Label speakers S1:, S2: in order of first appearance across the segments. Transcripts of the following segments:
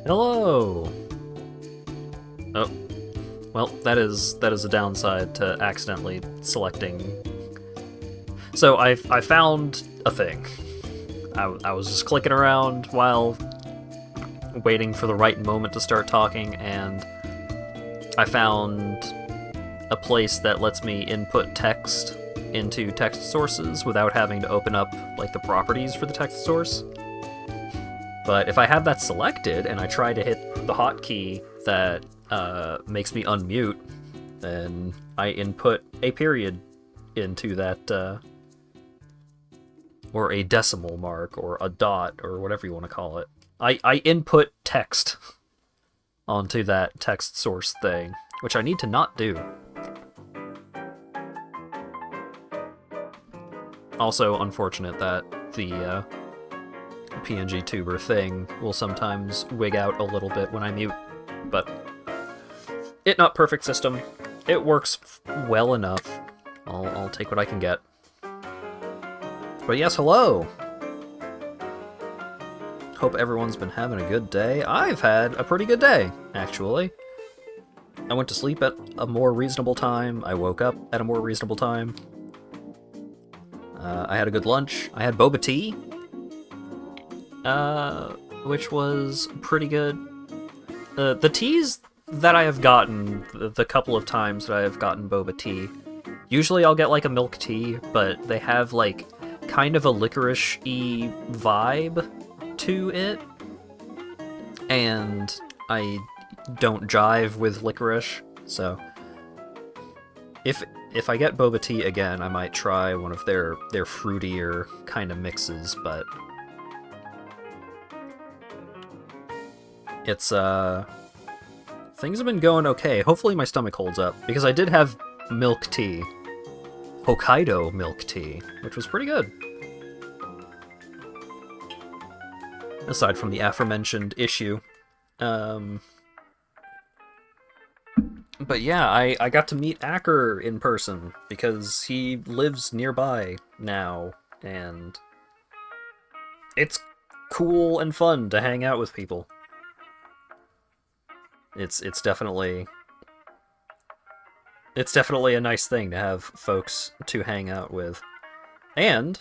S1: Hello! Oh, well, that is a downside to accidentally selecting. So I found a thing. I was just clicking around while waiting for the right moment to start talking, and I found a place that lets me input text into text sources without having to open up like the properties for the text source. But if I have that selected and I try to hit the hotkey that makes me unmute, then I input a period into that, or a decimal mark, or a dot, or whatever you want to call it. I input text onto that text source thing, which I need to not do. Also unfortunate that the PNG tuber thing will sometimes wig out a little bit when I mute, but it not perfect system. It works well enough. I'll take what I can get. But yes, hello! Hope everyone's been having a good day. I've had a pretty good day, actually. I went to sleep at a more reasonable time. I woke up at a more reasonable time. I had a good lunch. I had boba tea, which was pretty good. The teas that I have gotten, the couple of times that I have gotten boba tea, usually I'll get like a milk tea, but they have like kind of a licorice-y vibe to it, and I don't jive with licorice, so if I get boba tea again, I might try one of their fruitier kind of mixes, but it's things have been going okay. Hopefully my stomach holds up, because I did have milk tea, Hokkaido milk tea, which was pretty good. Aside from the aforementioned issue. But yeah, I got to meet Acker in person, because he lives nearby now, and it's cool and fun to hang out with people. It's definitely a nice thing to have folks to hang out with. And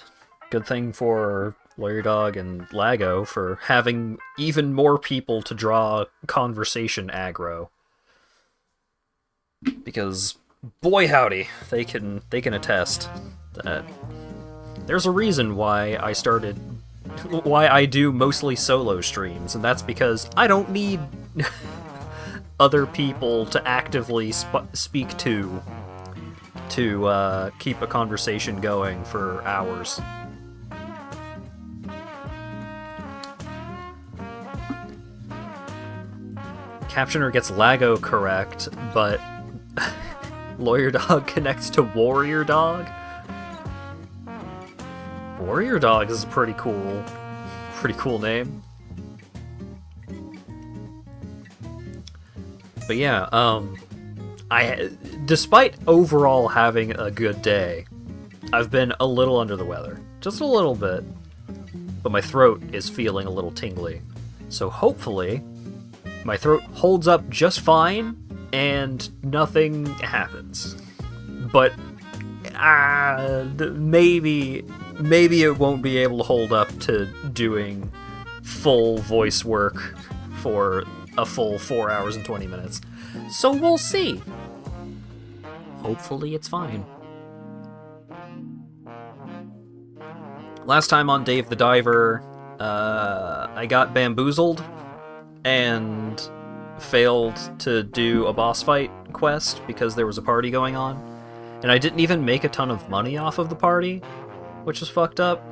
S1: good thing for Lawyer Dog and Lago for having even more people to draw conversation aggro. Because boy howdy, they can attest that there's a reason why I do mostly solo streams, and that's because I don't need other people to actively speak to keep a conversation going for hours. Captioner gets Lago correct, but Lawyer Dog connects to Warrior Dog? Warrior Dog is a pretty cool name. But yeah, despite overall having a good day, I've been a little under the weather. Just a little bit. But my throat is feeling a little tingly. So hopefully, my throat holds up just fine, and nothing happens. But maybe it won't be able to hold up to doing full voice work for a full 4 hours and 20 minutes. So we'll see. Hopefully it's fine. Last time on Dave the Diver, I got bamboozled and failed to do a boss fight quest because there was a party going on, and I didn't even make a ton of money off of the party, which was fucked up.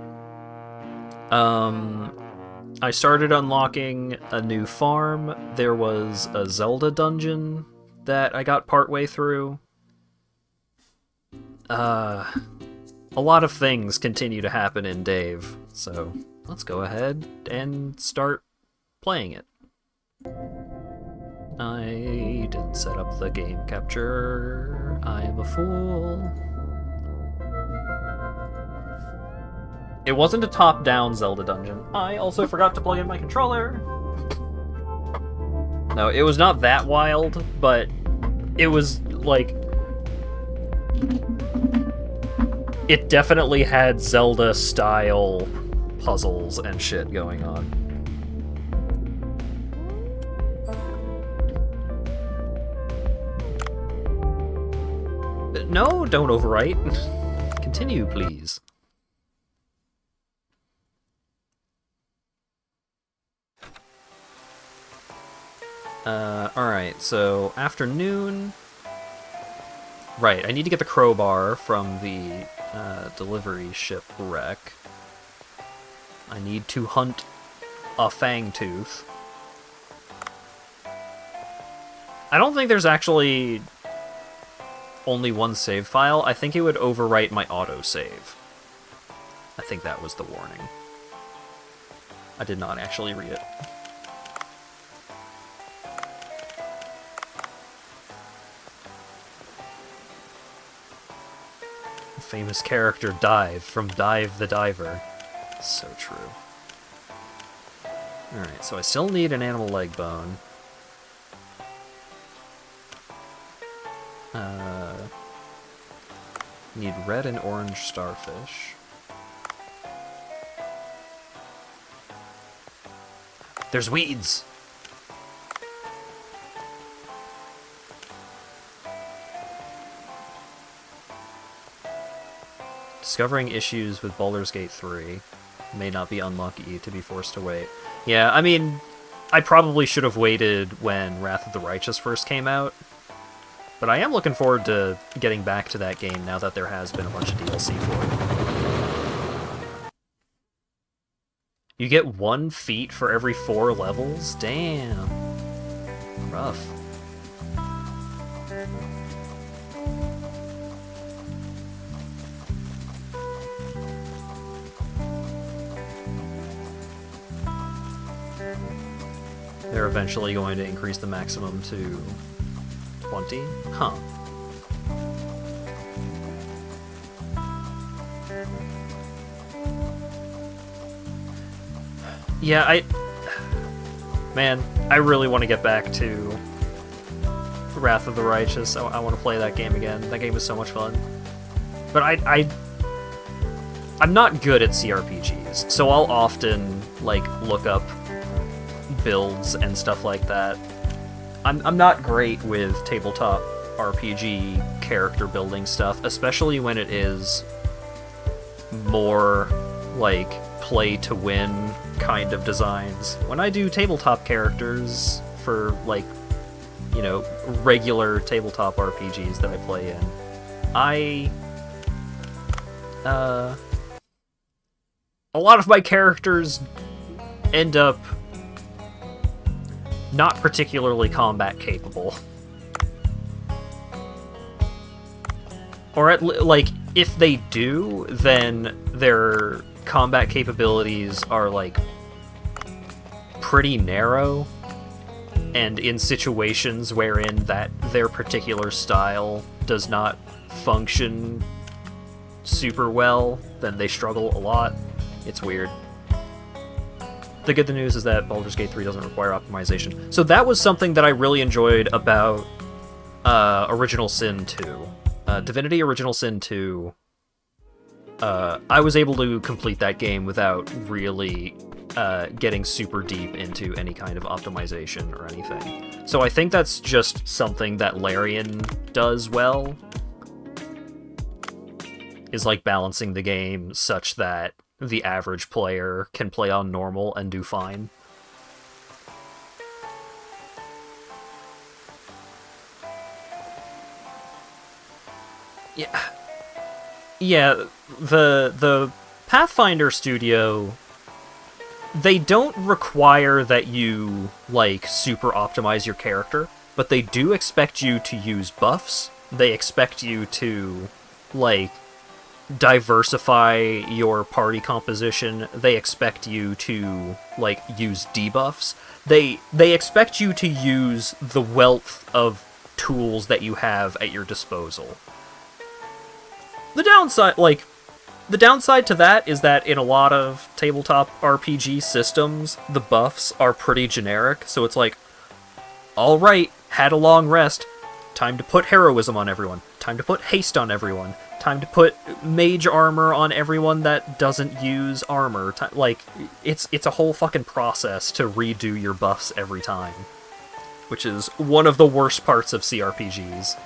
S1: I started unlocking a new farm. There was a Zelda dungeon that I got partway through. A lot of things continue to happen in Dave, so let's go ahead and start playing it. I didn't set up the game capture. I am a fool. It wasn't a top-down Zelda dungeon. I also forgot to plug in my controller. No, it was not that wild, but it was, like... It definitely had Zelda-style puzzles and shit going on. No, don't overwrite. Continue, please. Alright, so afternoon. Right, I need to get the crowbar from the delivery ship wreck. I need to hunt a fangtooth. I don't think there's actually only one save file. I think it would overwrite my autosave. I think that was the warning. I did not actually read it. Famous character Dive from Dive the Diver. So true. Alright, so I still need an animal leg bone. Need red and orange starfish. There's weeds! Discovering issues with Baldur's Gate 3. May not be unlucky to be forced to wait. Yeah, I mean, I probably should have waited when Wrath of the Righteous first came out. But I am looking forward to getting back to that game now that there has been a bunch of DLC for it. You get 1 feat for every 4 levels? Damn. Rough. They're eventually going to increase the maximum to 20? Huh. Yeah, Man, I really want to get back to Wrath of the Righteous. I want to play that game again. That game was so much fun. But I'm not good at CRPGs, so I'll often, like, look up builds and stuff like that. I'm not great with tabletop RPG character building stuff, especially when it is more like play to win kind of designs. When I do tabletop characters for, like, you know, regular tabletop RPGs that I play in, a lot of my characters end up not particularly combat capable. Or like, if they do, then their combat capabilities are, like, pretty narrow, and in situations wherein their particular style does not function super well, then they struggle a lot. It's weird. The good news is that Baldur's Gate 3 doesn't require optimization. So that was something that I really enjoyed about Original Sin 2. Divinity Original Sin 2, I was able to complete that game without really getting super deep into any kind of optimization or anything. So I think that's just something that Larian does well, is, like, balancing the game such that the average player can play on normal and do fine. Yeah, the Pathfinder studio, they don't require that you, like, super optimize your character, but they do expect you to use buffs. They expect you to, like, diversify your party composition. They expect you to, like, use debuffs. They expect you to use the wealth of tools that you have at your disposal. The downside to that is that in a lot of tabletop RPG systems, the buffs are pretty generic, so it's like, Alright, had a long rest. Time to put heroism on everyone. Time to put haste on everyone. Time to put mage armor on everyone that doesn't use armor. Like, it's a whole fucking process to redo your buffs every time. Which is one of the worst parts of CRPGs.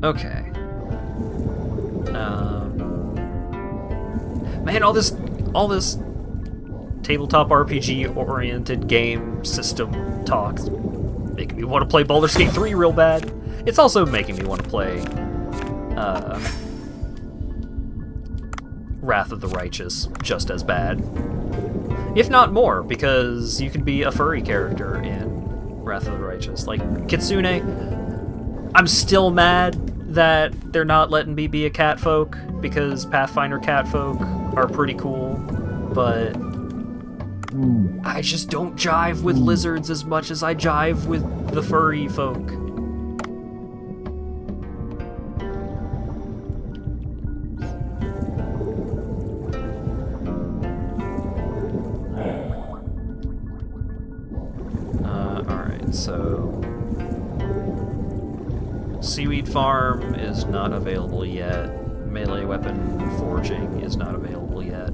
S1: Okay. Man, all this tabletop RPG oriented game system talks making me want to play Baldur's Gate 3 real bad. It's also making me want to play Wrath of the Righteous just as bad. If not more, because you can be a furry character in Wrath of the Righteous. Like, Kitsune, I'm still mad that they're not letting me be a catfolk, because Pathfinder catfolk are pretty cool, but I just don't jive with lizards as much as I jive with the furry folk. Alright, so Seaweed Farm is not available yet. Melee weapon forging is not available yet.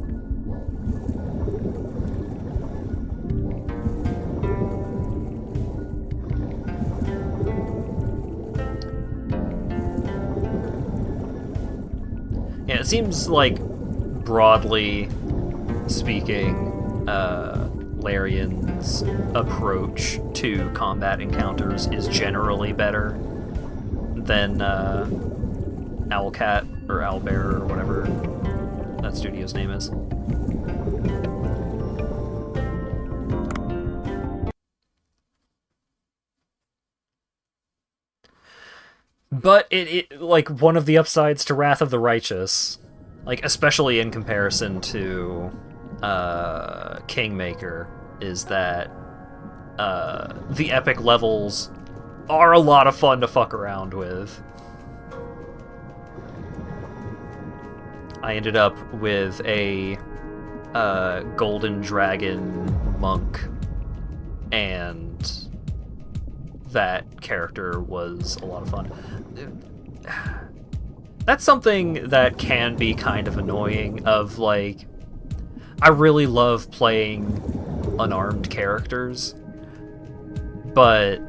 S1: Yeah, it seems like, broadly speaking, Larian's approach to combat encounters is generally better than Owlcat or Owlbear or whatever that studio's name is. But it like, one of the upsides to Wrath of the Righteous, like, especially in comparison to Kingmaker, is that the epic levels are a lot of fun to fuck around with. I ended up with a Golden Dragon monk, and that character was a lot of fun. That's something that can be kind of annoying, of like, I really love playing unarmed characters, but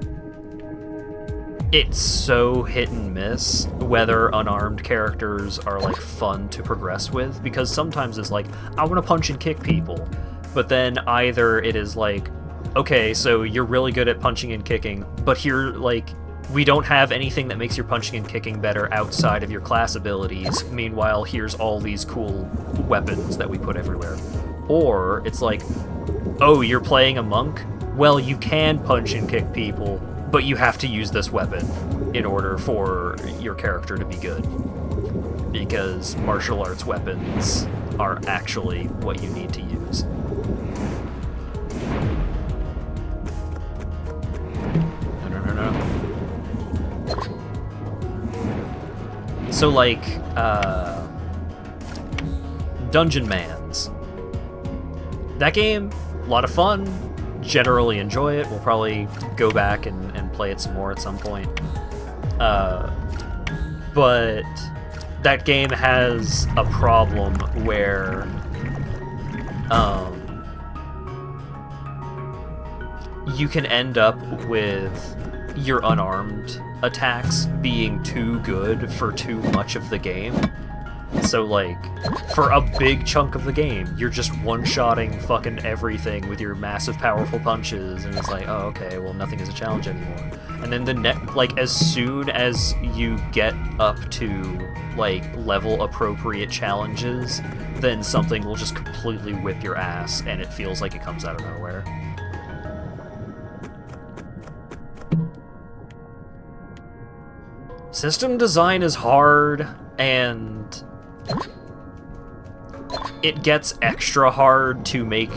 S1: it's so hit and miss whether unarmed characters are, like, fun to progress with, because sometimes it's like, I want to punch and kick people, but then either it is like, okay, so you're really good at punching and kicking, but here, like, we don't have anything that makes your punching and kicking better outside of your class abilities, meanwhile here's all these cool weapons that we put everywhere. Or it's like, oh, you're playing a monk? Well, you can punch and kick people, but you have to use this weapon in order for your character to be good. Because martial arts weapons are actually what you need to use. No. So, like, Dungeon Mans. That game, a lot of fun. Generally enjoy it. We'll probably go back and play it some more at some point. But that game has a problem where you can end up with your unarmed attacks being too good for too much of the game. So, like, for a big chunk of the game, you're just one-shotting fucking everything with your massive, powerful punches, and it's like, oh, okay, well, nothing is a challenge anymore. And then like, as soon as you get up to, like, level-appropriate challenges, then something will just completely whip your ass, and it feels like it comes out of nowhere. System design is hard, and it gets extra hard to make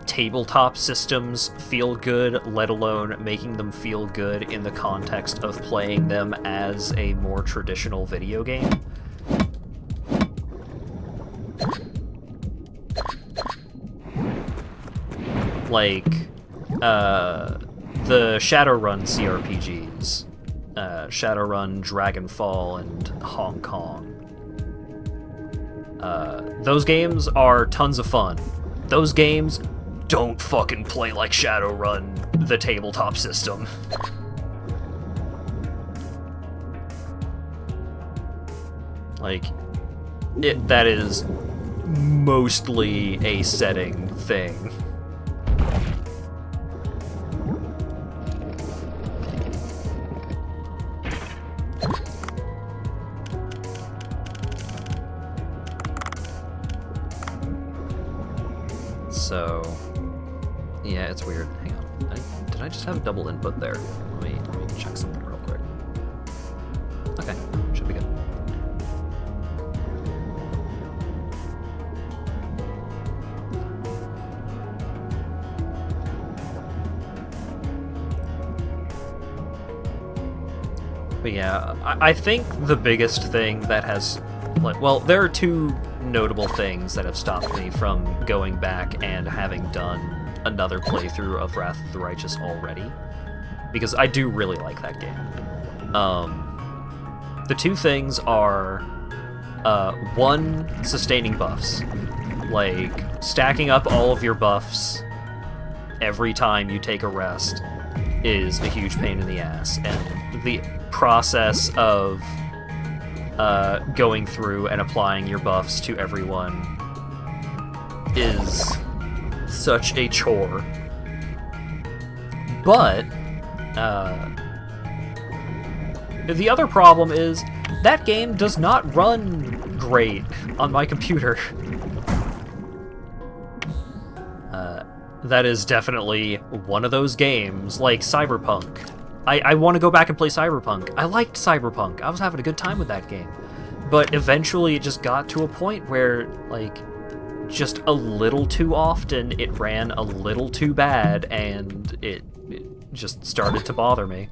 S1: tabletop systems feel good, let alone making them feel good in the context of playing them as a more traditional video game. Like, the Shadowrun CRPGs, Shadowrun, Dragonfall, and Hong Kong. Those games are tons of fun. Those games don't fucking play like Shadowrun, the tabletop system. Like, that is mostly a setting thing. So, yeah, it's weird. Hang on. Did I just have a double input there? Let me check something real quick. Okay, should be good. But yeah, I think the biggest thing that has, like, well, there are two notable things that have stopped me from going back and having done another playthrough of Wrath of the Righteous already, because I do really like that game. The two things are, one, sustaining buffs. Like, stacking up all of your buffs every time you take a rest is a huge pain in the ass, and the process of going through and applying your buffs to everyone is such a chore. But the other problem is that game does not run great on my computer. That is definitely one of those games, like Cyberpunk. I want to go back and play Cyberpunk. I liked Cyberpunk. I was having a good time with that game. But eventually it just got to a point where, like, just a little too often it ran a little too bad, and it just started to bother me.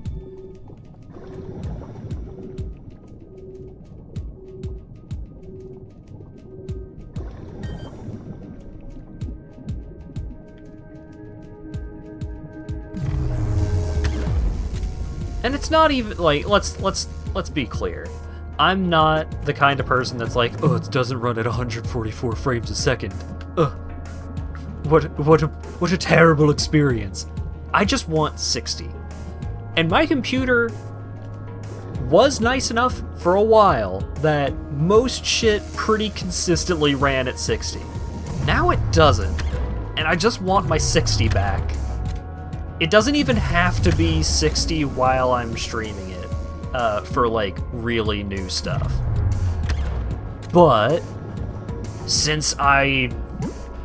S1: And it's not even, like, let's be clear. I'm not the kind of person that's like, oh, it doesn't run at 144 frames a second. Ugh. What a terrible experience. I just want 60. And my computer was nice enough for a while that most shit pretty consistently ran at 60. Now it doesn't. And I just want my 60 back. It doesn't even have to be 60 while I'm streaming it, for, like, really new stuff. But since I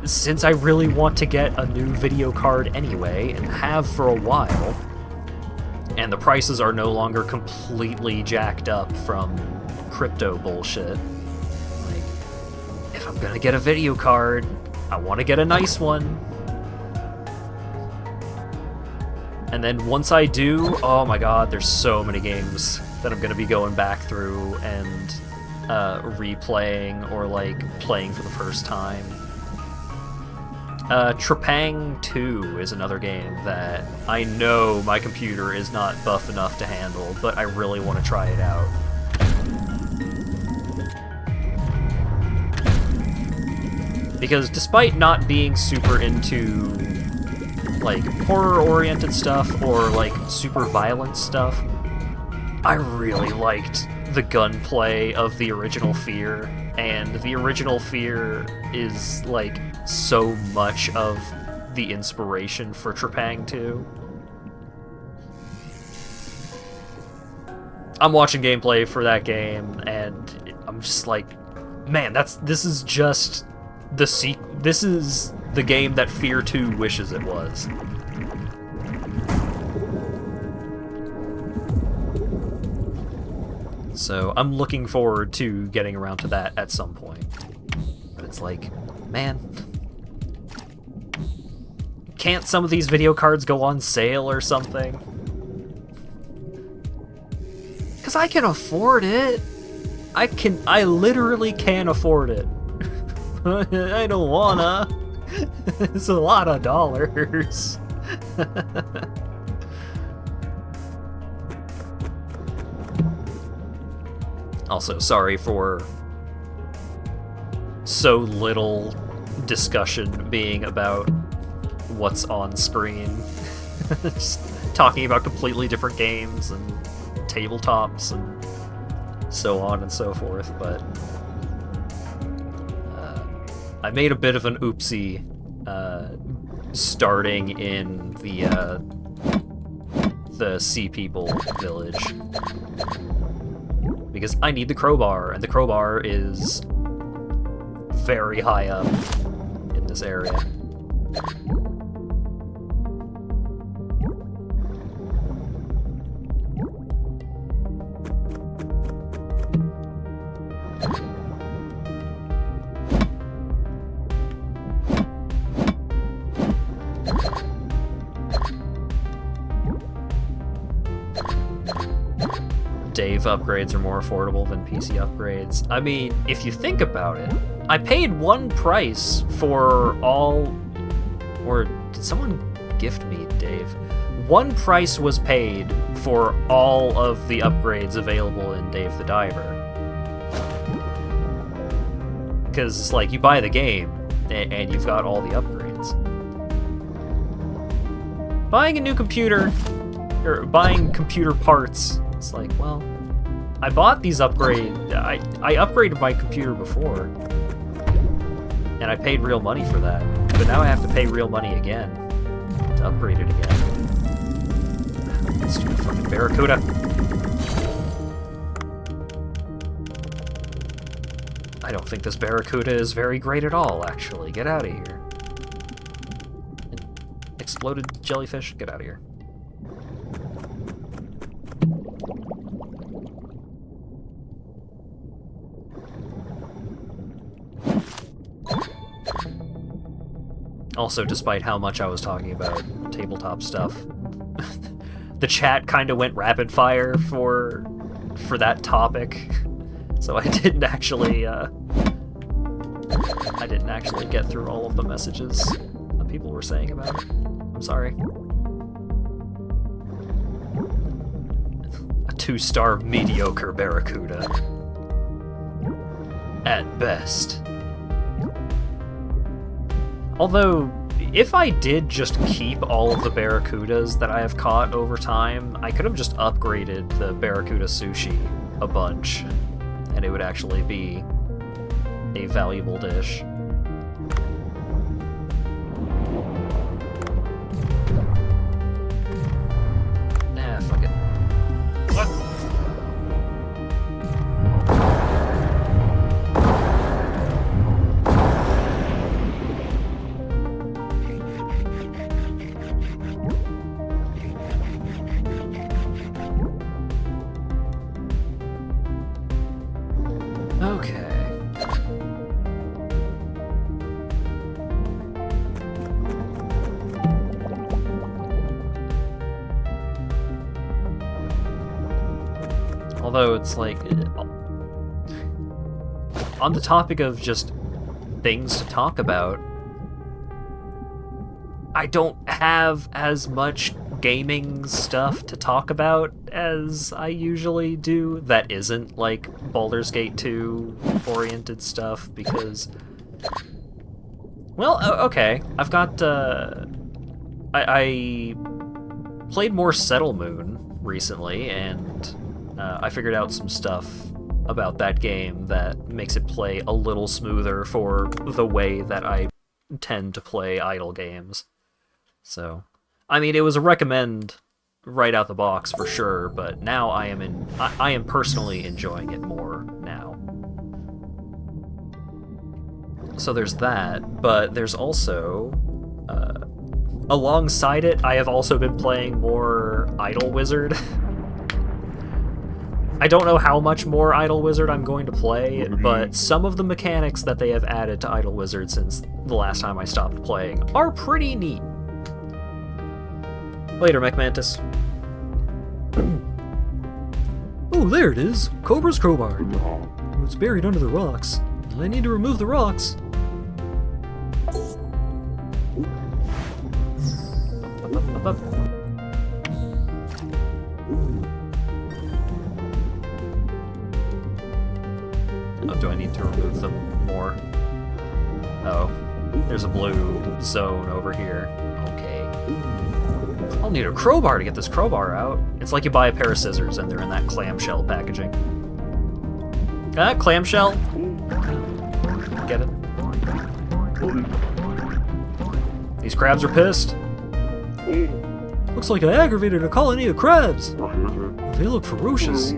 S1: really want to get a new video card anyway, and have for a while, and the prices are no longer completely jacked up from crypto bullshit, like, if I'm gonna get a video card, I want to get a nice one. And then once I do, oh my god, there's so many games that I'm going to be going back through and replaying or, like, playing for the first time. Trepang 2 is another game that I know my computer is not buff enough to handle, but I really want to try it out. Because despite not being super into, like, horror-oriented stuff or, like, super violent stuff, I really liked the gunplay of the original Fear, and the original Fear is, like, so much of the inspiration for Trepang 2. I'm watching gameplay for that game, and I'm just like, man, this is just this is the game that Fear 2 wishes it was. So I'm looking forward to getting around to that at some point. But it's like, man. Can't some of these video cards go on sale or something? Because I can afford it. I literally can afford it. I don't wanna. It's a lot of dollars. Also, sorry for so little discussion being about what's on screen. Just talking about completely different games and tabletops and so on and so forth, but I made a bit of an oopsie starting in the Sea People village, because I need the crowbar, and the crowbar is very high up in this area. Dave upgrades are more affordable than PC upgrades. I mean, if you think about it, I paid one price for all... Or did someone gift me, Dave? One price was paid for all of the upgrades available in Dave the Diver. Because it's like, you buy the game, and you've got all the upgrades. Buying a new computer, or buying computer parts, it's like, well, I bought these upgrades. I upgraded my computer before, and I paid real money for that. But now I have to pay real money again to upgrade it again. Stupid fucking Barracuda. I don't think this Barracuda is very great at all, actually. Get out of here. Exploded jellyfish, get out of here. Also, despite how much I was talking about tabletop stuff, the chat kind of went rapid fire for that topic, so I didn't actually get through all of the messages that people were saying about it. I'm sorry. A 2-star mediocre Barracuda. At best. Although, if I did just keep all of the Barracudas that I have caught over time, I could have just upgraded the Barracuda sushi a bunch, and it would actually be a valuable dish. Nah, fuck it. What? Although it's like, on the topic of just things to talk about, I don't have as much gaming stuff to talk about as I usually do that isn't like Baldur's Gate 2 oriented stuff, because, well, okay, I've got, I played more Settle Moon recently, and I figured out some stuff about that game that makes it play a little smoother for the way that I tend to play idle games. So, I mean, it was a recommend right out the box for sure, but now I am personally enjoying it more now. So there's that, but there's also, alongside it, I have also been playing more Idle Wizard. I don't know how much more Idle Wizard I'm going to play, but some of the mechanics that they have added to Idle Wizard since the last time I stopped playing are pretty neat. Later, Mech Mantis. Oh, there it is! Cobra's crowbar. It's buried under the rocks. I need to remove the rocks. Oh, do I need to remove them more? Oh, there's a blue zone over here. Okay. I'll need a crowbar to get this crowbar out. It's like you buy a pair of scissors and they're in that clamshell packaging. Ah, clamshell? Get it? These crabs are pissed. Looks like I aggravated a colony of crabs. They look ferocious.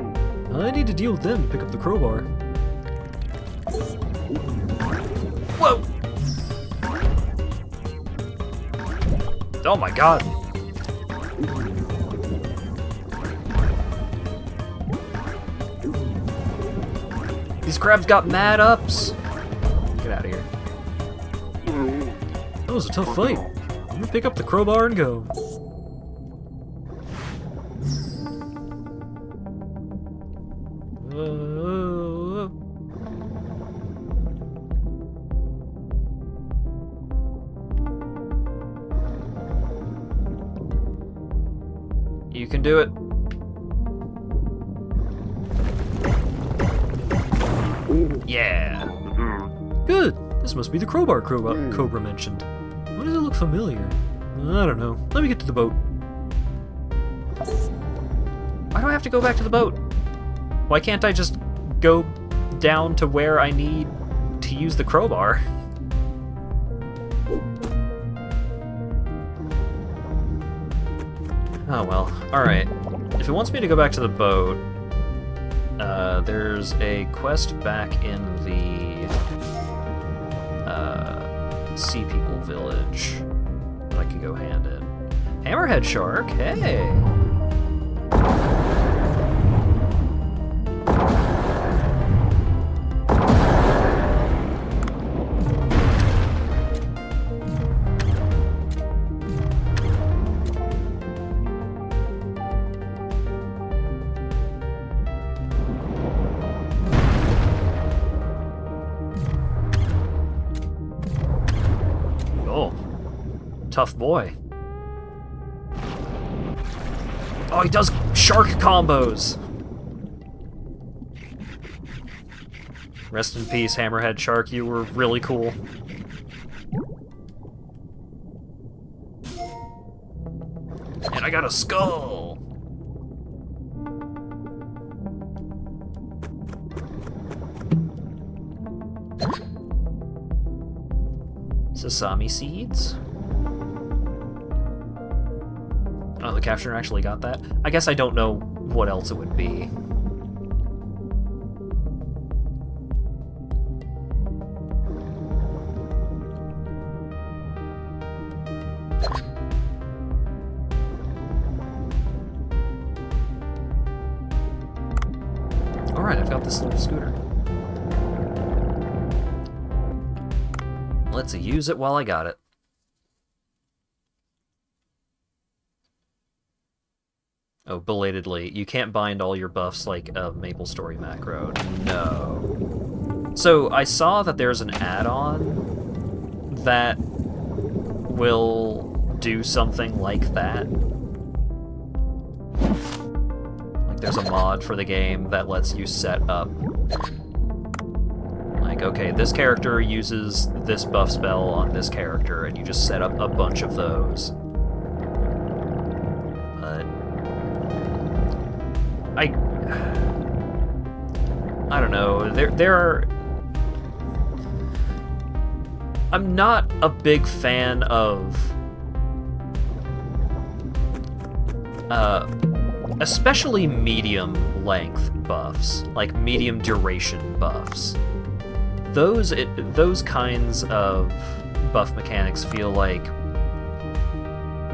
S1: I need to deal with them to pick up the crowbar. Whoa! Oh my god. These crabs got mad ups. Get out of here. That was a tough fight. I'm gonna pick up the crowbar and go. You can do it. Yeah. Good. This must be the crowbar Cobra mentioned. Why does it look familiar? I don't know. Let me get to the boat. Why do I have to go back to the boat? Why can't I just go down to where I need to use the crowbar? Oh well. Alright. If it wants me to go back to the boat, there's a quest back in the Sea People Village that I can go hand in. Hammerhead Shark, hey! Tough boy. Oh, he does shark combos! Rest in peace, Hammerhead Shark, you were really cool. And I got a skull! Sesame seeds? Oh, the captioner actually got that? I guess I don't know what else it would be. Alright, I've got this little scooter. Let's use it while I got it. Oh, belatedly, you can't bind all your buffs like a MapleStory macro. No. So, I saw that there's an add-on that will do something like that. Like, there's a mod for the game that lets you set up... Like, okay, this character uses this buff spell on this character, and you just set up a bunch of those. But... I don't know, there are... I'm not a big fan of... especially medium length buffs, like medium duration buffs. Those kinds of buff mechanics feel like,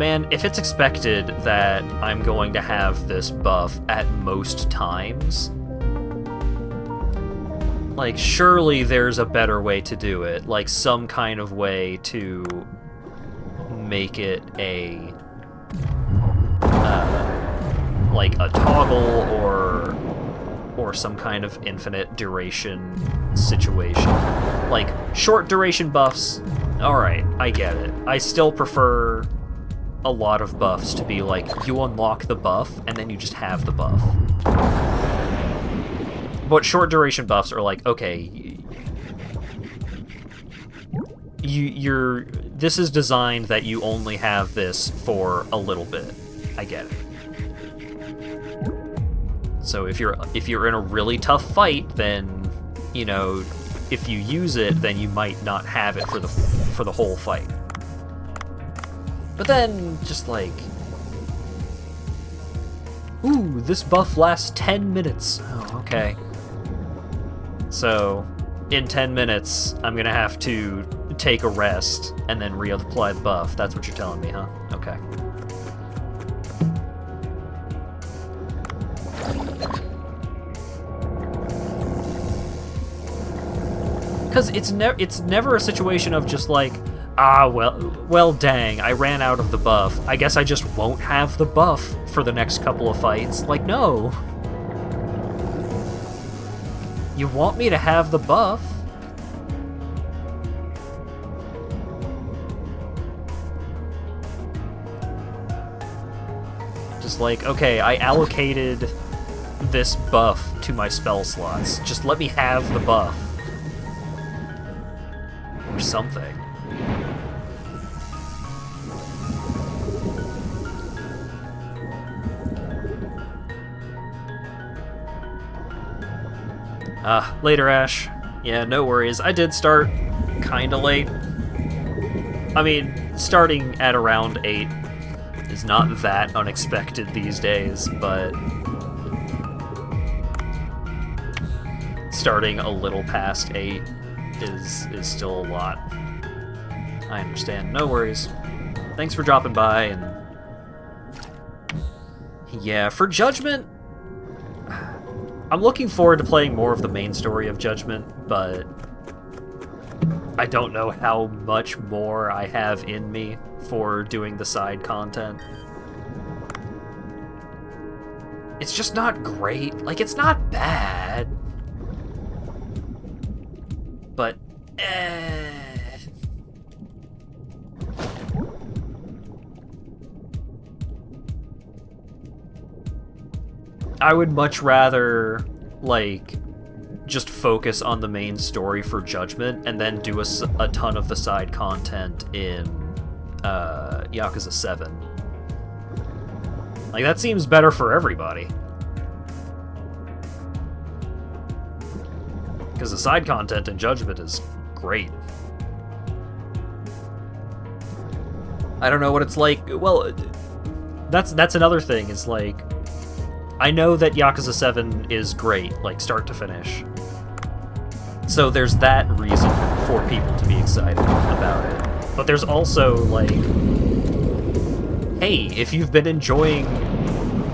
S1: man, if it's expected that I'm going to have this buff at most times, Like, surely there's a better way to do it. Like, some kind of way to make it a... like a toggle or some kind of infinite duration situation. Like, short duration buffs, alright, I get it. I still prefer a lot of buffs to be like, you unlock the buff, and then you just have the buff. But short duration buffs are like, okay, this is designed that you only have this for a little bit. I get it. So if you're in a really tough fight, then, you know, if you use it, then you might not have it for the whole fight. But then, just like, ooh, this buff lasts 10 minutes. Oh, okay. So, in 10 minutes, I'm gonna have to take a rest and then reapply the buff. That's what you're telling me, huh? Okay. Because it's never a situation of just like, ah, well, dang, I ran out of the buff. I guess I just won't have the buff for the next couple of fights. Like, no. You want me to have the buff? Just like, okay, I allocated this buff to my spell slots. Just let me have the buff. Or something. Later, Ash. Yeah, no worries. I did start kinda late. I mean, starting at around 8 is not that unexpected these days, but starting a little past 8 is still a lot. I understand. No worries. Thanks for dropping by, and yeah, for Judgment, I'm looking forward to playing more of the main story of Judgment, but I don't know how much more I have in me for doing the side content. It's just not great. Like, it's not bad, but I would much rather, like, just focus on the main story for Judgment and then do a ton of the side content in Yakuza 7. Like, that seems better for everybody. Because the side content in Judgment is great. I don't know what it's like. Well, that's another thing, is like, I know that Yakuza 7 is great, like, start to finish. So there's that reason for people to be excited about it. But there's also, like, hey, if you've been enjoying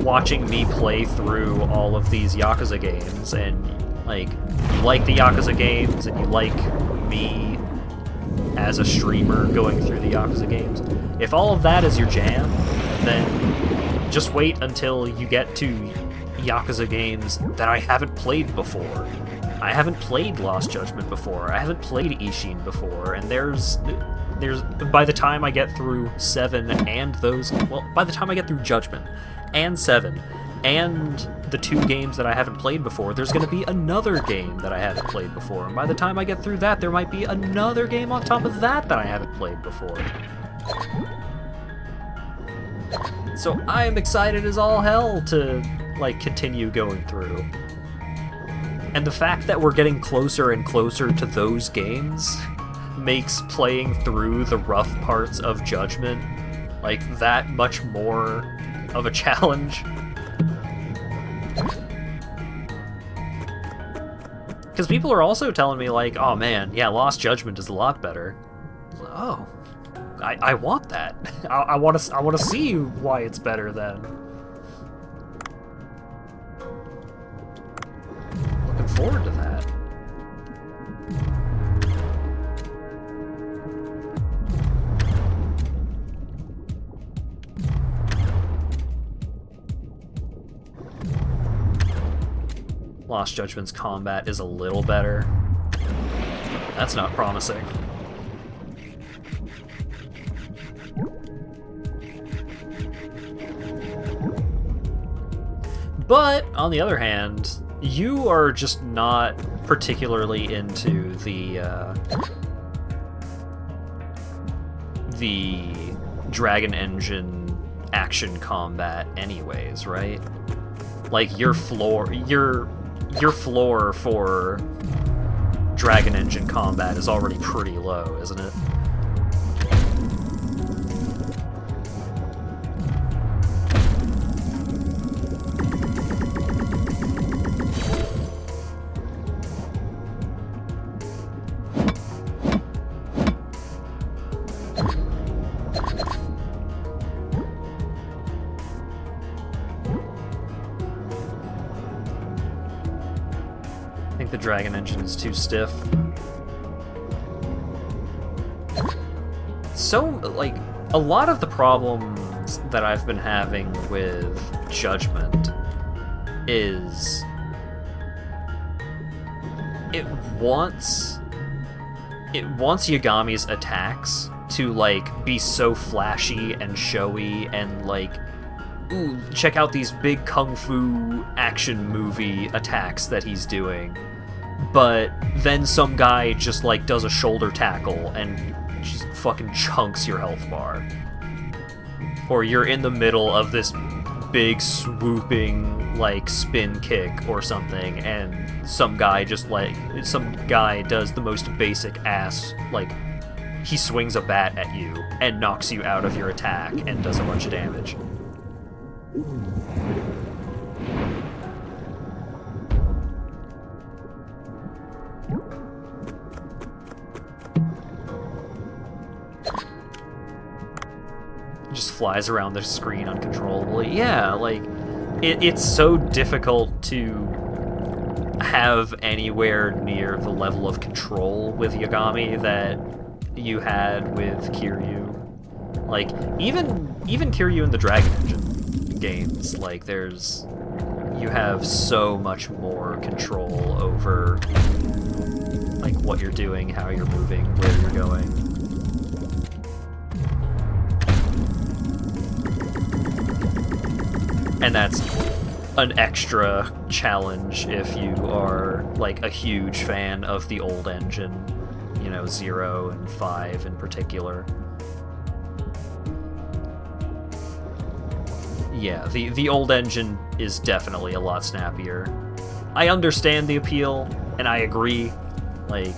S1: watching me play through all of these Yakuza games, and, like, you like the Yakuza games, and you like me as a streamer going through the Yakuza games, if all of that is your jam, then just wait until you get to Yakuza games that I haven't played before. I haven't played Lost Judgment before. I haven't played Ishin before, and there's by the time I get through 7 and those, well, by the time I get through Judgment and 7 and the 2 games that I haven't played before, there's going to be another game that I haven't played before, and by the time I get through that, there might be another game on top of that I haven't played before. So I am excited as all hell to, like, continue going through. And the fact that we're getting closer and closer to those games makes playing through the rough parts of Judgment, like, that much more of a challenge. Because people are also telling me, like, oh man, yeah, Lost Judgment is a lot better. Oh. I want that. I want to see why it's better then. Looking forward to that. Lost Judgment's combat is a little better. That's not promising. But, on the other hand, you are just not particularly into the Dragon Engine action combat anyways, right? Like, your floor for Dragon Engine combat is already pretty low, isn't it? I think the Dragon Engine is too stiff. So, like, a lot of the problems that I've been having with Judgment is it wants Yagami's attacks to, like, be so flashy and showy and, like, ooh, check out these big kung fu action movie attacks that he's doing. But then some guy just, like, does a shoulder tackle and just fucking chunks your health bar. Or you're in the middle of this big swooping, like, spin kick or something, and some guy does the most basic ass, like, he swings a bat at you and knocks you out of your attack and does a bunch of damage. Just flies around the screen uncontrollably. Yeah, like, it's so difficult to have anywhere near the level of control with Yagami that you had with Kiryu. Like, even Kiryu in the Dragon Engine games, like, you have so much more control over, like, what you're doing, how you're moving, where you're going. And that's an extra challenge if you are, like, a huge fan of the old engine, you know, 0 and 5 in particular. Yeah, the old engine is definitely a lot snappier. I understand the appeal, and I agree. Like,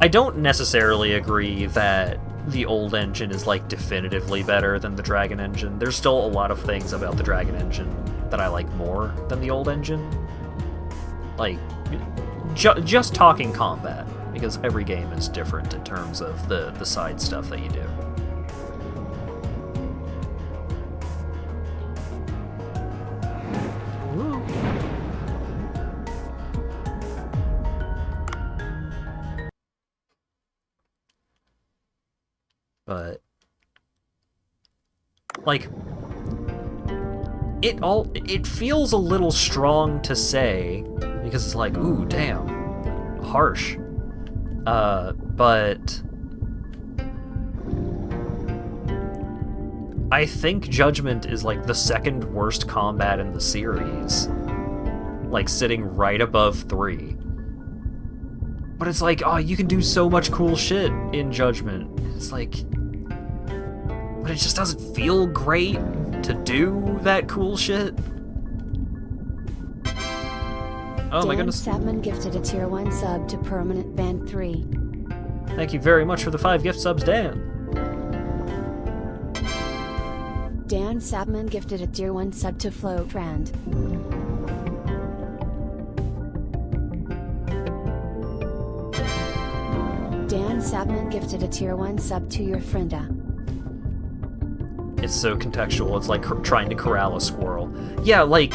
S1: I don't necessarily agree that the old engine is, like, definitively better than the Dragon Engine. There's still a lot of things about the Dragon Engine that I like more than the old engine. Like, just talking combat, because every game is different in terms of the side stuff that you do. Woo. But, like, it feels a little strong to say, because it's like, ooh, damn, harsh. But I think Judgment is, like, the second worst combat in the series, like, sitting right above 3. But it's like, oh, you can do so much cool shit in Judgment. It's like, but it just doesn't feel great to do that cool shit. Oh my goodness.
S2: Dan Sapman gifted a tier 1 sub to Permanent Band 3.
S1: Thank you very much for the 5 gift subs, Dan.
S2: Dan Sapman gifted a tier 1 sub to Floatrand. Dan Sapman gifted a tier 1 sub to your frienda.
S1: It's so contextual, it's like trying to corral a squirrel. Yeah, like...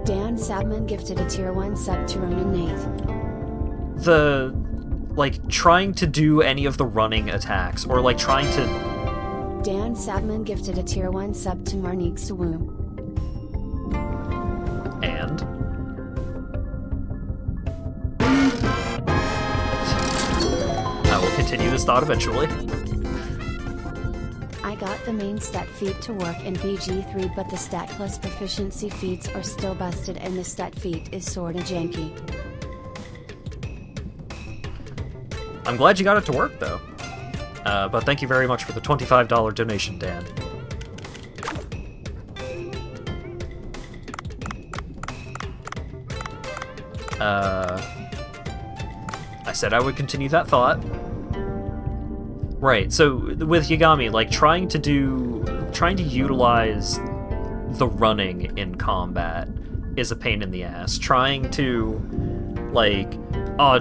S2: Dan Sapman gifted a tier 1 sub to Ronan Nate.
S1: Like, trying to do any of the running attacks, or, like, trying to...
S2: Dan Sapman gifted a tier 1 sub to Marnique Suwu.
S1: continue this thought eventually.
S2: I got the main stat feat to work in BG3, but the stat plus proficiency feats are still busted and the stat feat is sorta janky.
S1: I'm glad you got it to work, though. But thank you very much for the $25 donation, Dan. I said I would continue that thought. Right, so with Yagami, like, trying to utilize the running in combat is a pain in the ass. Trying to, like,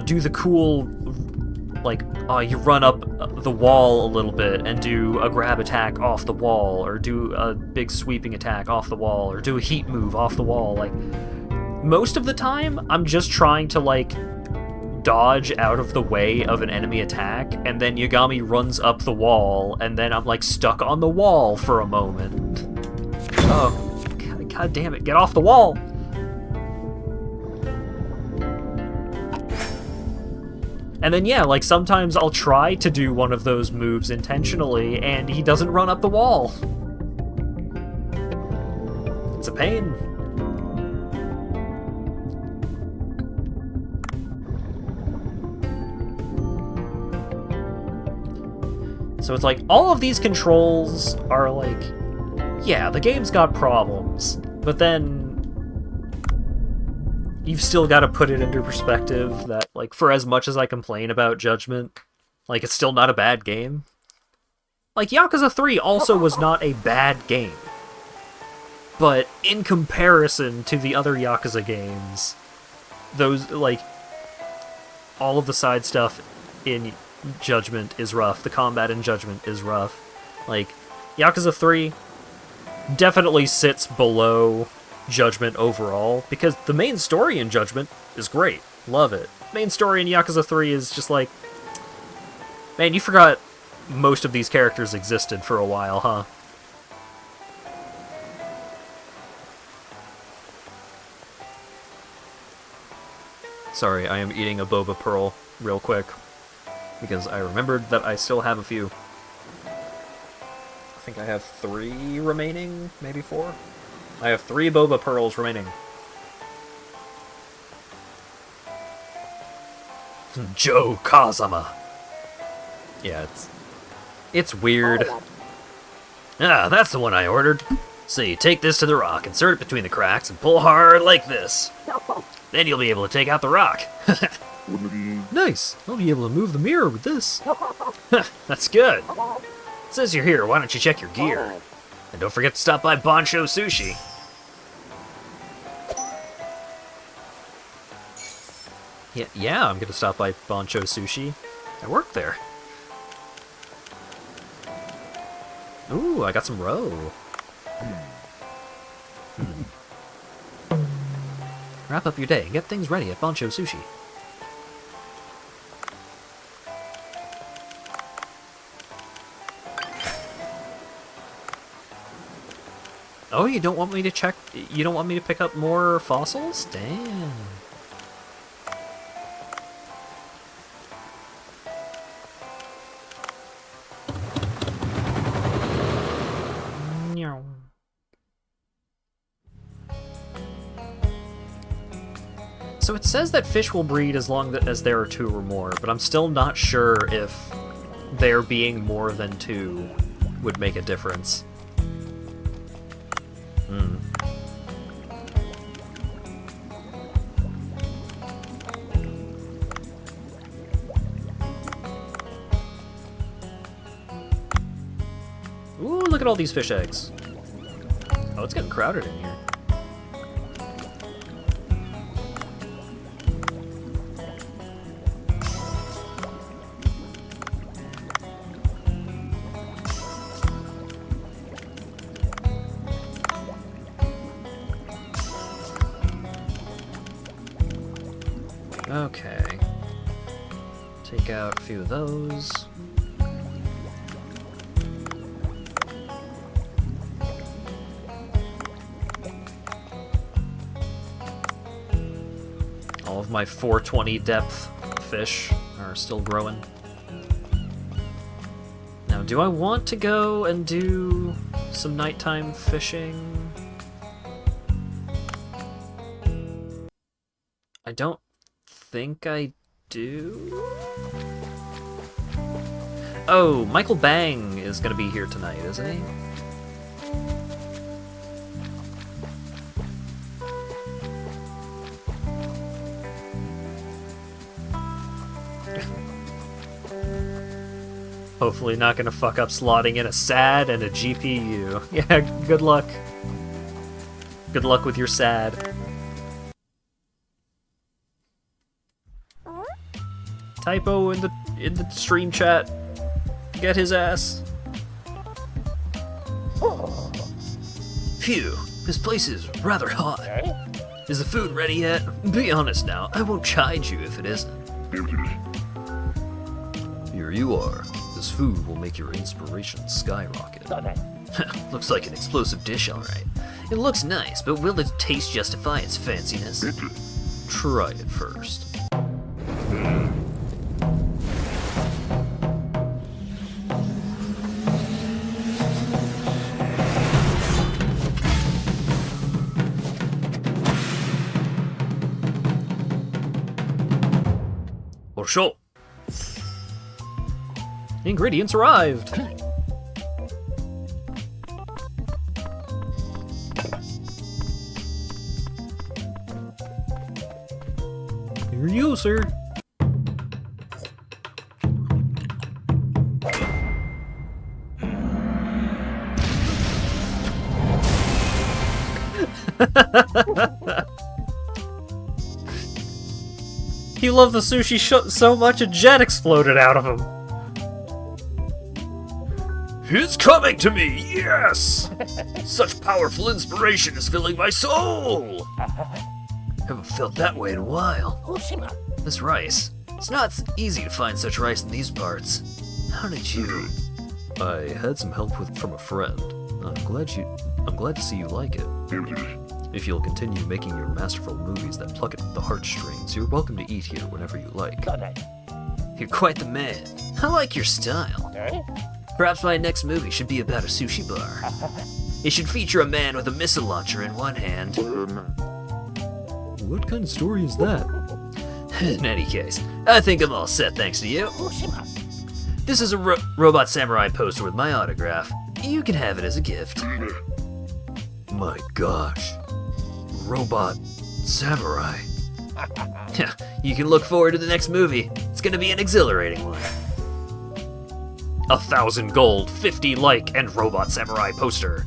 S1: do the cool, like, you run up the wall a little bit and do a grab attack off the wall, or do a big sweeping attack off the wall, or do a heat move off the wall. Like, most of the time, I'm just trying to, like, dodge out of the way of an enemy attack, and then Yagami runs up the wall, and then I'm, like, stuck on the wall for a moment. Oh, God damn it, get off the wall! And then, yeah, like, sometimes I'll try to do one of those moves intentionally, and he doesn't run up the wall. It's a pain. So it's like, all of these controls are like, yeah, the game's got problems, but then you've still got to put it into perspective that, like, for as much as I complain about Judgment, like, it's still not a bad game. Like, Yakuza 3 also was not a bad game. But in comparison to the other Yakuza games, those, like, all of the side stuff in Judgment is rough. The combat in Judgment is rough. Like, Yakuza 3 definitely sits below Judgment overall, because the main story in Judgment is great. Love it. Main story in Yakuza 3 is just like, man, you forgot most of these characters existed for a while, huh? Sorry, I am eating a boba pearl real quick, because I remembered that I still have a few. I think I have 3 remaining, maybe 4? I have 3 boba pearls remaining. Joe Kazama. Yeah, it's weird. Ah, that's the one I ordered. So you take this to the rock, insert it between the cracks, and pull hard like this. Then you'll be able to take out the rock. Nice. I'll be able to move the mirror with this. That's good. Since you're here, why don't you check your gear? And don't forget to stop by Bancho Sushi. Yeah, I'm gonna stop by Bancho Sushi. I work there. Ooh, I got some roe. Wrap up your day and get things ready at Bancho Sushi. Oh, you don't want me to check? You don't want me to pick up more fossils? Damn. So it says that fish will breed as long as there are 2 or more, but I'm still not sure if there being more than 2 would make a difference. Ooh, look at all these fish eggs. Oh, it's getting crowded in here. Okay. Take out a few of those. All of my 420 depth fish are still growing. Do I want to go and do some nighttime fishing? I don't think I do. Oh, Michael Bang is gonna be here tonight, isn't he? Hopefully not gonna fuck up slotting in a SAD and a GPU. Yeah, good luck. Good luck with your SAD. Typo in the stream chat. Get his ass. Phew, this place is rather hot. Is the food ready yet? Be honest now, I won't chide you if it isn't. Here you are. This food will make your inspiration skyrocket. Looks like an explosive dish, alright. It looks nice, but will the taste justify its fanciness? Try it first. Or sure. Ingredients arrived! Here you go, sir. He loved the sushi so much a jet exploded out of him. It's coming to me, yes! Such powerful inspiration is filling my soul! Haven't felt that way in a while. This rice. It's not easy to find such rice in these parts. How did you... I had some help from a friend. I'm glad to see you like it. If you'll continue making your masterful movies that pluck at the heartstrings, you're welcome to eat here whenever you like. You're quite the man. I like your style. Perhaps my next movie should be about a sushi bar. It should feature a man with a missile launcher in one hand. What kind of story is that? In any case, I think I'm all set thanks to you. This is a Robot Samurai poster with my autograph. You can have it as a gift. My gosh. Robot Samurai. You can look forward to the next movie. It's gonna be an exhilarating one. 1,000 gold, 50 like, and Robot Samurai poster.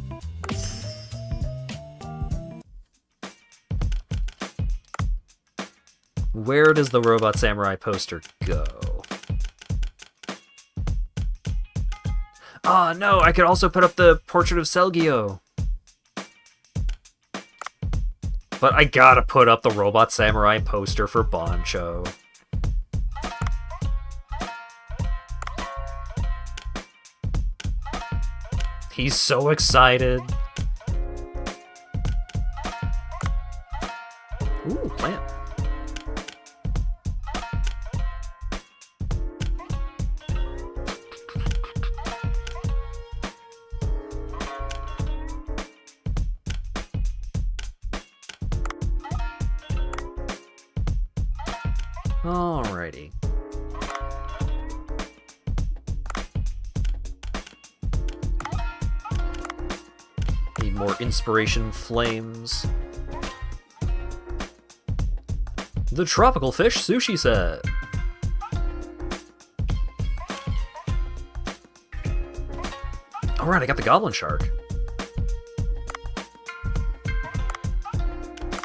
S1: Where does the Robot Samurai poster go? Ah, no, I could also put up the portrait of Selgio. But I gotta put up the Robot Samurai poster for Boncho. He's so excited. Ooh, plant. Alrighty. Need more inspiration flames. The tropical fish sushi set. Alright, I got the goblin shark.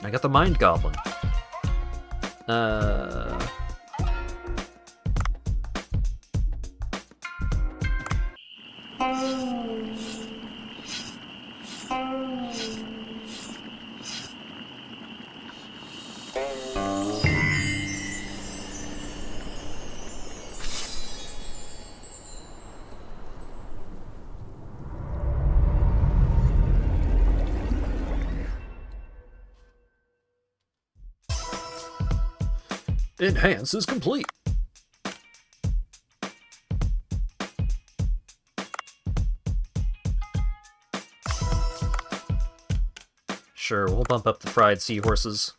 S1: I got the mind goblin. Enhance is complete. Sure, we'll bump up the fried seahorses.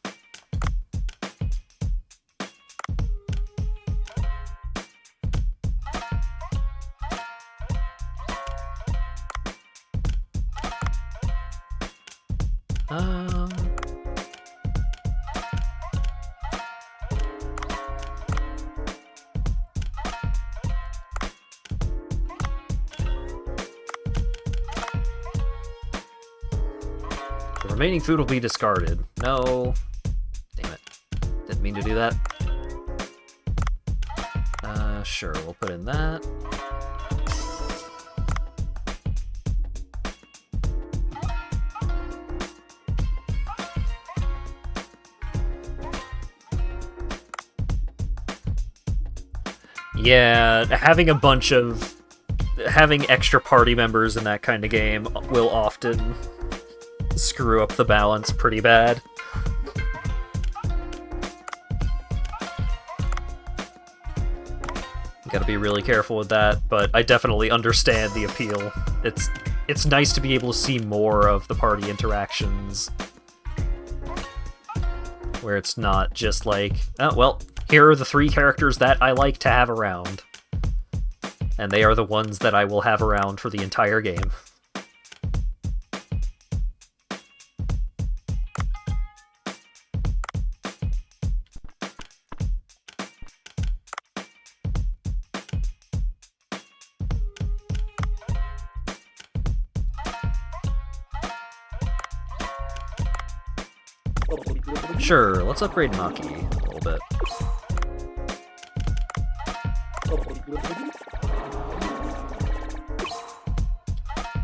S1: The remaining food will be discarded. No. Damn it. Didn't mean to do that. Sure, we'll put in that. Yeah, having extra party members in that kind of game will often screw up the balance pretty bad. You gotta be really careful with that, but I definitely understand the appeal. It's nice to be able to see more of the party interactions, where it's not just like, oh, well, here are the 3 characters that I like to have around, and they are the ones that I will have around for the entire game. Sure, let's upgrade Maki a little bit.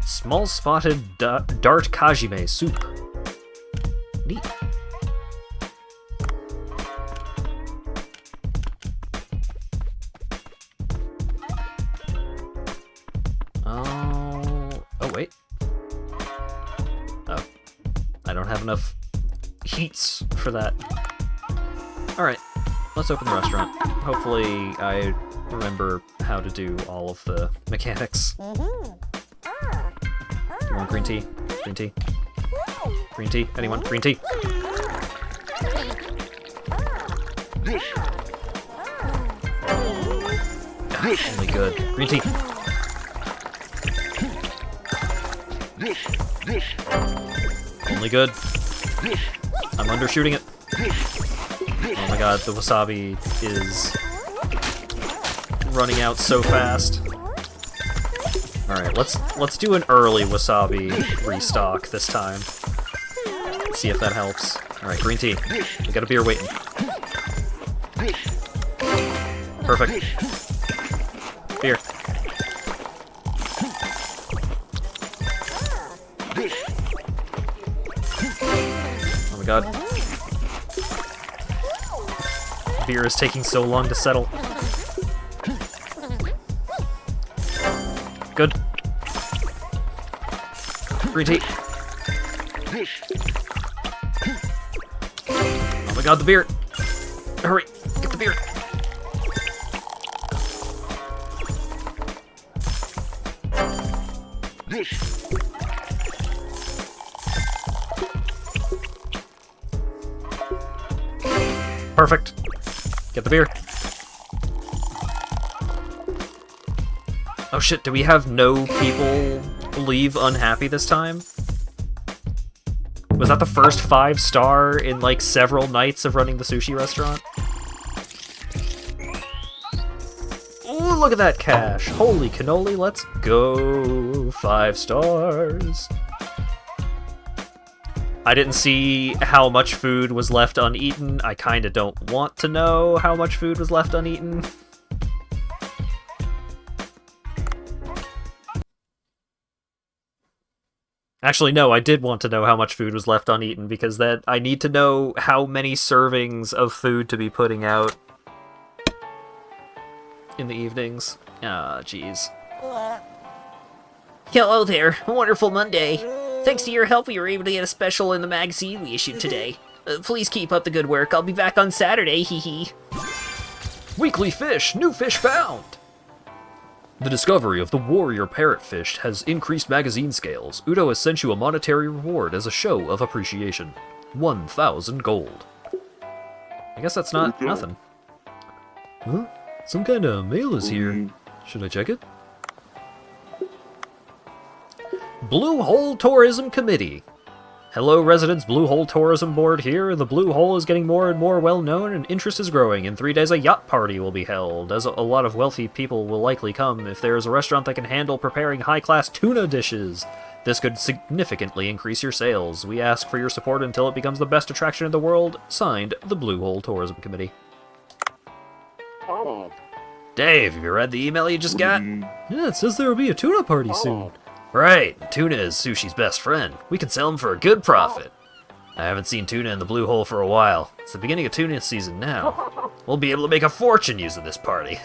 S1: Small spotted dart kajime soup. Neat. Oh wait. Oh, I don't have enough heats for that. Alright, let's open the restaurant. Hopefully I remember how to do all of the mechanics. You want green tea? Green tea? Green tea? Anyone? Green tea? Only good. Green tea. Only good. I'm undershooting it. Oh my god, the wasabi is running out so fast. Alright, let's do an early wasabi restock this time. Let's see if that helps. Alright, green tea. We got a beer waiting. Perfect. Beer. Oh my god. Beer is taking so long to settle. Good. Green tea. Oh my god, the beer. Hurry, get the beer. Perfect. Get the beer. Oh shit, do we have no people leave unhappy this time? Was that the first 5-star in like several nights of running the sushi restaurant? Ooh, look at that cash. Holy cannoli, let's go. 5 stars. I didn't see how much food was left uneaten. I kinda don't want to know how much food was left uneaten. Actually, no, I did want to know how much food was left uneaten, because that I need to know how many servings of food to be putting out in the evenings. Ah, jeez.
S3: Hello there. A wonderful Monday. Thanks to your help, we were able to get a special in the magazine we issued today. Please keep up the good work. I'll be back on Saturday, hee hee.
S1: Weekly fish! New fish found! The discovery of the warrior parrotfish has increased magazine scales. Udo has sent you a monetary reward as a show of appreciation. 1,000 gold. I guess that's not nothing. Huh? Some kind of mail is here. Should I check it? Blue Hole Tourism Committee. Hello, residents. Blue Hole Tourism Board here. The Blue Hole is getting more and more well-known, and interest is growing. In 3 days, a yacht party will be held, as a lot of wealthy people will likely come if there is a restaurant that can handle preparing high-class tuna dishes. This could significantly increase your sales. We ask for your support until it becomes the best attraction in the world. Signed, the Blue Hole Tourism Committee. Dave, have you read the email you just got? Yeah, it says there will be a tuna party soon. Right, tuna is sushi's best friend. We can sell him for a good profit. I haven't seen tuna in the Blue Hole for a while. It's the beginning of tuna season now. We'll be able to make a fortune using this party.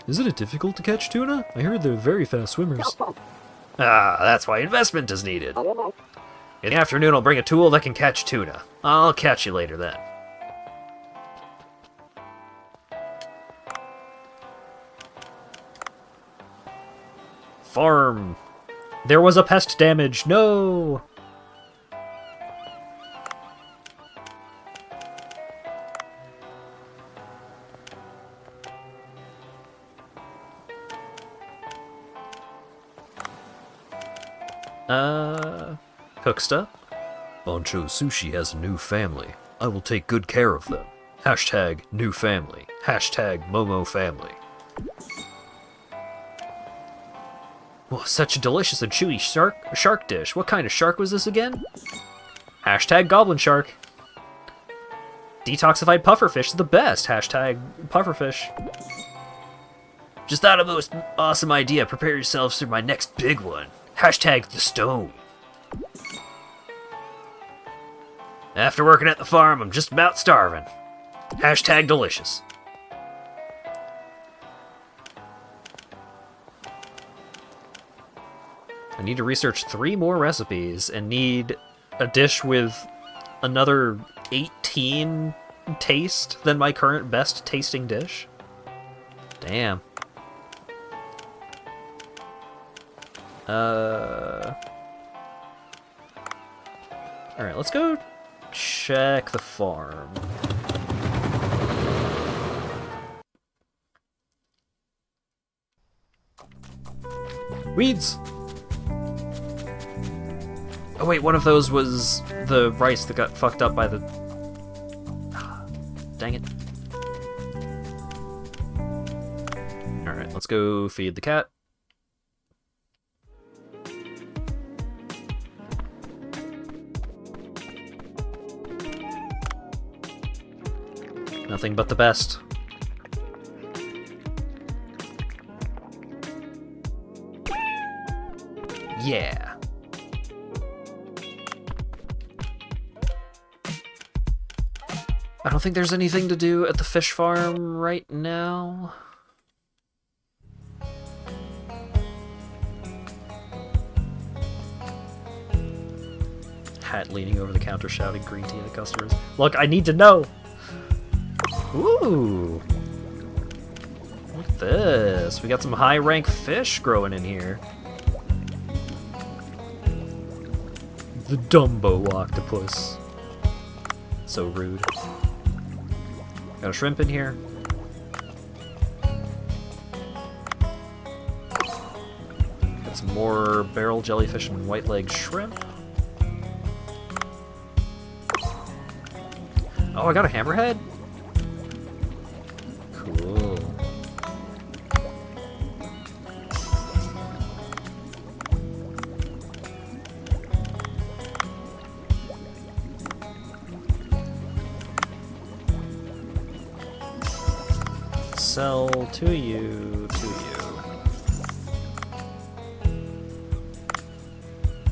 S1: Isn't it difficult to catch tuna? I heard they're very fast swimmers. Ah, that's why investment is needed. In the afternoon, I'll bring a tool that can catch tuna. I'll catch you later then. Farm. There was a pest damage. No. Hooksta. Boncho Sushi has a new family. I will take good care of them. Hashtag new family. Hashtag Momo family. Oh, such a delicious and chewy shark dish. What kind of shark was this again? Hashtag goblin shark. Detoxified pufferfish is the best. Hashtag pufferfish. Just thought of the most awesome idea. Prepare yourselves for my next big one. Hashtag the stone. After working at the farm, I'm just about starving. Hashtag delicious. I need to research 3 more recipes and need a dish with another 18 taste than my current best tasting dish. Damn. Alright, let's go check the farm. Weeds! Oh wait, one of those was the rice that got fucked up by the... Dang it. Alright, let's go feed the cat. Nothing but the best. Yeah. I don't think there's anything to do at the fish farm right now. Hat leaning over the counter shouting green tea to customers. Look, I need to know! Ooh! Look at this. We got some high-rank fish growing in here. The Dumbo octopus. So rude. Got a shrimp in here. Got some more barrel jellyfish and white-legged shrimp. Oh, I got a hammerhead? Cool. Sell to you,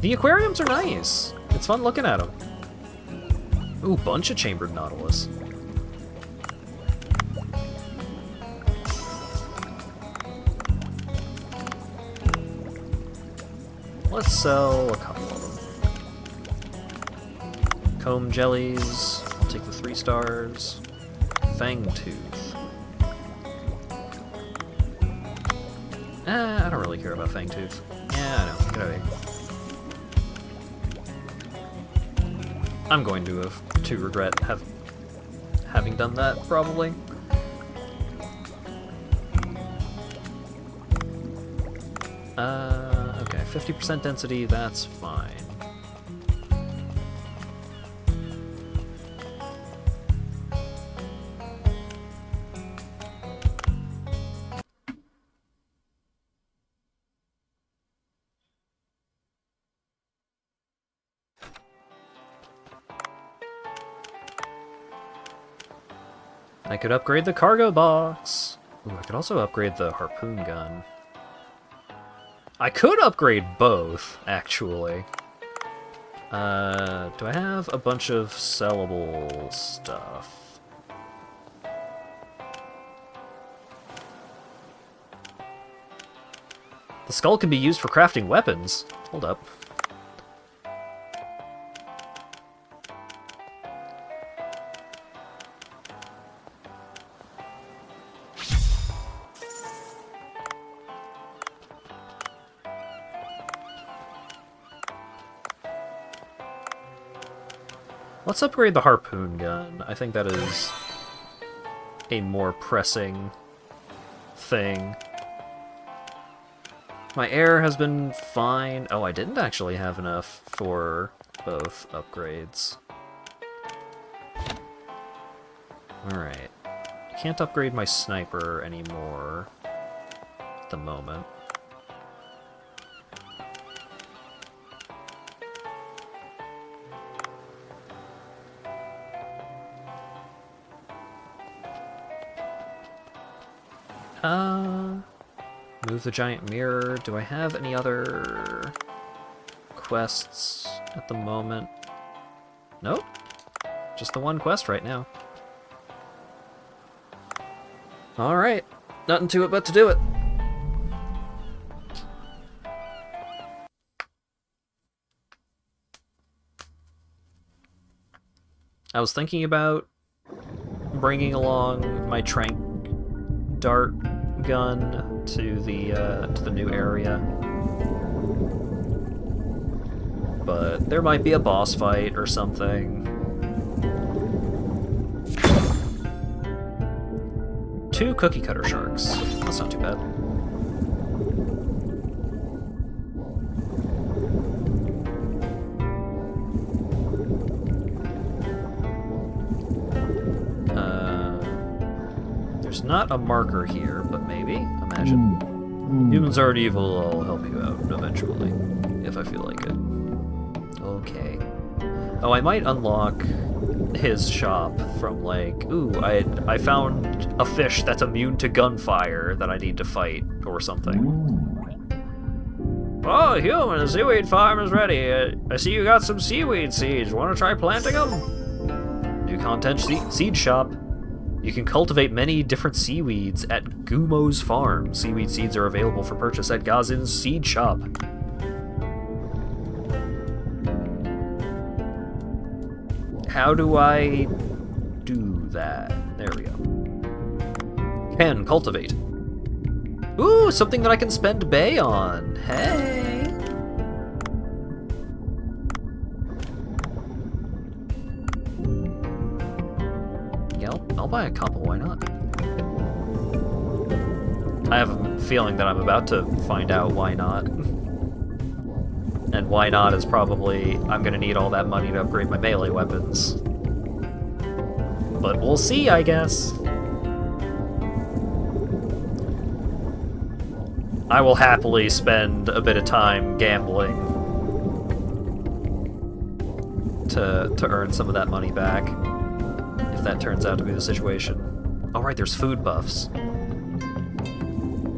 S1: The aquariums are nice. It's fun looking at them. Ooh, bunch of chambered nautilus. Let's sell a couple of them. Comb jellies. I'll take the 3 stars. Fang tooth. I don't really care about Fangtooth. Yeah, I know. Get out of here. I'm going to regret having done that, probably. Okay, 50% density, that's fine. I could upgrade the cargo box. Ooh, I could also upgrade the harpoon gun. I could upgrade both, actually. Do I have a bunch of sellable stuff? The skull can be used for crafting weapons. Hold up. Let's upgrade the harpoon gun. I think that is a more pressing thing. My air has been fine. Oh, I didn't actually have enough for both upgrades. Alright. I can't upgrade my sniper anymore at the moment. Move the giant mirror. Do I have any other quests at the moment? Nope. Just the one quest right now. Alright. Nothing to it but to do it. I was thinking about bringing along my trank dart gun to the new area, but there might be a boss fight or something. 2 cookie cutter sharks. That's not too bad. There's not a marker here, but maybe? Imagine. Humans aren't evil, I'll help you out eventually, if I feel like it. Okay. Oh, I might unlock his shop from, like, ooh, I found a fish that's immune to gunfire that I need to fight, or something. Oh, human, the seaweed farm is ready. I see you got some seaweed seeds. Want to try planting them? New content seed shop. You can cultivate many different seaweeds at Gumo's farm. Seaweed seeds are available for purchase at Gazin's seed shop. How do I do that? There we go. Can cultivate. Ooh, something that I can spend Bay on. Hey! Yeah, I'll buy a couple, why not? I have a feeling that I'm about to find out why not. And why not is probably, I'm gonna need all that money to upgrade my melee weapons. But we'll see, I guess. I will happily spend a bit of time gambling to earn some of that money back, if that turns out to be the situation. Oh right, there's food buffs.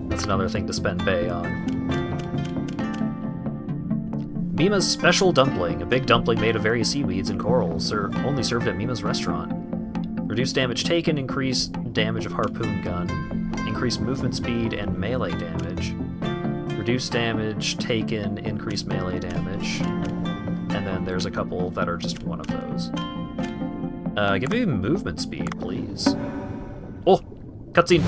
S1: That's another thing to spend Bay on. Mima's Special Dumpling, a big dumpling made of various seaweeds and corals, are only served at Mima's restaurant. Reduce damage taken, increase damage of harpoon gun, increase movement speed and melee damage. Reduce damage taken, increase melee damage. And then there's a couple that are just one of those. Give me movement speed, please. Oh! Cutscene!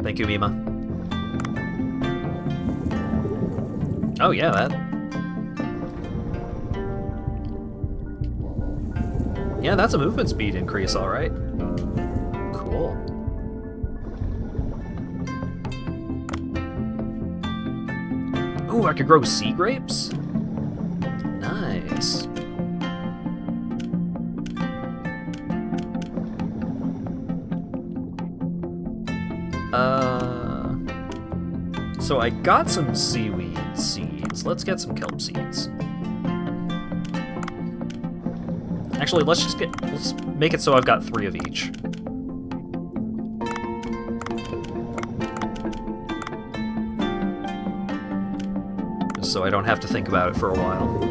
S1: Thank you, Mima. Oh yeah, that. Yeah, that's a movement speed increase, all right. Cool. Ooh, I could grow sea grapes? Nice. So I got some seaweed seeds. Let's get some kelp seeds. Actually, let's make it so I've got 3 of each. Just so I don't have to think about it for a while.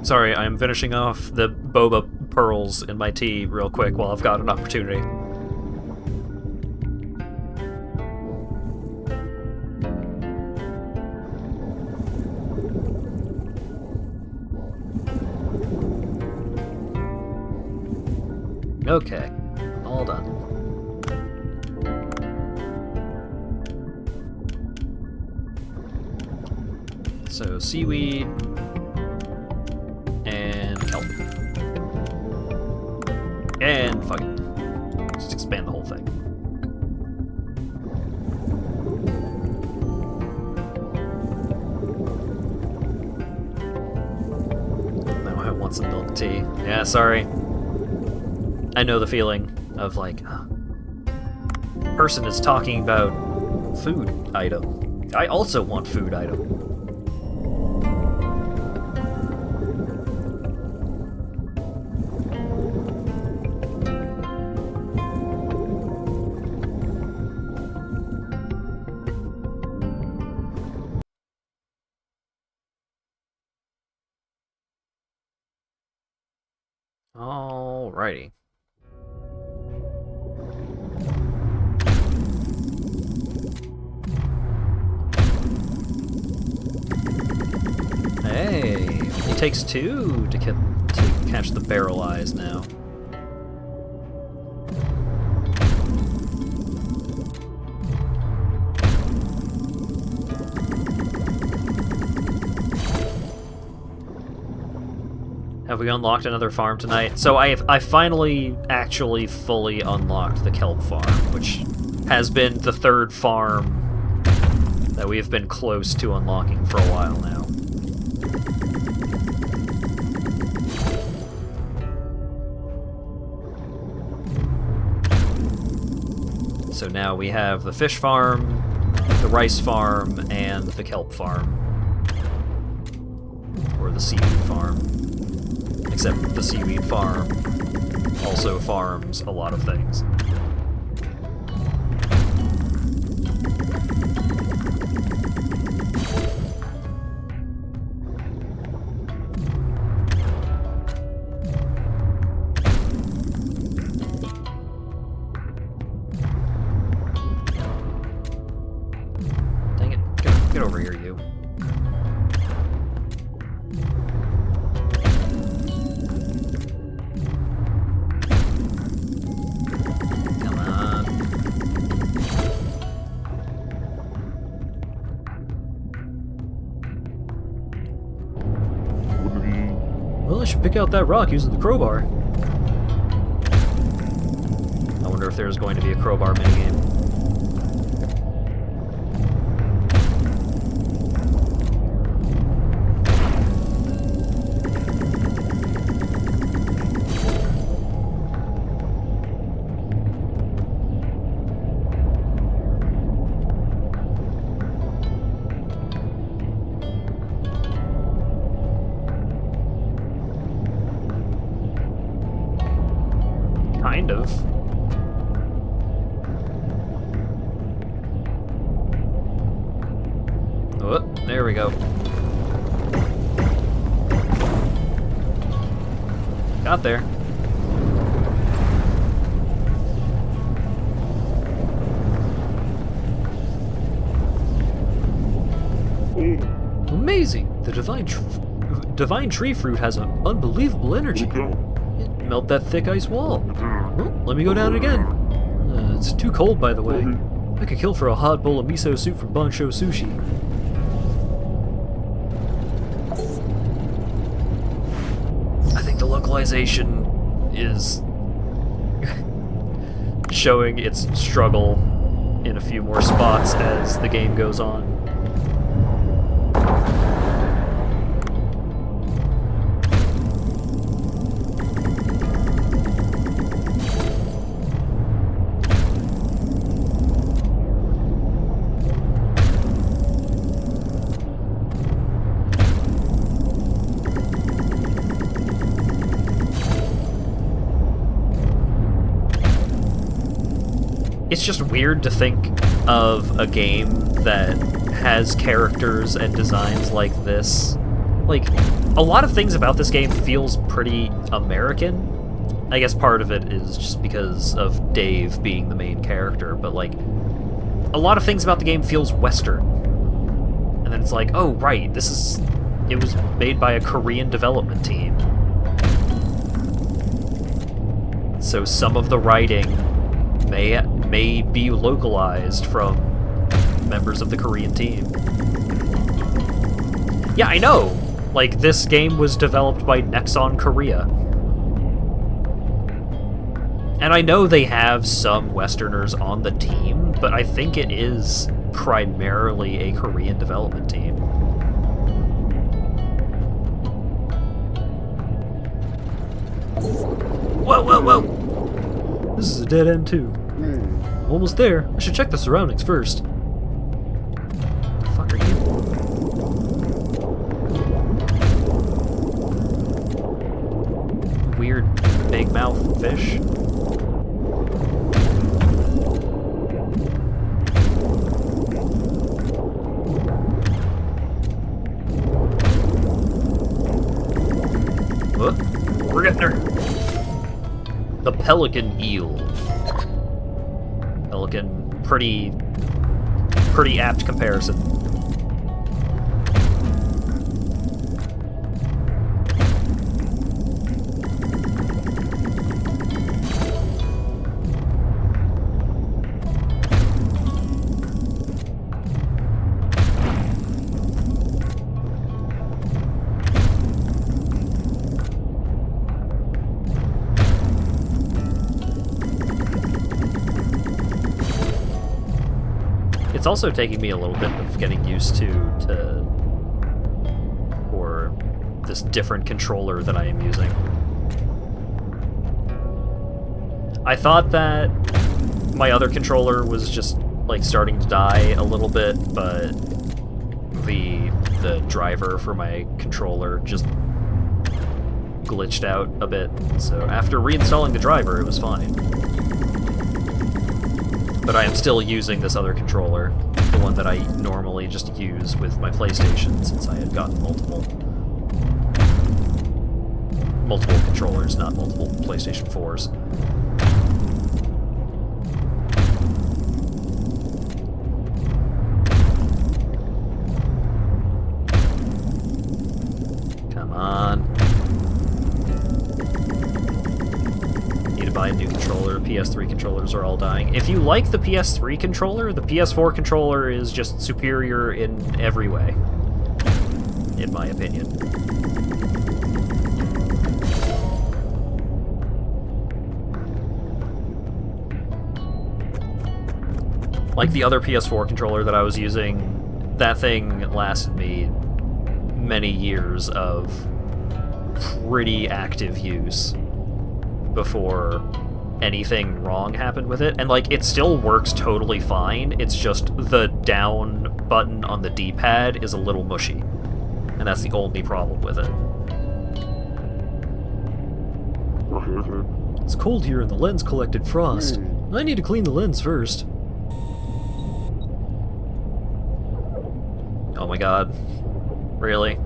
S1: Sorry, I'm finishing off the boba pearls in my tea real quick while I've got an opportunity. Okay, all done. So, seaweed and kelp. And fuck it. Just expand the whole thing. Now I want some milk tea. Yeah, sorry. I know the feeling of like, person is talking about food item. I also want food item. Alrighty. Hey, it takes 2 to catch the barrel eyes now. Have we unlocked another farm tonight? So I finally actually fully unlocked the kelp farm, which has been the 3rd farm that we have been close to unlocking for a while now. So now we have the fish farm, the rice farm, and the kelp farm. Or the seaweed farm. Except the seaweed farm also farms a lot of things. Dang it. Get over here, you. Well, I should pick out that rock using the crowbar. I wonder if there's going to be a crowbar minigame. Kind of. Oh, there we go. Got there. Amazing! The divine tree fruit has an unbelievable energy. It melt that thick ice wall. Well, let me go down again. It's too cold, by the way. I could kill for a hot bowl of miso soup from Bansho Sushi. I think the localization is showing its struggle in a few more spots as the game goes on. It's just weird to think of a game that has characters and designs like this. Like, a lot of things about this game feels pretty American. I guess part of it is just because of Dave being the main character, but like, a lot of things about the game feels Western. And then it's like, oh right, it was made by a Korean development team. So some of the writing may be localized from members of the Korean team. Yeah, I know! Like, this game was developed by Nexon Korea. And I know they have some Westerners on the team, but I think it is primarily a Korean development team. Whoa, whoa, whoa! This is a dead end, too. Almost there. I should check the surroundings first. What the fuck are you? Weird big mouth fish. What? We're getting there. The pelican eel. Pelican, pretty apt comparison. It's also taking me a little bit of getting used to for this different controller that I am using. I thought that my other controller was just like starting to die a little bit, but the driver for my controller just glitched out a bit. So after reinstalling the driver, it was fine. But I am still using this other controller, the one that I normally just use with my PlayStation, since I had gotten multiple controllers, not multiple PlayStation 4s. Come on. Buy a new controller. PS3 controllers are all dying. If you like the PS3 controller, the PS4 controller is just superior in every way, in my opinion. Like the other PS4 controller that I was using, that thing lasted me many years of pretty active use before anything wrong happened with it. And like, it still works totally fine, it's just the down button on the D-pad is a little mushy. And that's the only problem with it. It's cold here and the lens collected frost. I need to clean the lens first. Oh my god. Really?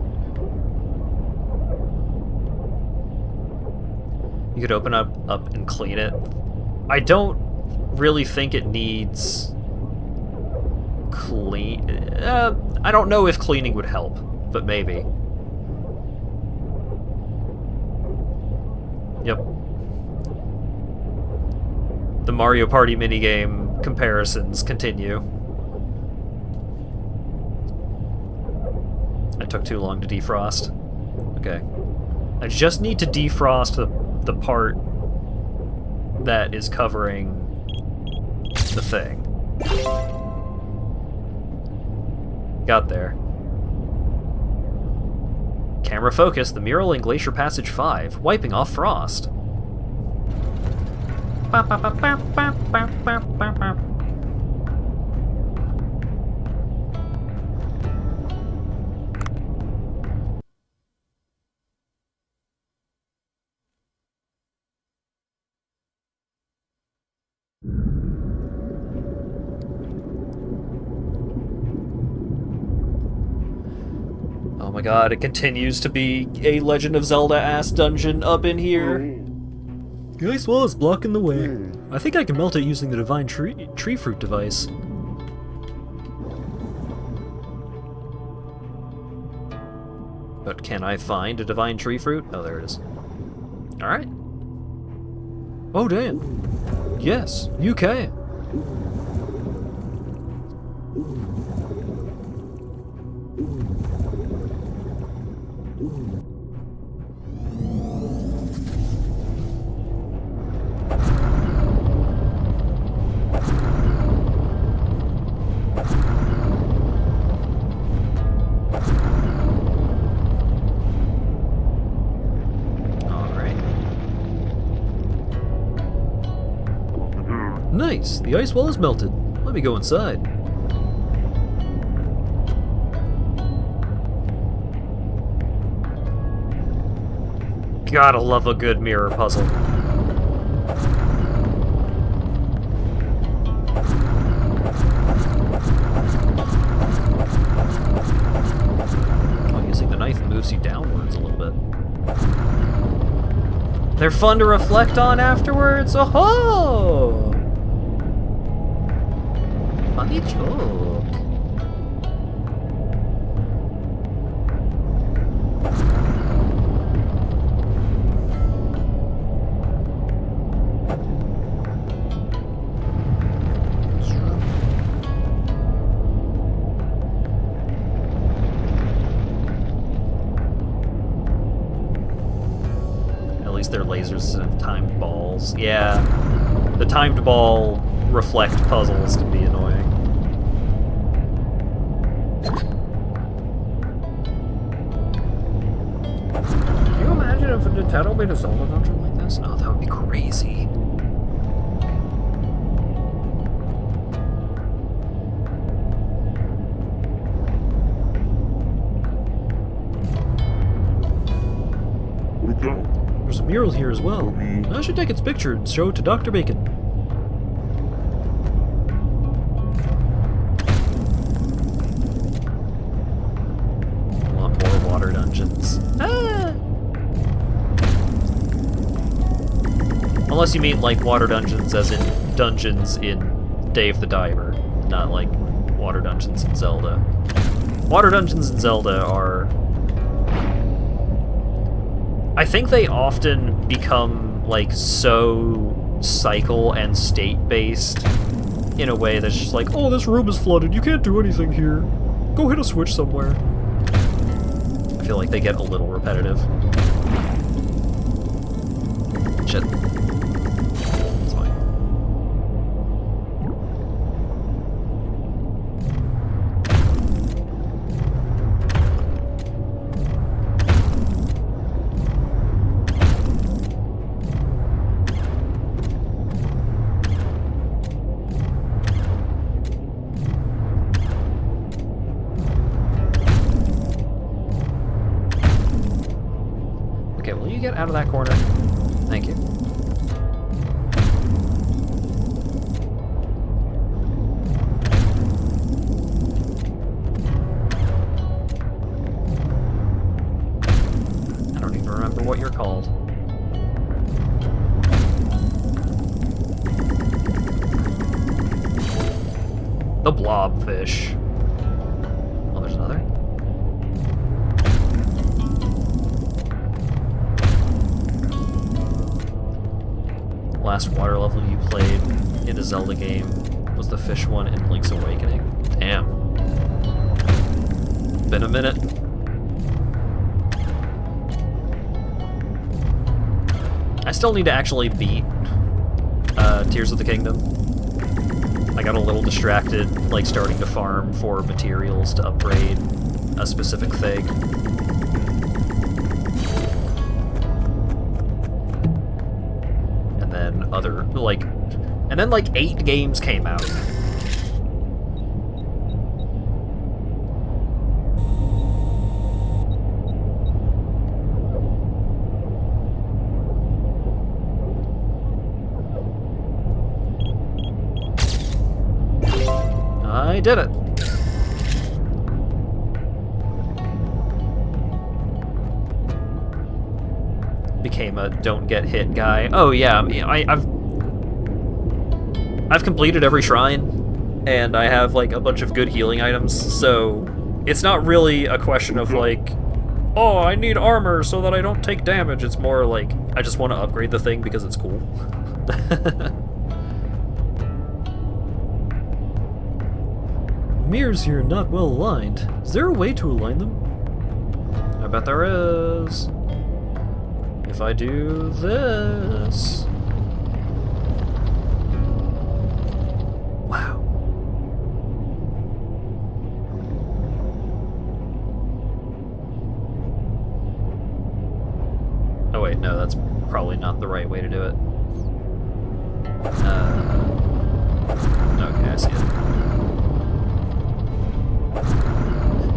S1: You could open up and clean it. I don't really think it needs clean. I don't know if cleaning would help, but maybe. Yep. The Mario Party minigame comparisons continue. I took too long to defrost. Okay. I just need to defrost the part that is covering the thing. Got there. Camera focus, the mural in Glacier Passage 5, wiping off frost. Oh my god, it continues to be a Legend of Zelda-ass dungeon up in here. The ice wall is blocking the way. I think I can melt it using the divine tree fruit device. But can I find a divine tree fruit? Oh, there it is. Alright. Oh, damn. Yes, you can. Nice! The ice wall is melted. Let me go inside. Gotta love a good mirror puzzle. Oh, using the knife moves you downwards a little bit. They're fun to reflect on afterwards? Oh-ho! Funny joke. At least their lasers have timed balls. Yeah, the timed ball reflect puzzles can be annoying. Can you imagine if a Nintendo made a Zelda dungeon like this? Oh, that would be crazy. There's a mural here as well. I should take its picture and show it to Dr. Bacon. I want more water dungeons. Ah! Unless you mean like water dungeons as in dungeons in Dave the Diver, not like water dungeons in Zelda. Water dungeons in Zelda are... I think they often become, like, so cycle and state-based in a way that's just like, oh, this room is flooded, you can't do anything here. Go hit a switch somewhere. I feel like they get a little repetitive. Shit. It's fine. Okay, will you get out of that corner? Thank you. what you're called. The blobfish. Oh, there's another? Last water level you played in a Zelda game was the fish one in Link's Awakening. Damn. Been a minute. I still need to actually beat Tears of the Kingdom. I got a little distracted, like starting to farm for materials to upgrade a specific thing. And then like 8 games came out. I did it. Became a don't get hit guy. Oh yeah, I've completed every shrine, and I have like a bunch of good healing items, so it's not really a question of like, oh, I need armor so that I don't take damage. It's more like, I just want to upgrade the thing because it's cool. Mirrors here are not well aligned. Is there a way to align them? I bet there is. If I do this... Wow. Oh wait, no, that's probably not the right way to do it. Okay, I see it.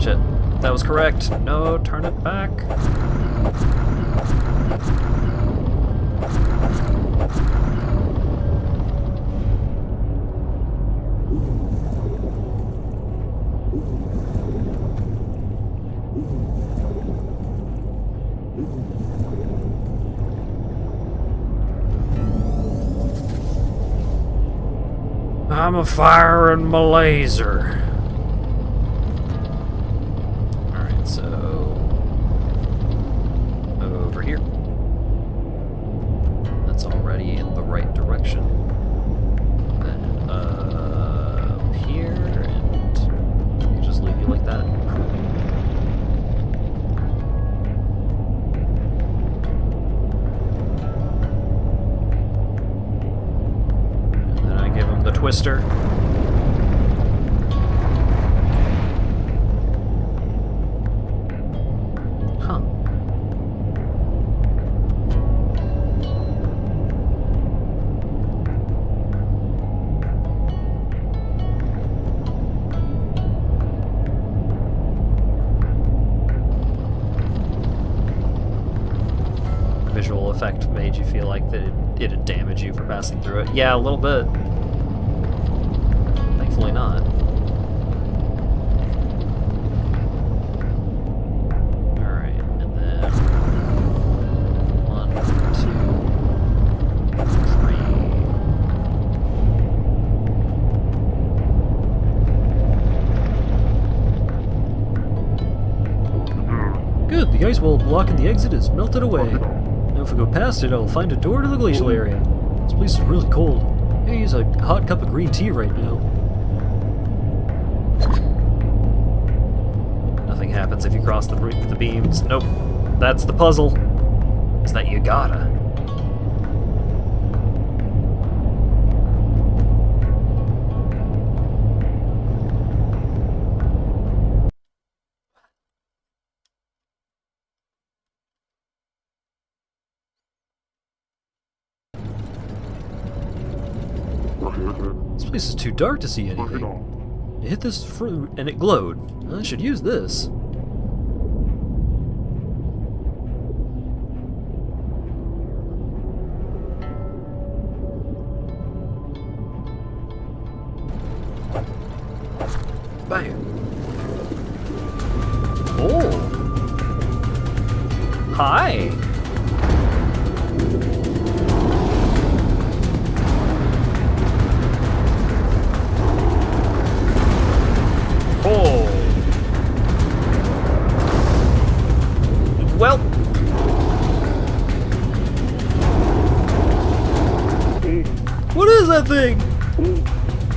S1: Shit, that was correct. No, turn it back. I'm a firing my laser. Alright, so over here. That's already in the right direction. Then up here, and you just leave you like that. Give him the twister. Huh. Visual effect made you feel like that it'd damage you for passing through it. Yeah, a little bit. Thankfully not. Alright, and then 1, 2, 3. Good, the ice wall blocking the exit is melted away. Now if we go past it, I'll find a door to the glacial area. This place is really cold. I use a hot cup of green tea right now. Nothing happens if you cross the beams. Nope. That's the puzzle. Is that you gotta. This place is too dark to see anything. I hit this fruit and it glowed. I should use this. Bam. Oh. Hi.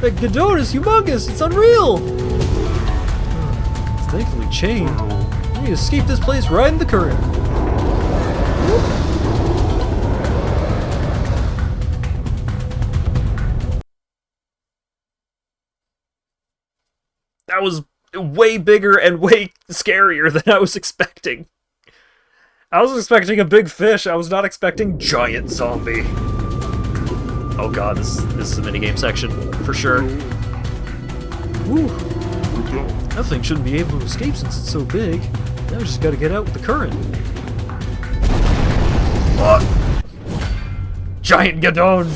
S1: That Godot is humongous! It's unreal! It's thankfully chained. We need to escape this place right in the current. That was way bigger and way scarier than I was expecting. I was expecting a big fish. I was not expecting giant zombie. Oh god, this is the minigame section, for sure. Whew. That thing shouldn't be able to escape since it's so big. Now we just gotta get out with the current. What? Giant Gadon!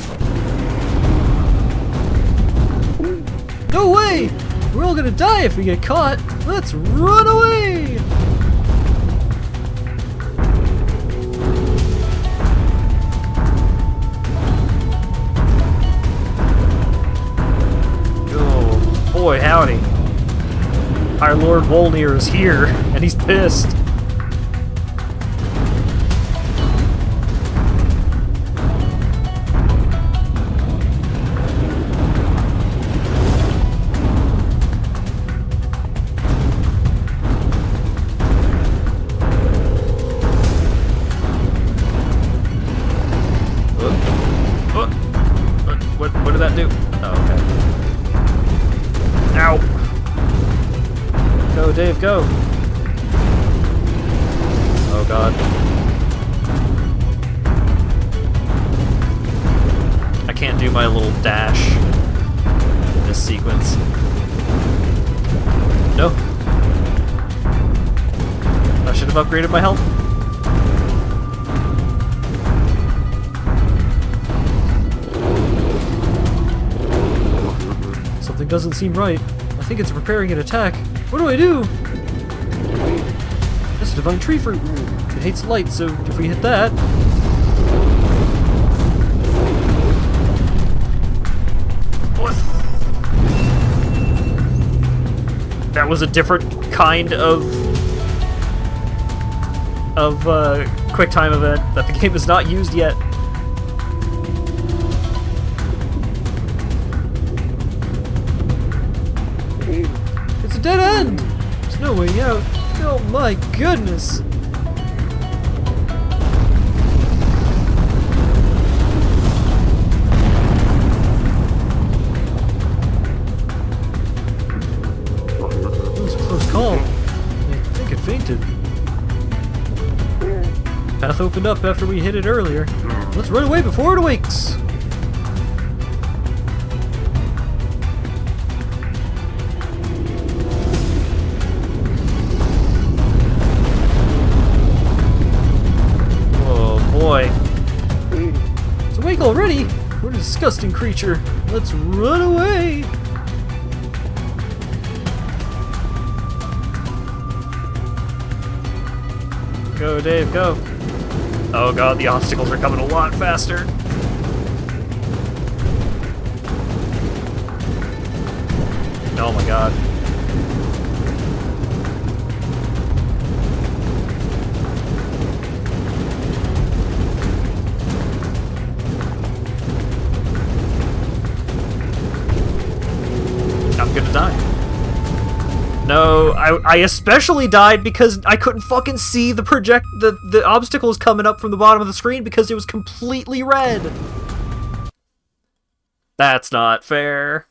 S1: No way! We're all gonna die if we get caught! Let's run away! Oh, boy howdy. Our Lord Wolnir is here, and he's pissed. What did that do? Oh, okay. Ow! Go, Dave, go! Oh god. I can't do my little dash in this sequence. No. I should have upgraded my health. Something doesn't seem right. I think it's preparing an attack. What do I do? That's a divine tree fruit. It hates light, so if we hit that... What? That was a different kind of quick time event that the game has not used yet. It's a dead end! There's no way out. Oh my goodness! That was a close call. I think it fainted. Path opened up after we hit it earlier. Let's run away before it awakes! Boy. It's awake already? What a disgusting creature. Let's run away! Go, Dave, go. Oh god, the obstacles are coming a lot faster. Oh my god. I'm gonna die. No, I especially died because I couldn't fucking see the obstacles coming up from the bottom of the screen because it was completely red. That's not fair.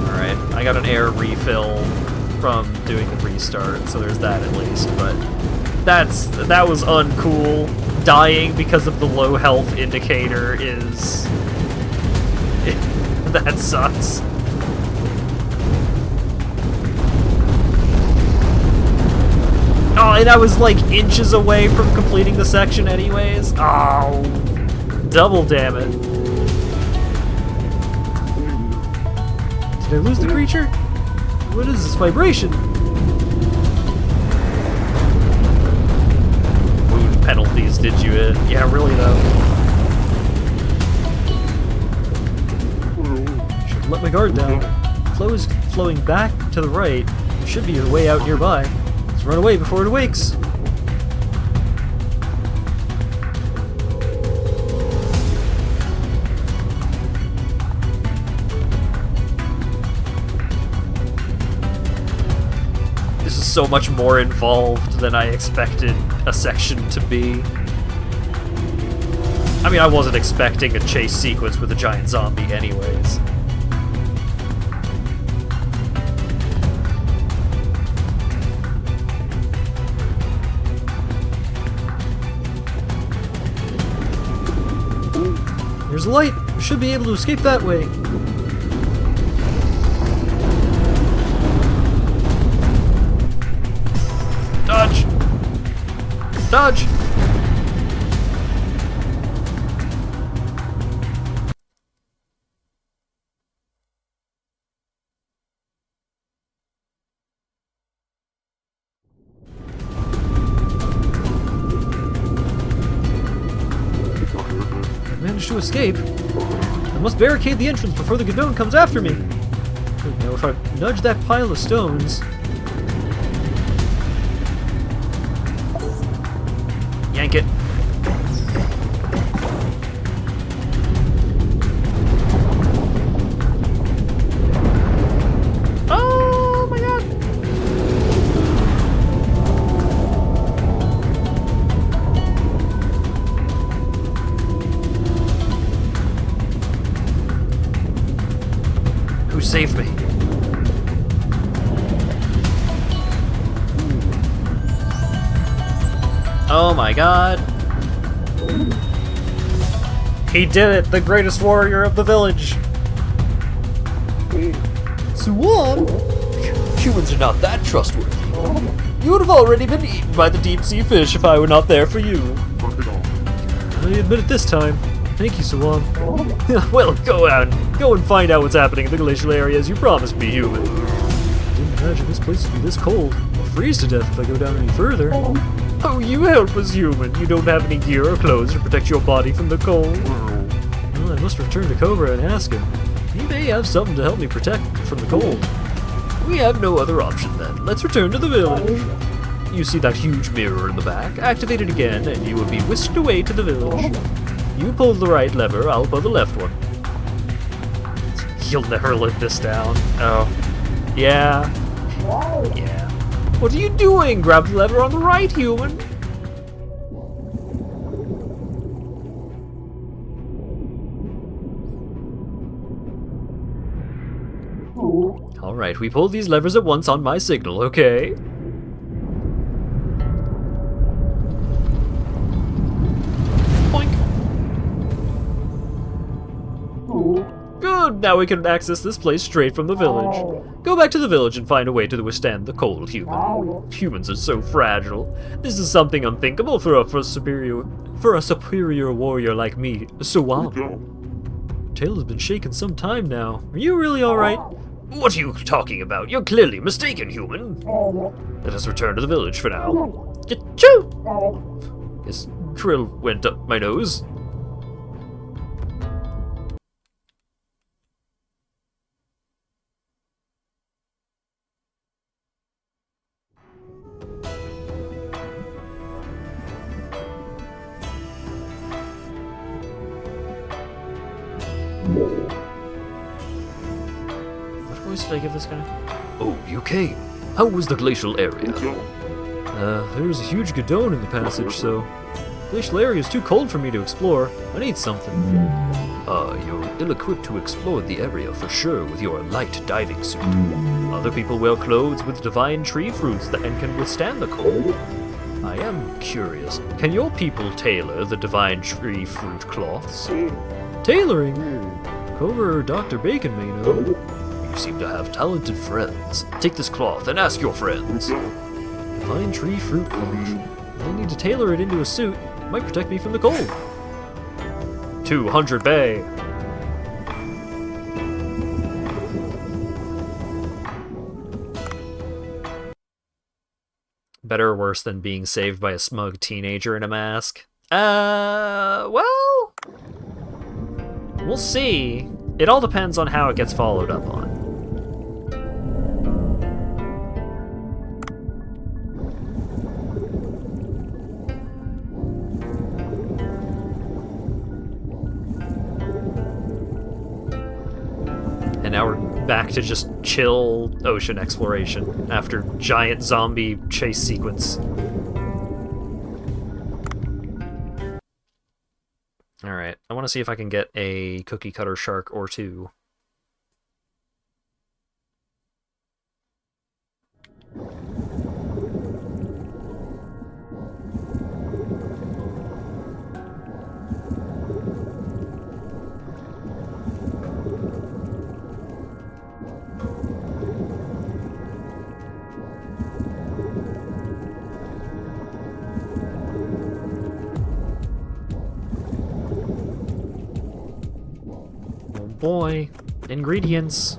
S1: Alright, I got an air refill from doing the restart, so there's that at least, but that was uncool. Dying because of the low health indicator is... that sucks. Oh, and I was like inches away from completing the section anyways. Oh, double damn it. Did I lose the creature? What is this vibration? Wound penalties did you in? Yeah, really though. Should let my guard down. Flow is flowing back to the right. There should be a way out nearby. Let's Let's run away before it awakes. This is so much more involved than I expected a section to be. I mean, I wasn't expecting a chase sequence with a giant zombie anyways. There's a light! We should be able to escape that way. Dodge! Dodge! Managed to escape. I must barricade the entrance before the Godone comes after me. Now if I nudge that pile of stones... Yank it. Oh my god! Who saved me? Oh my god. He did it! The greatest warrior of the village!
S4: Suwon? Humans are not that trustworthy. You would have already been eaten by the deep-sea fish if I were not there for you.
S1: I admit it this time. Thank you, Suwon. Well, go and find out what's happening in the glacial area as you promised me, human. I didn't imagine this place would be this cold. I'll freeze to death if I go down any further. Oh, you helpless human. You don't have any gear or clothes to protect your body from the cold. Well, I must return to Cobra and ask him. He may have something to help me protect from the cold. We have no other option then. Let's return to the village. You see that huge mirror in the back? Activate it again and you will be whisked away to the village. You pull the right lever, I'll pull the left one. You'll never live this down. Oh. Yeah. Yeah. What are you doing? Grab the lever on the right, human. Alright, we pull these levers at once on my signal, okay? Good, now we can access this place straight from the village. Go back to the village and find a way to withstand the cold, human. Humans are so fragile. This is something unthinkable for a superior warrior like me, Suwon. Tail has been shaken some time now. Are you really alright? What are you talking about? You're clearly mistaken, human. Let us return to the village for now. Achoo! Guess krill went up my nose. What voice did I give this guy? Oh, you came. How was the glacial area? There was a huge Godone in the passage, so... Glacial area is too cold for me to explore. I need something. You're ill-equipped to explore the area for sure with your light diving suit. Other people wear clothes with divine tree fruits and can withstand the cold. I am curious. Can your people tailor the divine tree fruit cloths? Tailoring? Cobra or Dr. Bacon may know. You seem to have talented friends. Take this cloth and ask your friends. Divine tree fruit cloth. I need to tailor it into a suit. It might protect me from the cold. 200 bay. Better or worse than being saved by a smug teenager in a mask? Well... We'll see. It all depends on how it gets followed up on. And now we're back to just chill ocean exploration after giant zombie chase sequence. Alright, I want to see if I can get a cookie cutter shark or two. Boy, ingredients.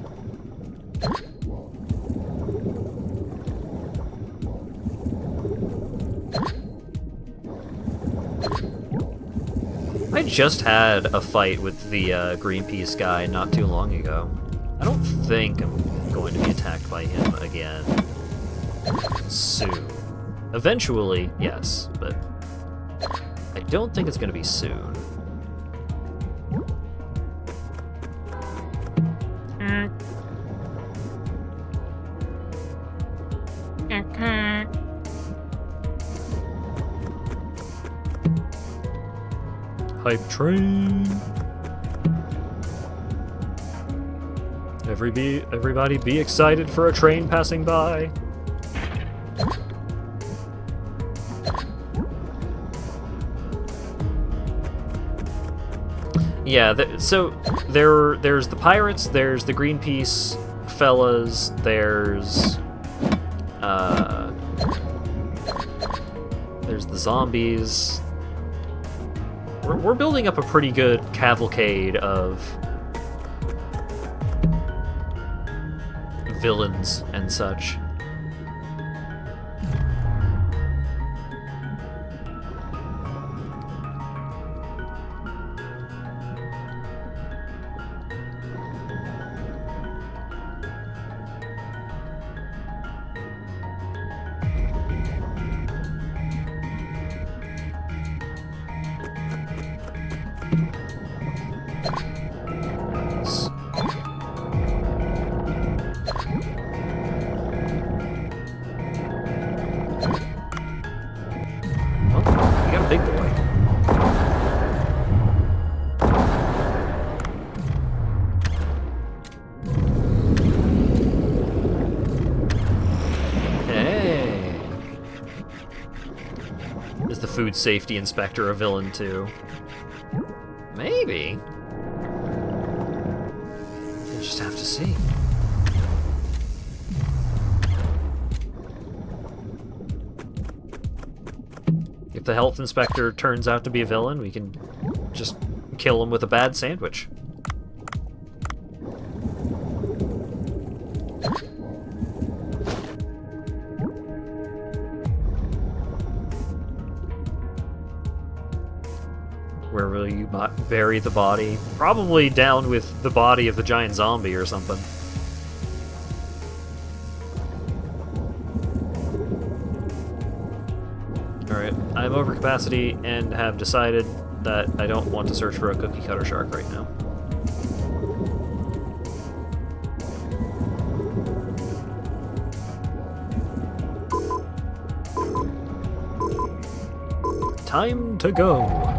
S1: I just had a fight with the Greenpeace guy not too long ago. I don't think I'm going to be attacked by him again soon. Eventually, yes, but I don't think it's going to be soon. Hype train. Everybody be excited for a train passing by. Yeah, so there's the pirates, there's the Greenpeace fellas, there's the zombies. We're building up a pretty good cavalcade of villains and such. Food safety inspector a villain too? Maybe. We'll just have to see. If the health inspector turns out to be a villain, we can just kill him with a bad sandwich. Where will you bury the body? Probably down with the body of the giant zombie or something. Alright, I'm over capacity and have decided that I don't want to search for a cookie cutter shark right now. Time to go!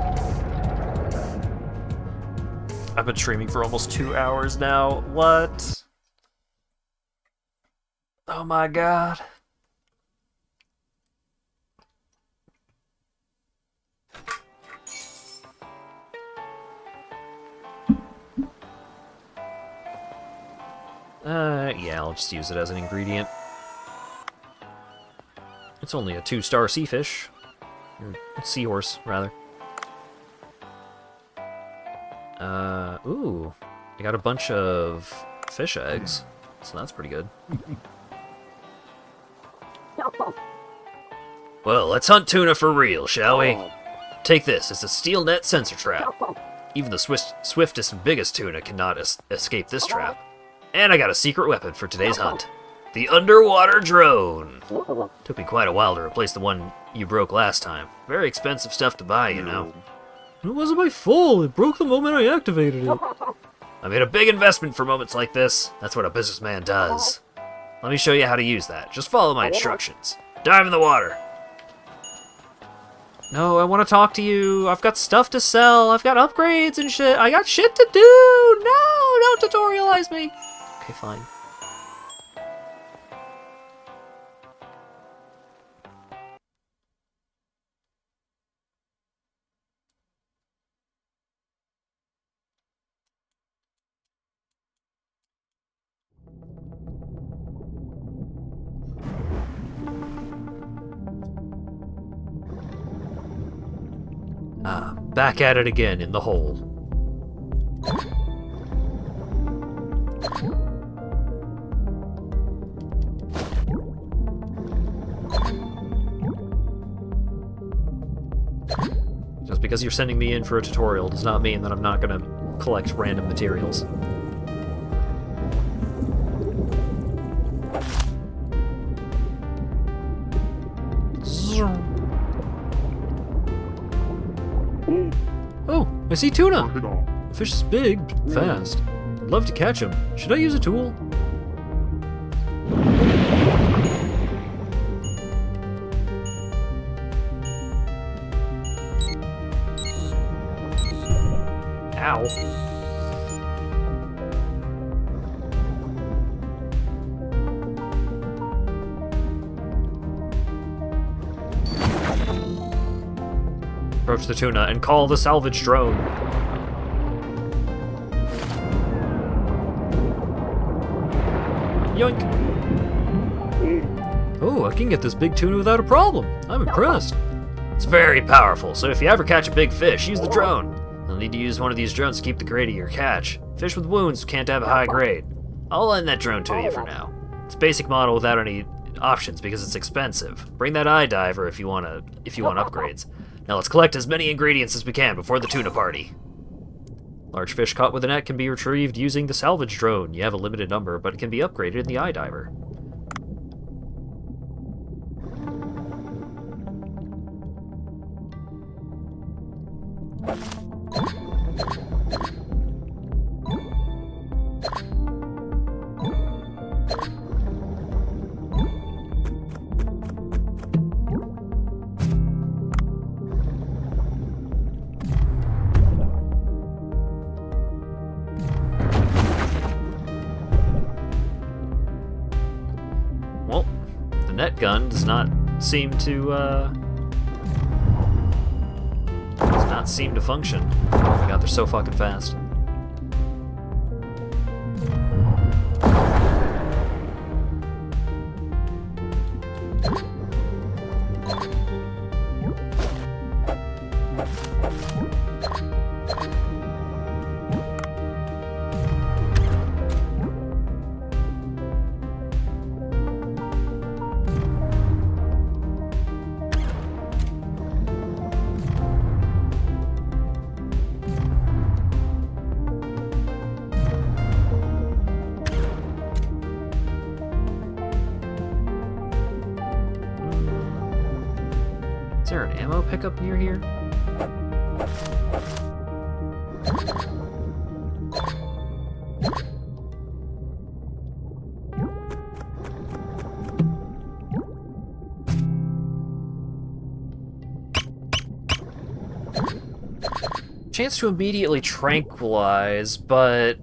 S1: I've been streaming for almost 2 hours now. What? Oh my god. Yeah, I'll just use it as an ingredient. It's only a 2-star sea fish. Or seahorse, rather. Ooh. I got a bunch of fish eggs, so that's pretty good. Well, let's hunt tuna for real, shall we? Take this, it's a steel net sensor trap. Even the swiftest and biggest tuna cannot escape this trap. And I got a secret weapon for today's hunt. The underwater drone. Took me quite a while to replace the one you broke last time. Very expensive stuff to buy, you know. It wasn't my fault. It broke the moment I activated it. I made a big investment for moments like this. That's what a businessman does. Let me show you how to use that. Just follow my instructions. Dive in the water. No, I want to talk to you. I've got stuff to sell. I've got upgrades and shit. I got shit to do. No, don't tutorialize me. Okay, fine. Back at it again in the hole. Just because you're sending me in for a tutorial does not mean that I'm not gonna collect random materials. Oh, I see tuna! The fish is big, fast. I'd love to catch him. Should I use a tool? Ow. Approach the tuna and call the salvage drone. Yoink! Oh, I can get this big tuna without a problem. I'm impressed. It's very powerful, so if you ever catch a big fish, use the drone. You'll need to use one of these drones to keep the grade of your catch. Fish with wounds can't have a high grade. I'll lend that drone to you for now. It's a basic model without any options because it's expensive. Bring that eye diver if you want upgrades. Now let's collect as many ingredients as we can before the tuna party. Large fish caught with a net can be retrieved using the salvage drone. You have a limited number, but it can be upgraded in the eye diver. Well, the net gun does not seem to function. Oh my god, they're so fucking fast. Is there an ammo pickup near here? Chance to immediately tranquilize, but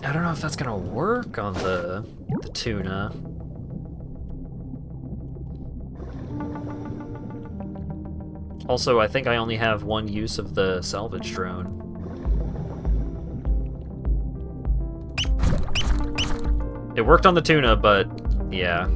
S1: I don't know if that's gonna work on the tuna. Also, I think I only have one use of the salvage drone. It worked on the tuna, but yeah.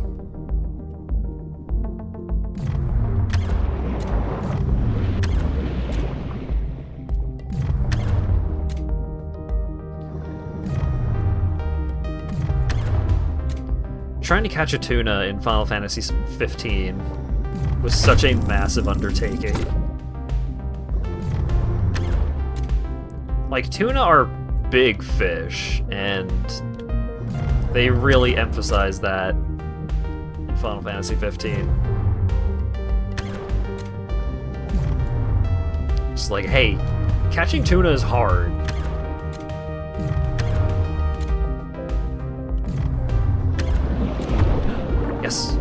S1: Trying to catch a tuna in Final Fantasy 15 was such a massive undertaking. Like, tuna are big fish, and they really emphasize that in Final Fantasy 15. Just like, hey, catching tuna is hard. Yes.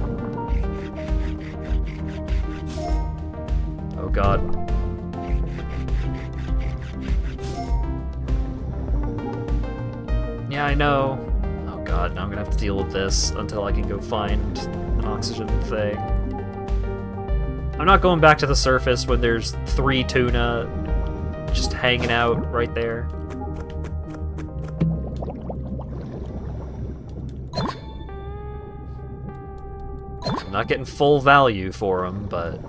S1: Oh god. Yeah, I know. Oh god, now I'm gonna have to deal with this until I can go find an oxygen thing. I'm not going back to the surface when there's 3 tuna just hanging out right there. I'm not getting full value for them, but...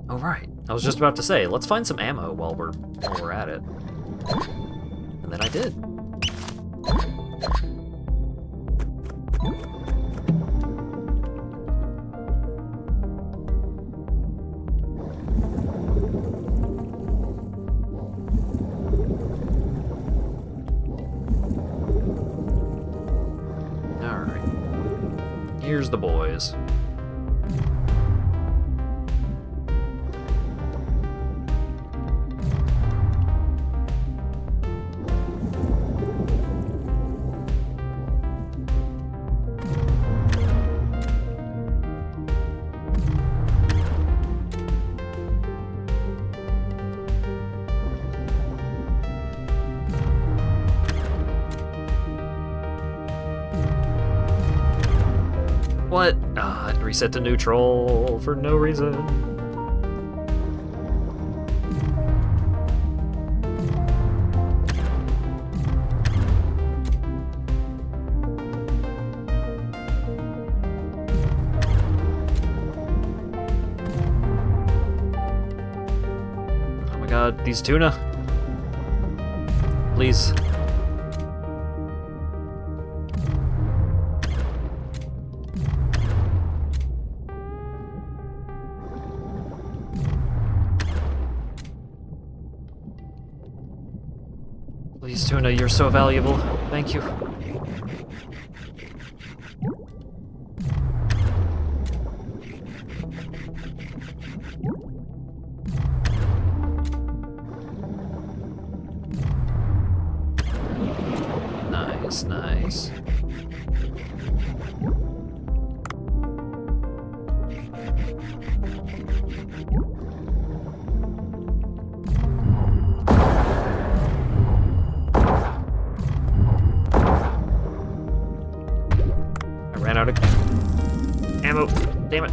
S1: Oh, right. I was just about to say, let's find some ammo while we're at it. And then I did. Alright. Here's the boys. What? Ah, it reset to neutral for no reason. Oh my god, these tuna. Please. Please, tuna, you're so valuable. Thank you. Nice, nice. Ran out of ammo. Damn it.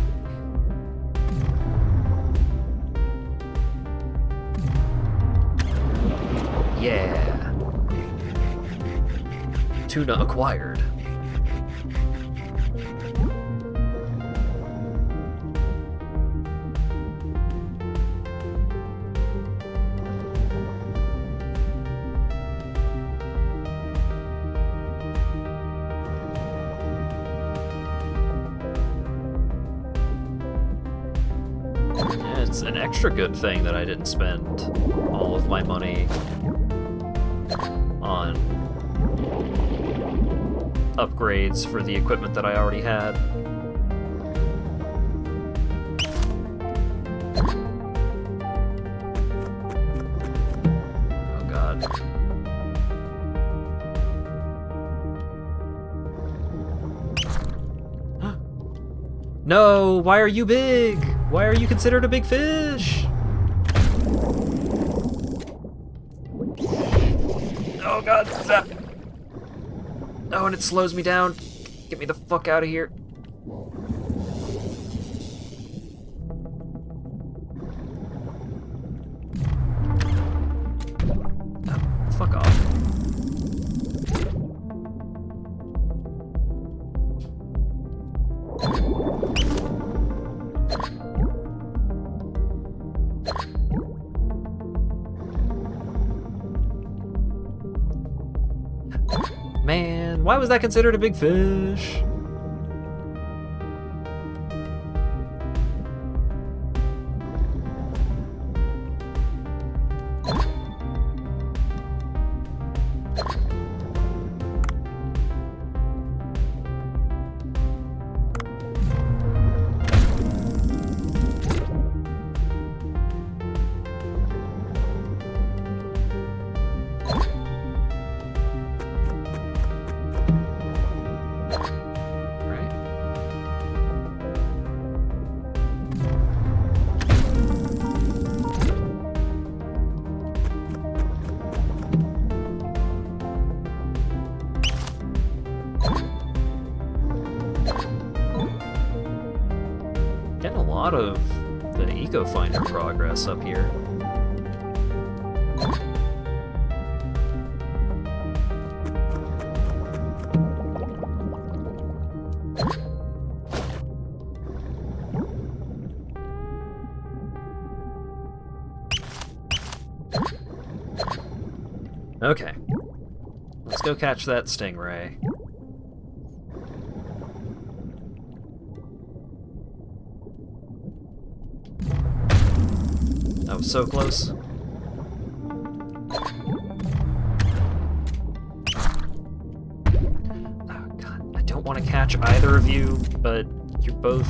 S1: Yeah. Tuna acquired. It's an extra good thing that I didn't spend all of my money on upgrades for the equipment that I already had. Oh god. No, why are you big? Why are you considered a big fish? Oh god, zap. Oh, and it slows me down. Get me the fuck out of here. Oh, fuck off. Man, why was that considered a big fish? a lot of the Eco Finder progress up here. Okay. Let's go catch that stingray. That was so close. Oh god, I don't want to catch either of you, but you're both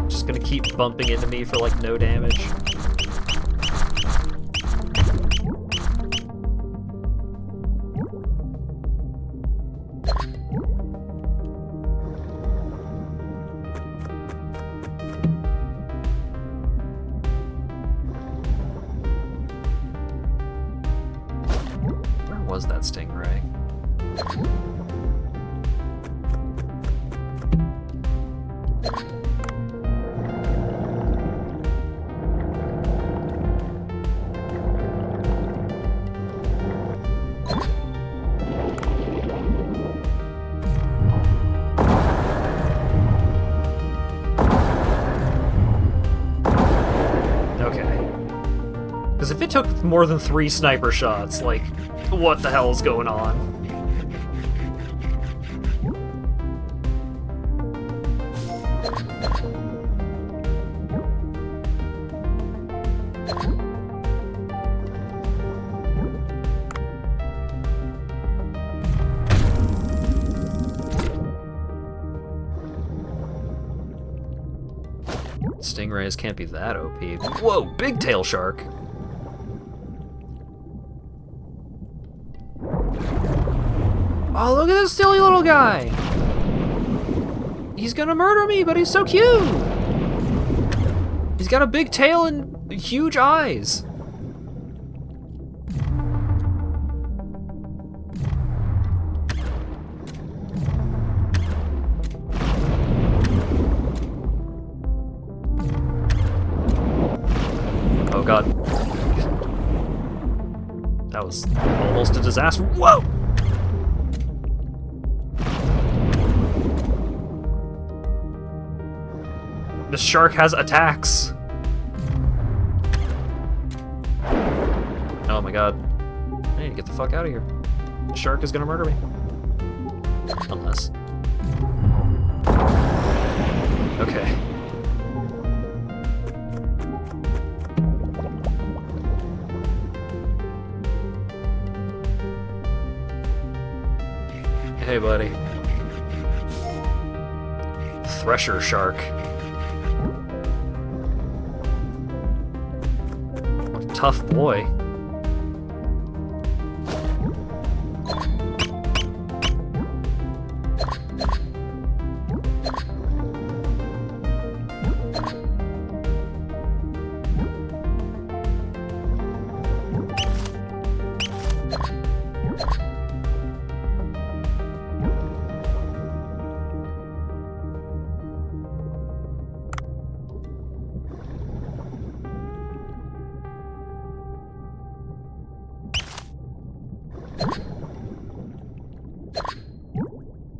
S1: just gonna keep bumping into me for like no damage. Was that stingray? Okay. Because if it took more than 3 sniper shots, like, what the hell is going on? Stingrays can't be that OP. Whoa, big tail shark! Oh, look at this silly little guy! He's gonna murder me, but he's so cute! He's got a big tail and huge eyes. Oh god. That was almost a disaster. Whoa! The shark has attacks. Oh my god. I need to get the fuck out of here. The shark is gonna murder me. Unless. Okay. Hey, buddy. Thresher shark. What a tough boy.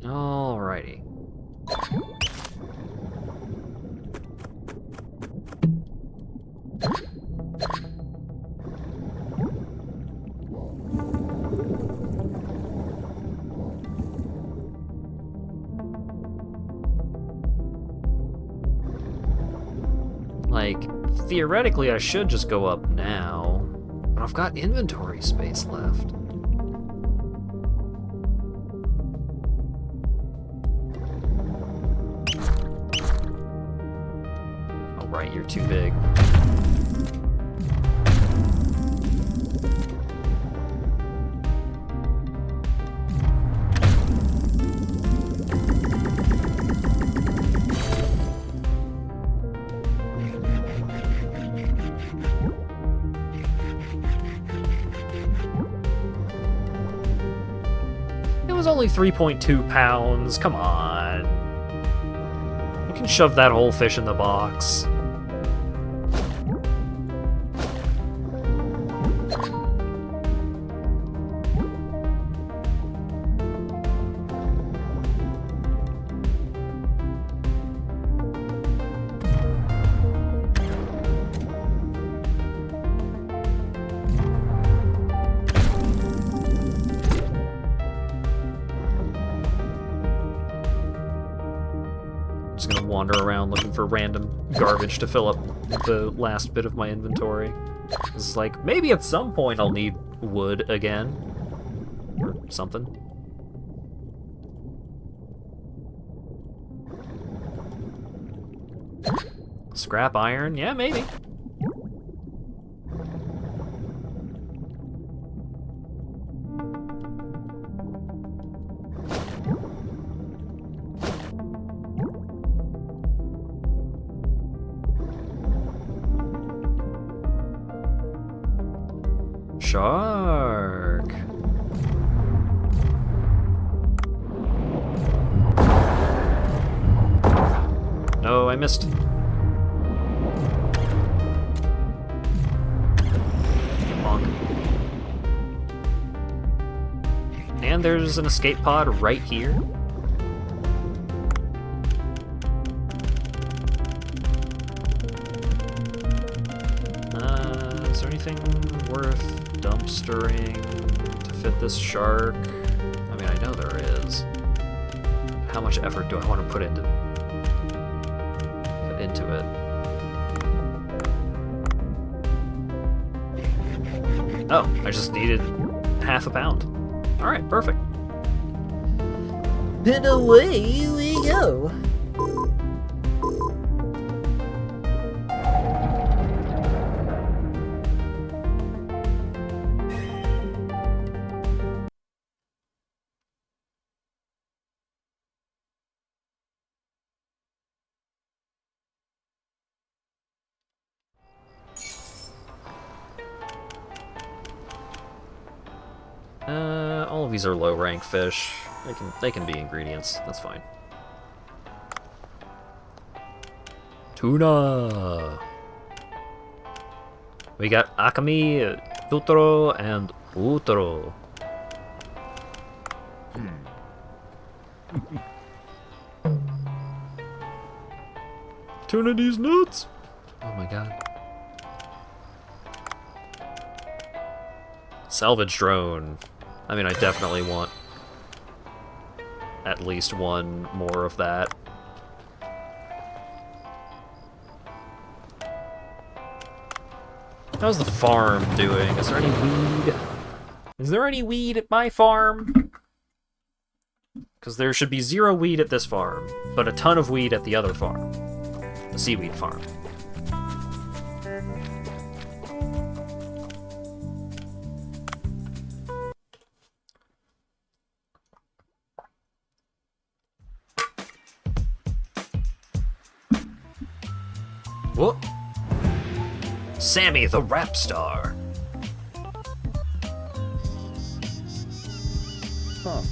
S1: Alrighty. Like, theoretically I should just go up now, but I've got inventory space left. Right, you're too big. It was only 3.2 pounds, come on. can shove that whole fish in the box. Just gonna wander around looking for random garbage to fill up the last bit of my inventory. It's like, maybe at some point I'll need wood again. Or something. Scrap iron? Yeah, maybe. Shark. No, I missed. Bonk. And there's an escape pod right here. Is there anything worth dumpstering to fit this shark? I mean, I know there is. How much effort do I want to put into it? Oh, I just needed half a pound. All right, perfect.
S3: And away we go.
S1: All of these are low rank fish. They can be ingredients. That's fine. Tuna. We got akami, tutoro, and utoro. Tuna these nuts. Oh my god. Salvage drone. I mean, I definitely want at least one more of that. How's the farm doing? Is there any weed? Is there any weed at my farm? Because there should be 0 weed at this farm, but a ton of weed at the other farm. The seaweed farm. Whoop! Sammy the rap star.
S5: Huh.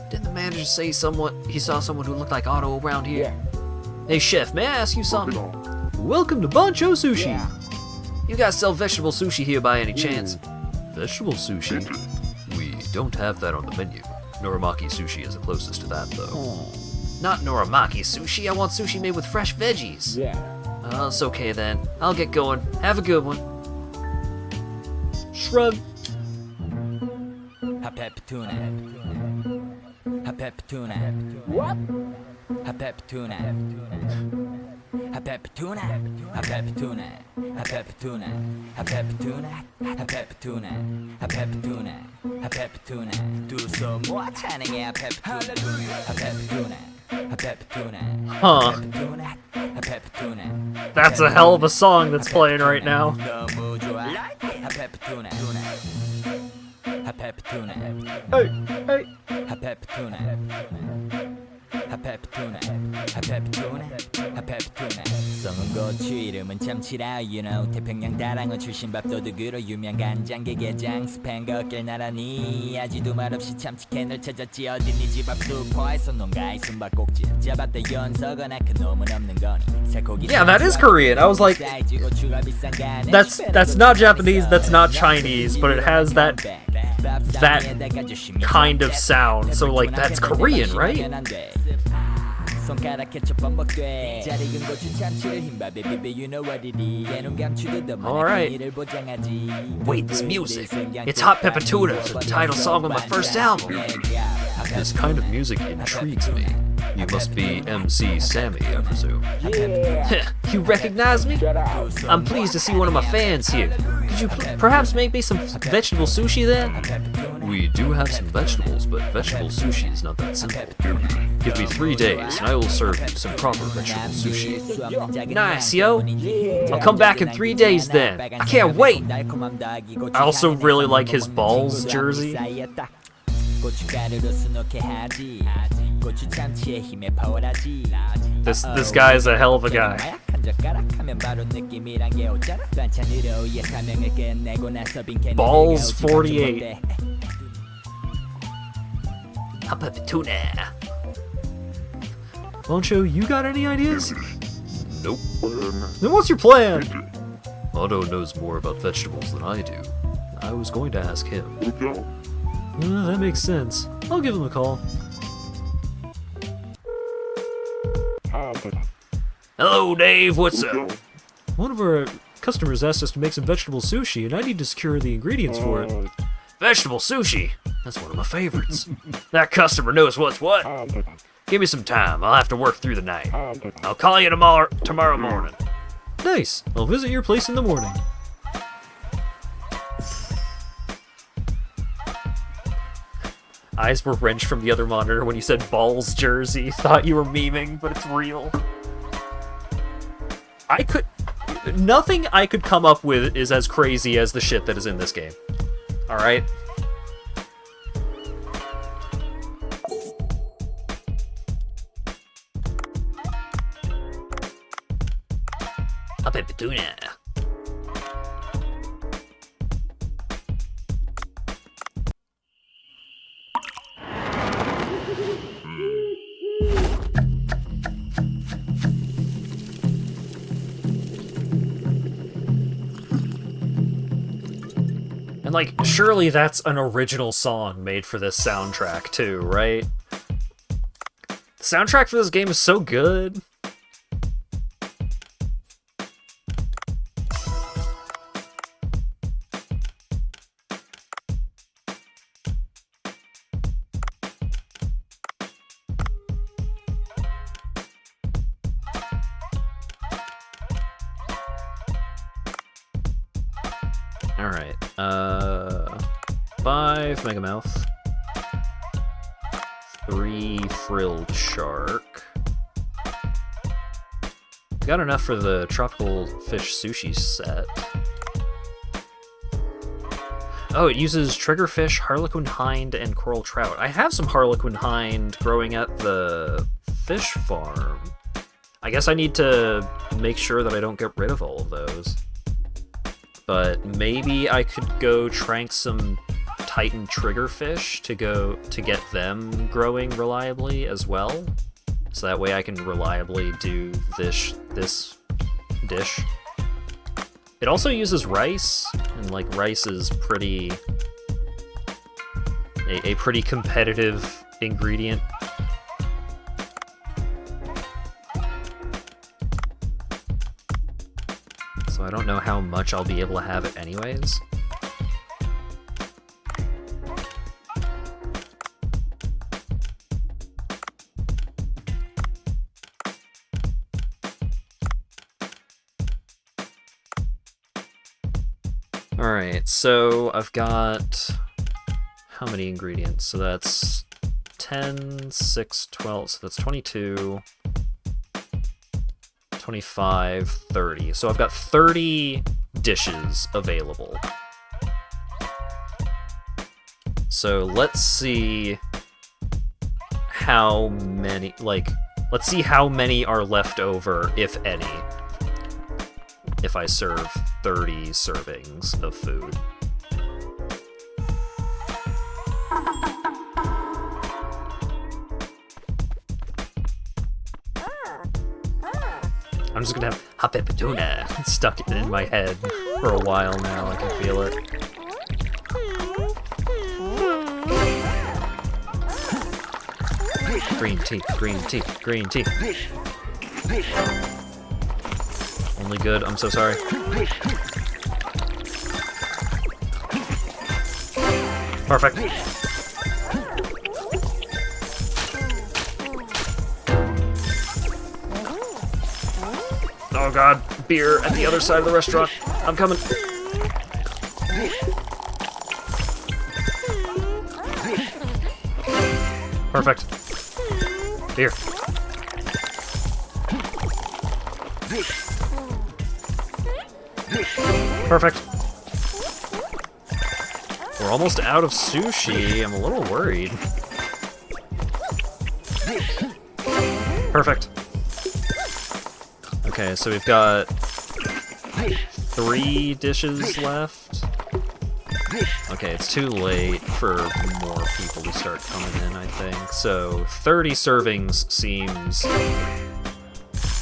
S1: Didn't the manager say he saw someone who looked like Otto around here?
S5: Yeah.
S1: Hey chef, may I ask you something? Welcome to Bancho Sushi.
S5: Yeah.
S1: You guys sell vegetable sushi here by any chance? Vegetable sushi? We don't have that on the menu. Norimaki sushi is the closest to that though.
S5: Oh.
S1: Not Norimaki sushi, I want sushi made with fresh veggies.
S5: Yeah.
S1: It's okay then. I'll get going. Have a good one. Shrug.
S6: Hapeptuna.
S5: What?
S6: Hapeptuna. Hapeptuna. Hapeptuna. Hapeptuna. Hapeptuna. Hapeptuna. Hapeptuna. Hapeptuna. Do some more chanting. Hapeptuna. Hapeptuna. Hapeptuna.
S1: Huh.
S6: Hapeptuna. Hapeptuna.
S1: That's a hell of a song that's playing right now.
S6: Hapeptuna. Hapeptuna.
S1: Hey, hey.
S6: Hapeptuna. Hapeptuna. Hapeptuna. Hapeptuna. 썩은 고추 이름은 참치라 you know 태평양 다랑어 출신 밥도둑으로 유명 간장게 게장 스팸 걷길 나란히 아지도 말없이 참치 캔을 찾았지 어디 네 집 앞 슈퍼에서 농가에 숨바꼭질 잡았다 연서거나 그 놈은 없는 거니 살코기
S1: Yeah, that is Korean. I was like, that's not Japanese, that's not Chinese, but it has that kind of sound. So like that's Korean, right?
S6: 손가락 케첩 범벅돼 잘 익은 고추 참치를 흰밥에 비벼 you know what it is 깨놓은 감추듯
S1: Alright.
S6: 이를 보장하지
S3: Wait, this music. It's Hot Pepper Tuna, the title song of my first album.
S1: This kind of music intrigues me. You must be MC Sammy, I presume.
S3: You recognize me? I'm pleased to see one of my fans here. Could you perhaps make me some vegetable sushi then?
S1: We do have some vegetables, but vegetable sushi is not that simple. Give me 3 days, and I will serve you some proper vegetable sushi.
S3: Nice, yo. I'll come back in 3 days then. I can't wait.
S1: I also really like his balls jersey. This guy is a hell of a guy. Balls 48.
S3: Hot Pepper Tuna.
S1: Moncho, you got any ideas?
S4: Nope.
S1: Then what's your plan?
S4: Otto knows more about vegetables than I do. I was going to ask him.
S1: That makes sense. I'll give him a call.
S3: Hello, Dave. What's up?
S1: One of our customers asked us to make some vegetable sushi, and I need to secure the ingredients for it.
S3: Vegetable sushi. That's one of my favorites. That customer knows what's what. Give me some time. I'll have to work through the night. I'll call you tomorrow morning.
S1: Nice. I'll visit your place in the morning. Eyes were wrenched from the other monitor when you said balls jersey. Thought you were memeing, but it's real. Nothing I could come up with is as crazy as the shit that is in this game. Alright?
S3: Hot Pepper Tuna.
S1: And like, surely that's an original song made for this soundtrack too, right? The soundtrack for this game is so good. Alright, 5 Megamouth, 3 Frilled Shark. Got enough for the tropical fish sushi set. Oh, it uses triggerfish, harlequin hind, and coral trout. I have some harlequin hind growing at the fish farm. I guess I need to make sure that I don't get rid of all of those. But maybe I could go trank some Titan triggerfish to get them growing reliably as well. So that way I can reliably do this dish. It also uses rice, and like rice is pretty a pretty competitive ingredient. So I don't know how much I'll be able to have it anyways. Alright, so I've got how many ingredients? So that's 10, 6, 12, so that's 22, 25, 30. So I've got 30 dishes available. So let's see how many, let's see how many are left over, if any. if I serve 30 servings of food. I'm just gonna have hapepetuna stuck in my head for a while now. I can feel it. Green tea, green tea, green tea. Only good, I'm so sorry. Perfect. Oh god, beer at the other side of the restaurant. I'm coming. Perfect. Beer. Perfect. We're almost out of sushi. I'm a little worried. Perfect. Okay, so we've got 3 dishes left. Okay, it's too late for more people to start coming in, I think. So 30 servings seems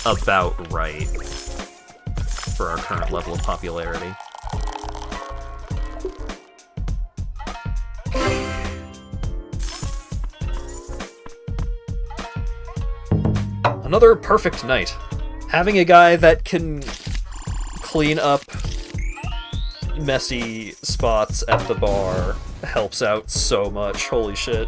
S1: about right for our current level of popularity. Another perfect night. Having a guy that can clean up messy spots at the bar helps out so much. Holy shit.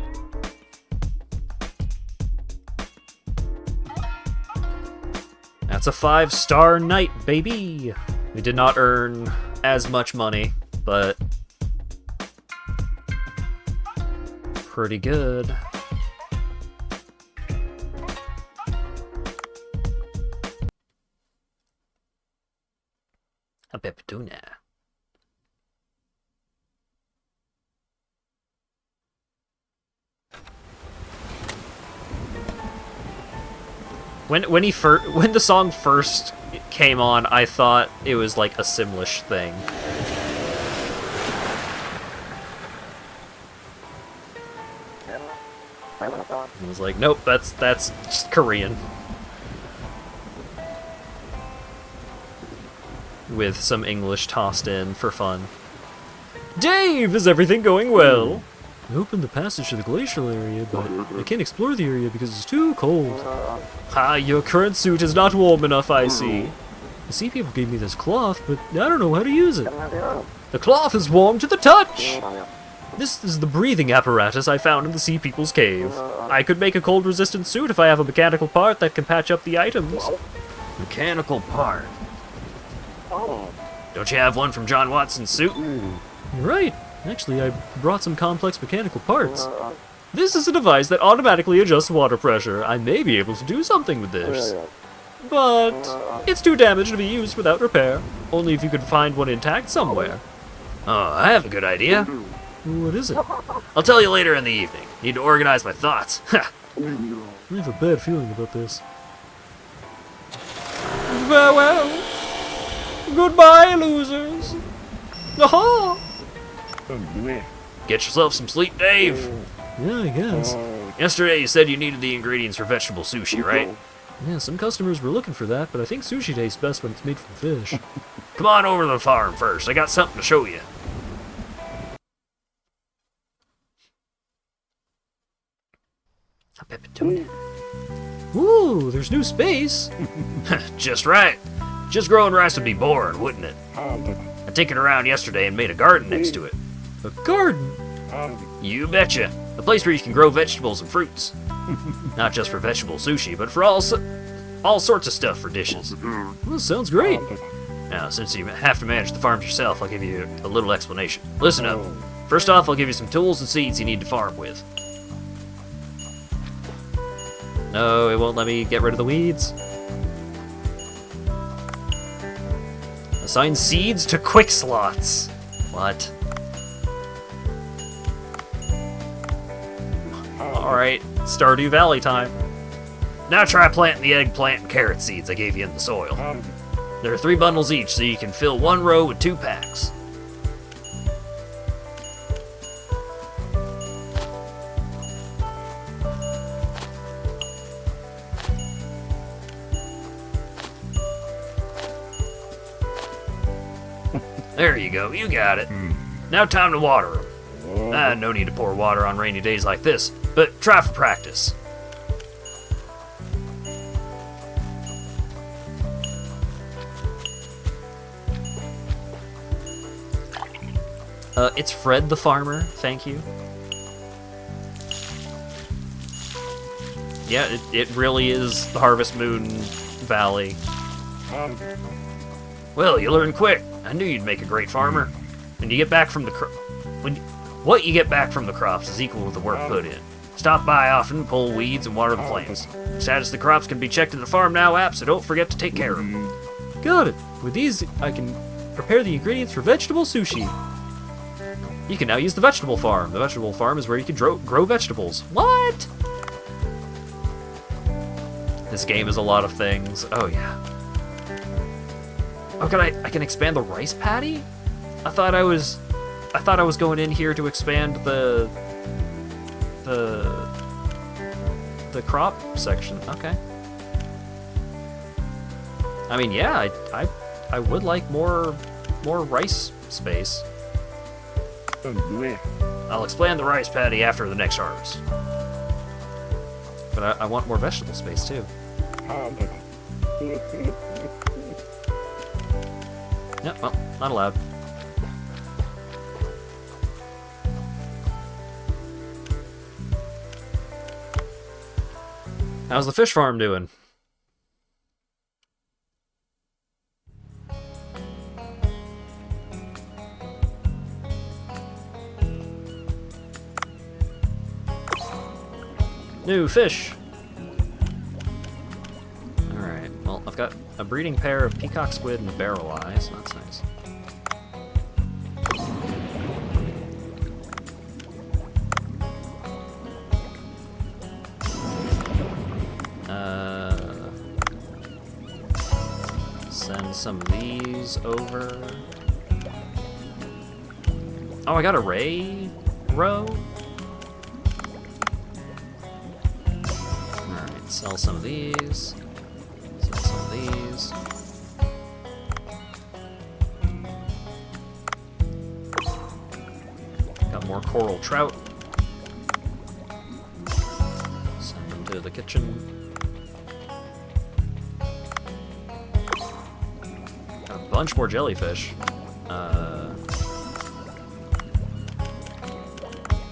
S1: That's a 5-star night, baby! We did not earn as much money, but pretty good. A peptuna. When the song first came on, I thought it was like a Simlish thing. I was like, nope, that's just Korean. With some English tossed in for fun. Dave, is everything going well? I opened the passage to the glacial area, but I can't explore the area because it's too cold. Your current suit is not warm enough, I see. The sea people gave me this cloth, but I don't know how to use it. The cloth is warm to the touch! This is the breathing apparatus I found in the sea people's cave. I could make a cold-resistant suit if I have a mechanical part that can patch up the items. Mechanical part? Don't you have one from John Watson's suit? You're right. Actually, I brought some complex mechanical parts. This is a device that automatically adjusts water pressure. I may be able to do something with this. But it's too damaged to be used without repair. Only if you could find one intact somewhere. Oh, I have a good idea. What is it? I'll tell you later in the evening. Need to organize my thoughts. I have a bad feeling about this. Farewell. Goodbye, losers. Aha! Get yourself some sleep, Dave. Yeah, I guess. Yesterday you said you needed the ingredients for vegetable sushi, right? Yeah, some customers were looking for that, but I think sushi tastes best when it's made from fish. Come on over to the farm first. I got something to show you. Ooh, there's new space. Just right. Just growing rice would be boring, wouldn't it? I took it around yesterday and made a garden next to it. A garden? You betcha. A place where you can grow vegetables and fruits. Not just for vegetable sushi, but for all sorts of stuff for dishes. Well, sounds great. Now, since you have to manage the farms yourself, I'll give you a little explanation. Listen up. First off, I'll give you some tools and seeds you need to farm with. No, it won't let me get rid of the weeds. Assign seeds to quick slots. What? Alright, Stardew Valley time. Now try planting the eggplant and carrot seeds I gave you in the soil.
S3: There are 3 bundles each, so you can fill 1 row with 2 packs. There you go, you got it. Now time to water them. No need to pour water on rainy days like this, but try for practice.
S1: It's Fred the farmer, thank you. Yeah, it really is the Harvest Moon Valley.
S3: Well, you learned quick. I knew you'd make a great farmer.
S1: When you get back from the
S3: What you get back from the crops is equal to the work put in. Stop by often, pull weeds, and water the plants. Status of the crops can be checked in the Farm Now app, so don't forget to take care of them.
S1: Got it. With these, I can prepare the ingredients for vegetable sushi. You can now use the vegetable farm. The vegetable farm is where you can grow vegetables. What? This game is a lot of things. Oh yeah. Oh, I can expand the rice paddy? I thought I was going in here to expand the crop section. Okay. I mean, yeah, I would like more rice space.
S3: I'll expand the rice paddy after the next harvest.
S1: But I want more vegetable space too. Yep, well, not allowed. How's the fish farm doing? New fish! Alright, well, I've got a breeding pair of peacock squid and barrel eyes, so that's nice. Send some of these over. Oh, I got a ray row? Alright, sell some of these. Sell some of these. Got more coral trout. Send them to the kitchen. Got a bunch more jellyfish.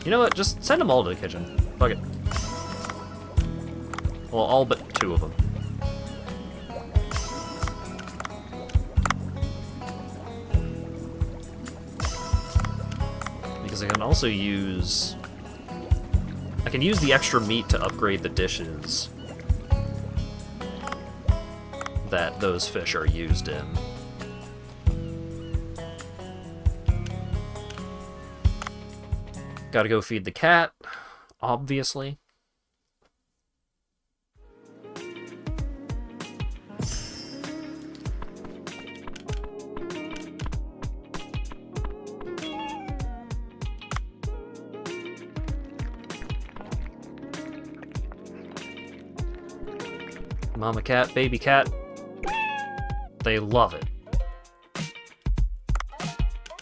S1: You know what? Just send them all to the kitchen. Fuck it. Well, all but 2 of them. Because I can also use... I can use the extra meat to upgrade the dishes that those fish are used in. Gotta go feed the cat, obviously. Mama cat, baby cat, they love it.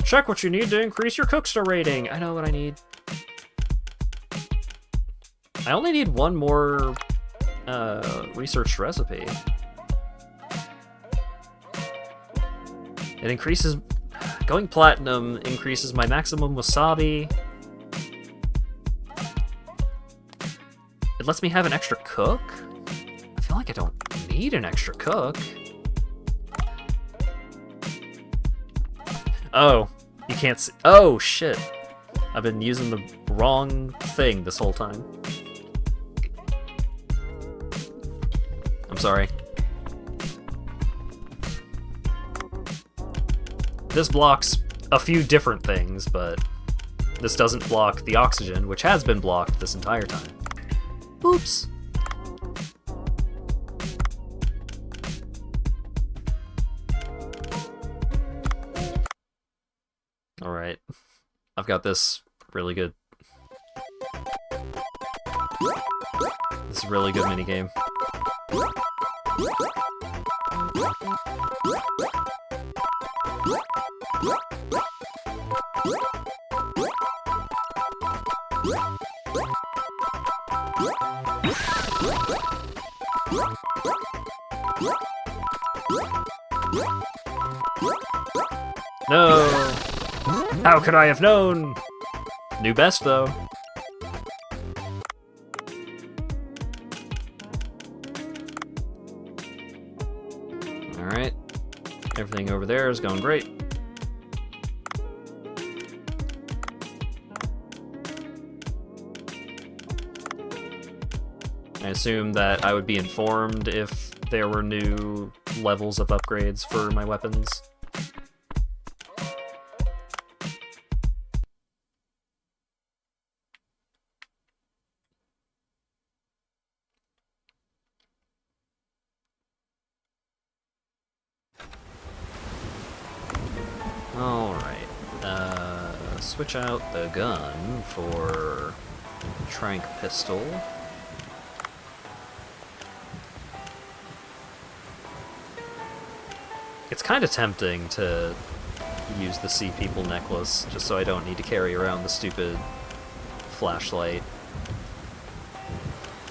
S1: Check what you need to increase your Cookster rating. I know what I need. I only need 1 more researched recipe. It increases... Going platinum increases my maximum wasabi. It lets me have an extra cook? I feel like I don't need an extra cook. Oh, you can't see... Oh, shit. I've been using the wrong thing this whole time. I'm sorry. This blocks a few different things, but this doesn't block the oxygen, which has been blocked this entire time. Oops. I've got this really good. This is a really good minigame. No! How could I have known? New best, though. Alright. Everything over there is going great. I assume that I would be informed if there were new levels of upgrades for my weapons. Alright, switch out the gun for tranq pistol. It's kind of tempting to use the Sea People necklace, just so I don't need to carry around the stupid flashlight.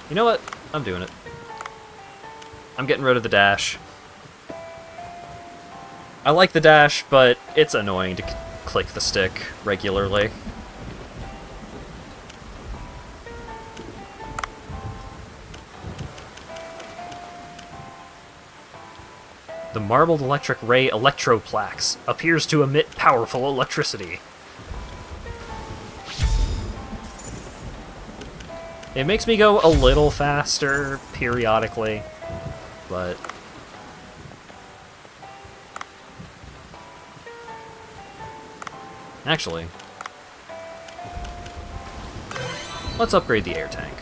S1: You know what? I'm doing it. I'm getting rid of the dash. I like the dash, but it's annoying to click the stick regularly. The marbled electric ray electroplax appears to emit powerful electricity. It makes me go a little faster periodically, but actually, let's upgrade the air tank.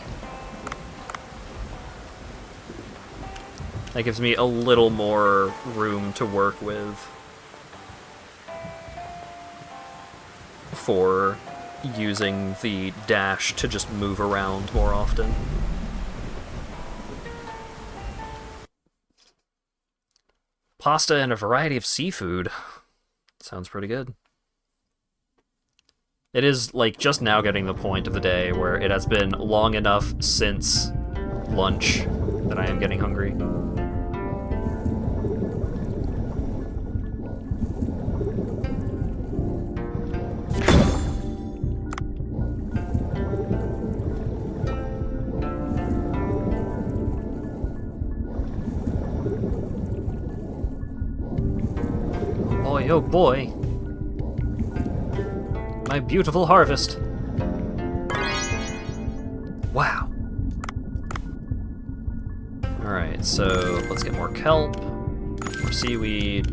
S1: That gives me a little more room to work with for using the dash to just move around more often. Pasta and a variety of seafood. Sounds pretty good. It is, like, just now getting the point of the day where it has been long enough since lunch that I am getting hungry. Boy, oh boy. My beautiful harvest. Wow. Alright, so let's get more kelp, more seaweed,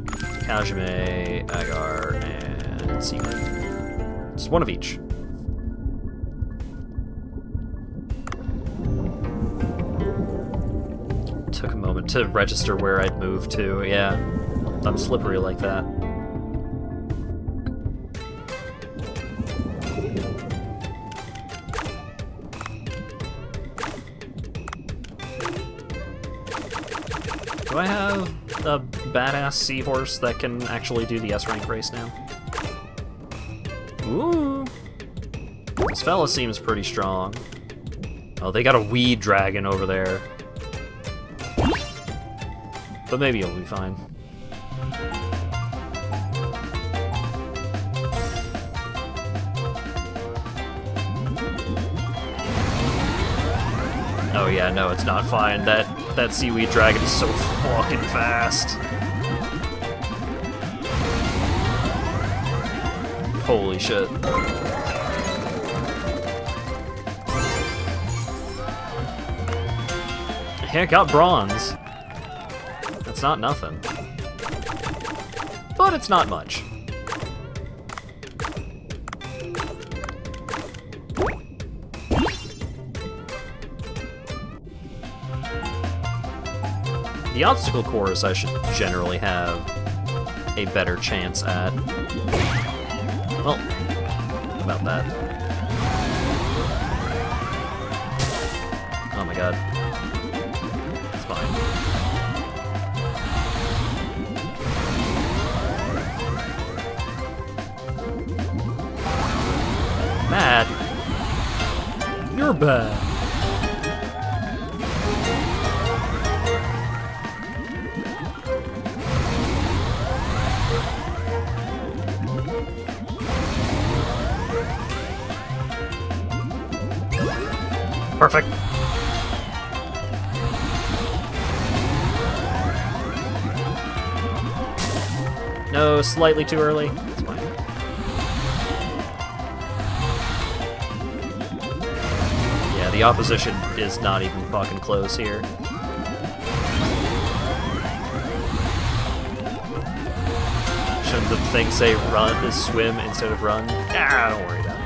S1: kajime, agar, and seaweed. Just one of each. Took a moment to register where I'd moved to. Yeah, I'm slippery like that. Do I have a badass seahorse that can actually do the S-rank race now? Ooh! This fella seems pretty strong. Oh, they got a weed dragon over there. But maybe it'll be fine. Oh yeah, no, it's not fine. That seaweed dragon is so fucking fast. Holy shit. Hey, I got bronze. That's not nothing. But it's not much. The obstacle course I should generally have a better chance at. Well, about that. Oh my god. It's fine. Mad. You're bad. Perfect. No, slightly too early. It's fine. Yeah, the opposition is not even fucking close here. Shouldn't the thing say run is swim instead of run? Ah, don't worry about it.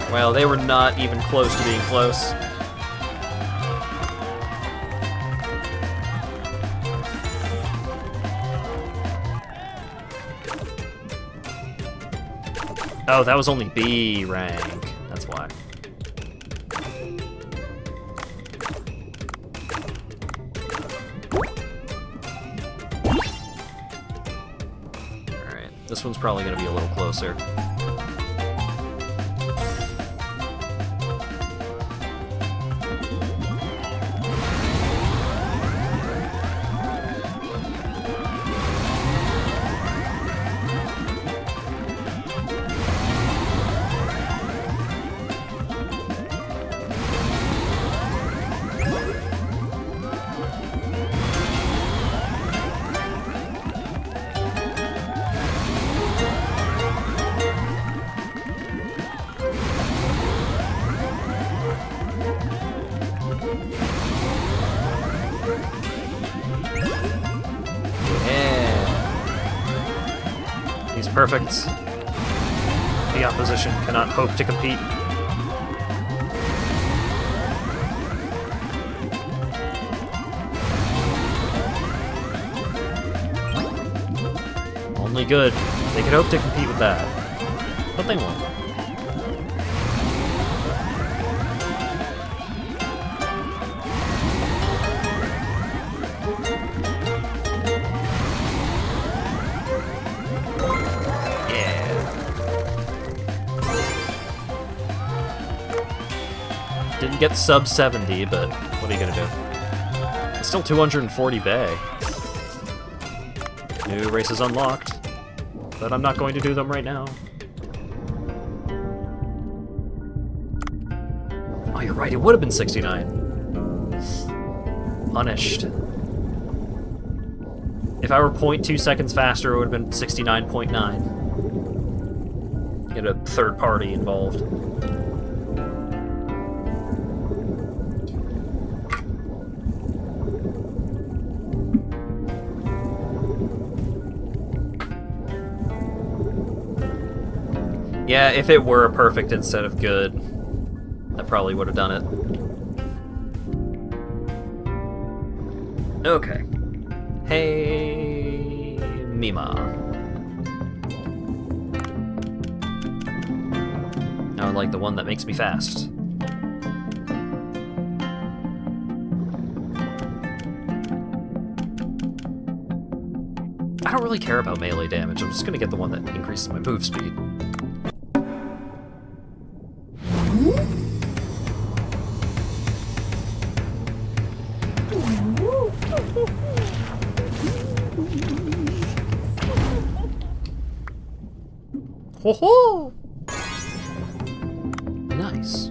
S1: Well, they were not even close to being close. Oh, that was only B rank. That's why. Alright, this one's probably gonna be a little closer. These perfects. The opposition cannot hope to compete. Only good. They could hope to compete with that. But they won't. Didn't get sub 70, but what are you gonna do? It's still 240 bay. New races unlocked, but I'm not going to do them right now. Oh, you're right, it would have been 69. Punished. If I were 0.2 seconds faster, it would have been 69.9. Get a third party involved. Yeah, if it were a perfect instead of good, that probably would have done it. Okay. Hey, Mima. I would like the one that makes me fast. I don't really care about melee damage, I'm just gonna get the one that increases my move speed. Ho ho! Nice.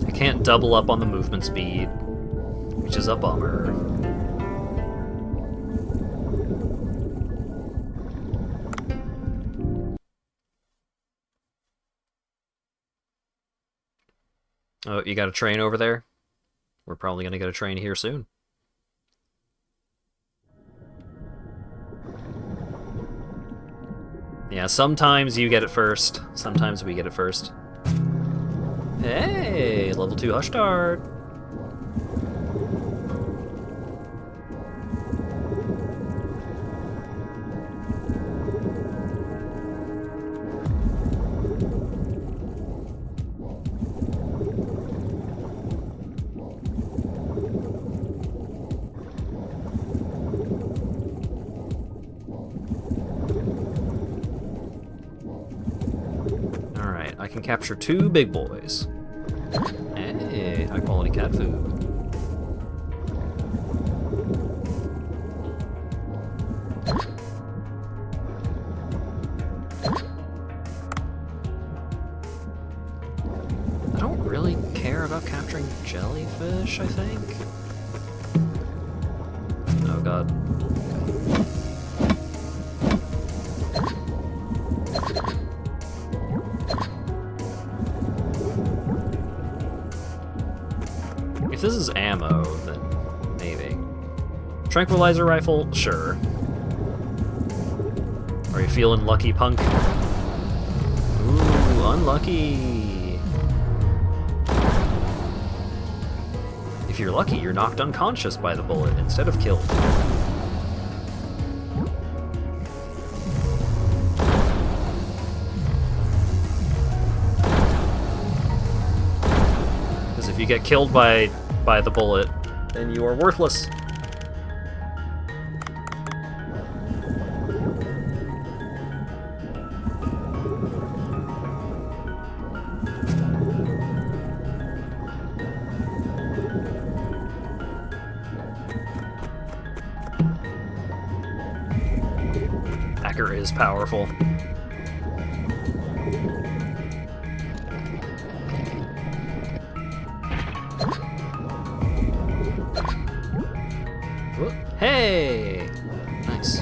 S1: I can't double up on the movement speed, which is a bummer. Oh, you got a train over there? We're probably gonna get a train here soon. Yeah, sometimes you get it first. Sometimes we get it first. Hey, level 2 Hush Dart. Alright, I can capture 2 big boys. Hey, high quality cat food. I don't really care about capturing jellyfish, I think. Oh god. If this is ammo, then maybe. Tranquilizer rifle? Sure. Are you feeling lucky, punk? Ooh, unlucky. If you're lucky, you're knocked unconscious by the bullet instead of killed. Because if you get killed by the bullet, then you are worthless. Hacker is powerful. Hey! Nice.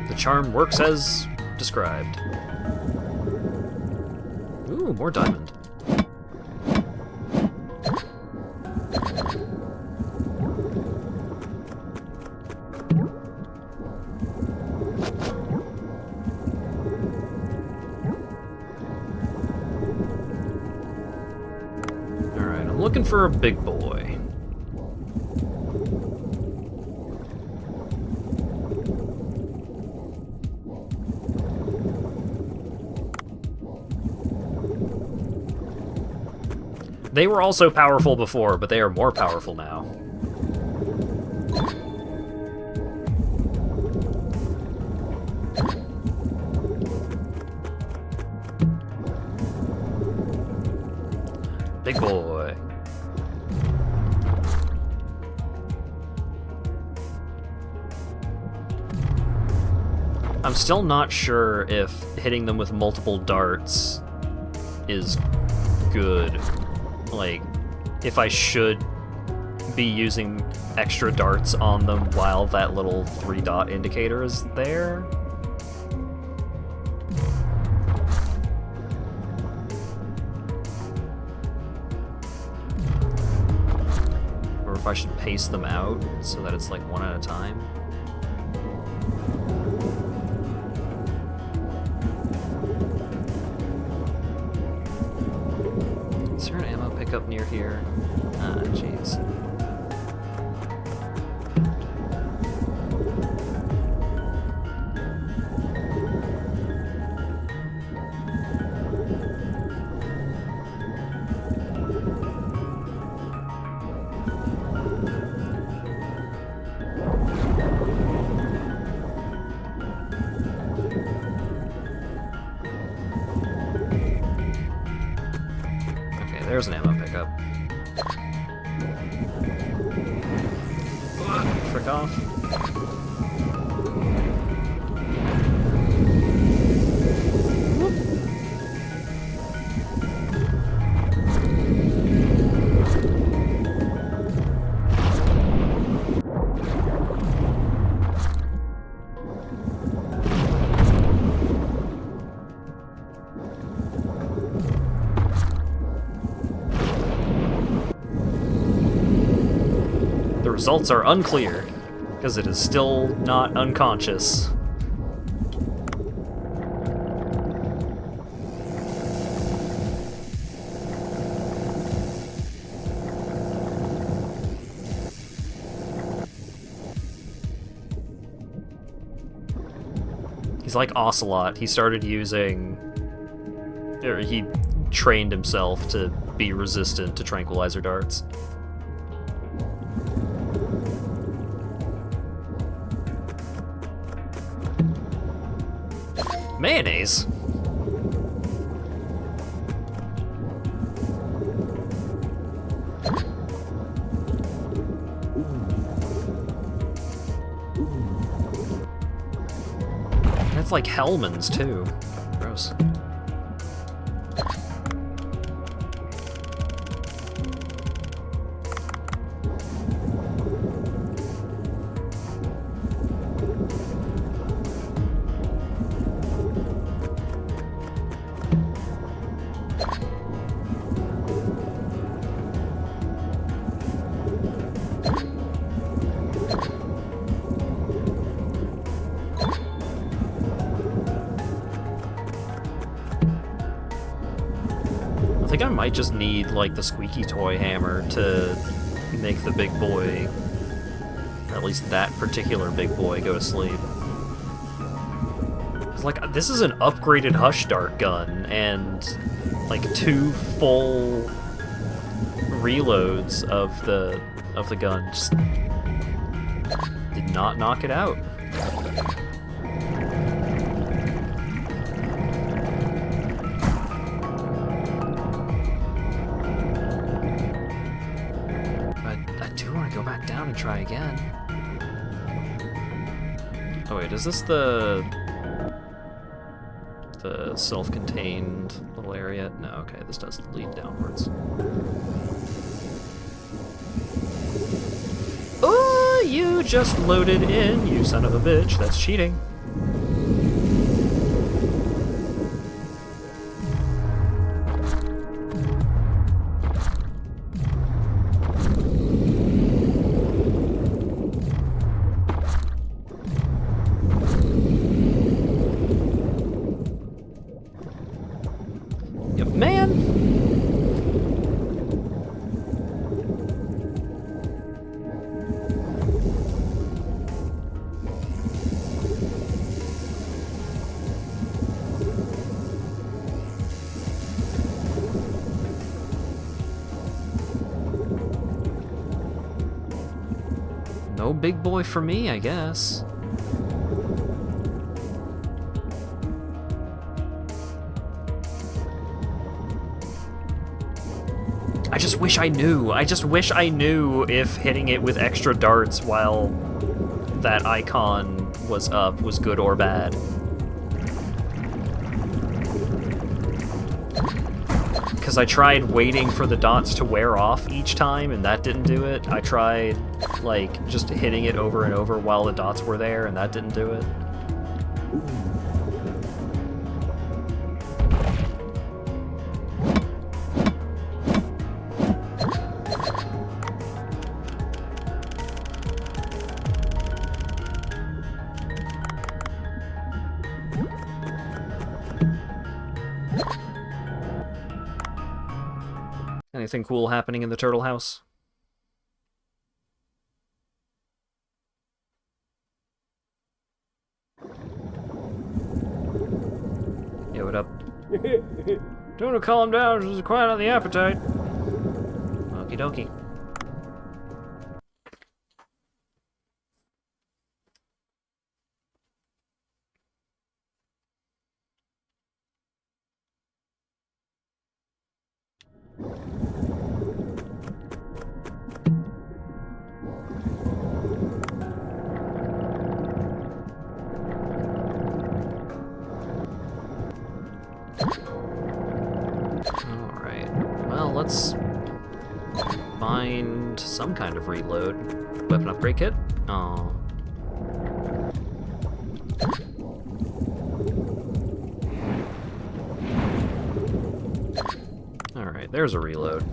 S1: The charm works as described. Ooh, more diamond. Alright, I'm looking for a big boy. They were also powerful before, but they are more powerful now. Big boy. I'm still not sure if hitting them with multiple darts is good. Like, if I should be using extra darts on them while that little 3-dot indicator is there. Or if I should pace them out so that it's like one at a time. Is there an ammo pickup near here? Ah, jeez. There's an ammo pickup. Frick off. The results are unclear, because it is still not unconscious. He's like Ocelot. He started using... Or he trained himself to be resistant to tranquilizer darts. Mayonnaise? That's like Hellman's too. Gross. I think I might just need, like, the squeaky toy hammer to make the big boy, or at least that particular big boy, go to sleep. 'Cause, like, this is an upgraded Hush Dart gun, and, like, 2 full reloads of the gun just did not knock it out. Down and try again. Oh wait, is this the self-contained little area? No, okay, this does lead downwards. Oh, you just loaded in, you son of a bitch. That's cheating. No big boy for me, I guess. I just wish I knew. I just wish I knew if hitting it with extra darts while that icon was up was good or bad. Because I tried waiting for the dots to wear off each time, and that didn't do it. I tried, like, just hitting it over and over while the dots were there, and that didn't do it. Anything cool happening in the turtle house? Yo, what up?
S3: Don't calm down, just quiet on the appetite.
S1: Okie dokie. Alright, well, let's find some kind of reload. Weapon upgrade kit? Oh. Alright, there's a reload.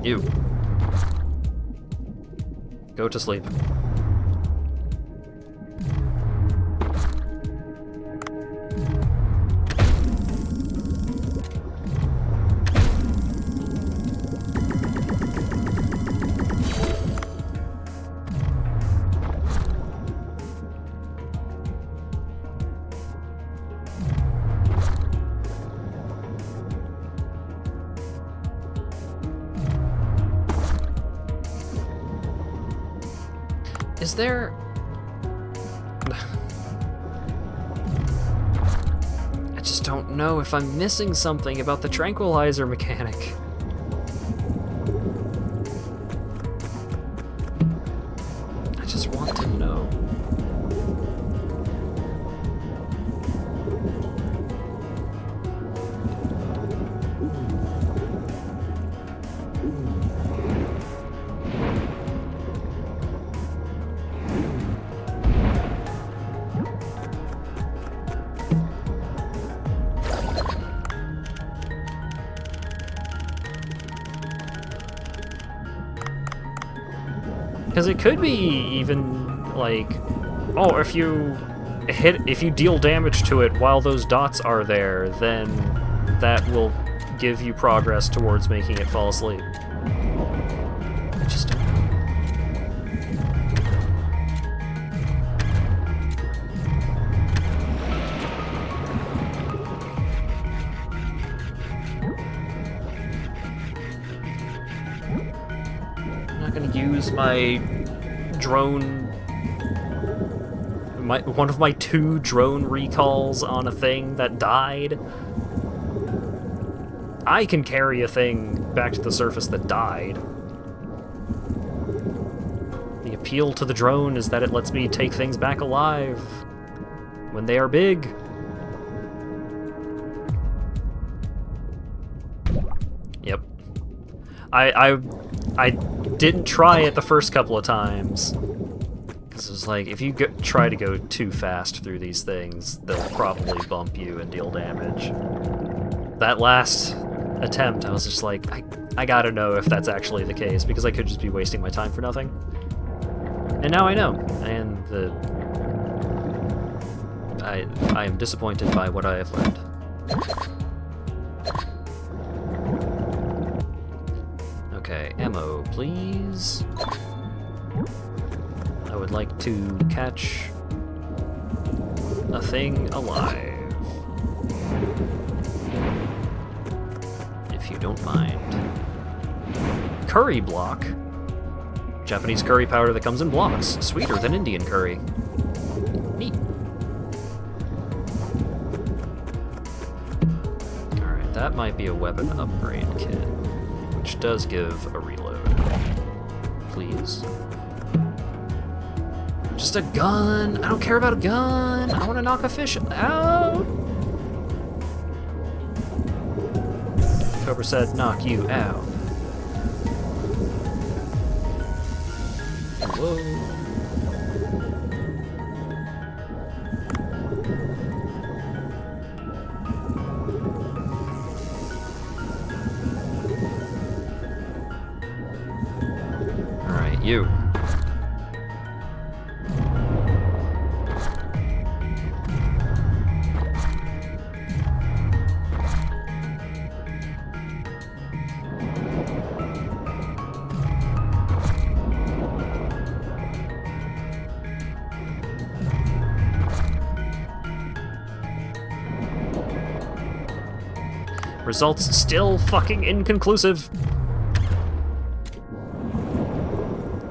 S1: You. Go to sleep. Is there... I just don't know if I'm missing something about the tranquilizer mechanic. I just want to know. Because it could be even like, oh, if you deal damage to it while those dots are there, then that will give you progress towards making it fall asleep. I just don't know. I'm not gonna use my drone, one of my 2 drone recalls on a thing that died. I can carry a thing back to the surface that died. The appeal to the drone is that it lets me take things back alive when they are big. Yep. I didn't try it the first couple of times. Because it was like, if you try to go too fast through these things, they'll probably bump you and deal damage. That last attempt, I was just like, I gotta know if that's actually the case, because I could just be wasting my time for nothing. And now I know, and I am disappointed by what I have learned. Okay, ammo, please. I would like to catch a thing alive. If you don't mind. Curry block. Japanese curry powder that comes in blocks. Sweeter than Indian curry. Neat. Alright, that might be a weapon upgrade kit, which does give a reload. Please. Just a gun! I don't care about a gun! I want to knock a fish out! Cobra said, knock you out. Whoa. Alright, you. Results still fucking inconclusive.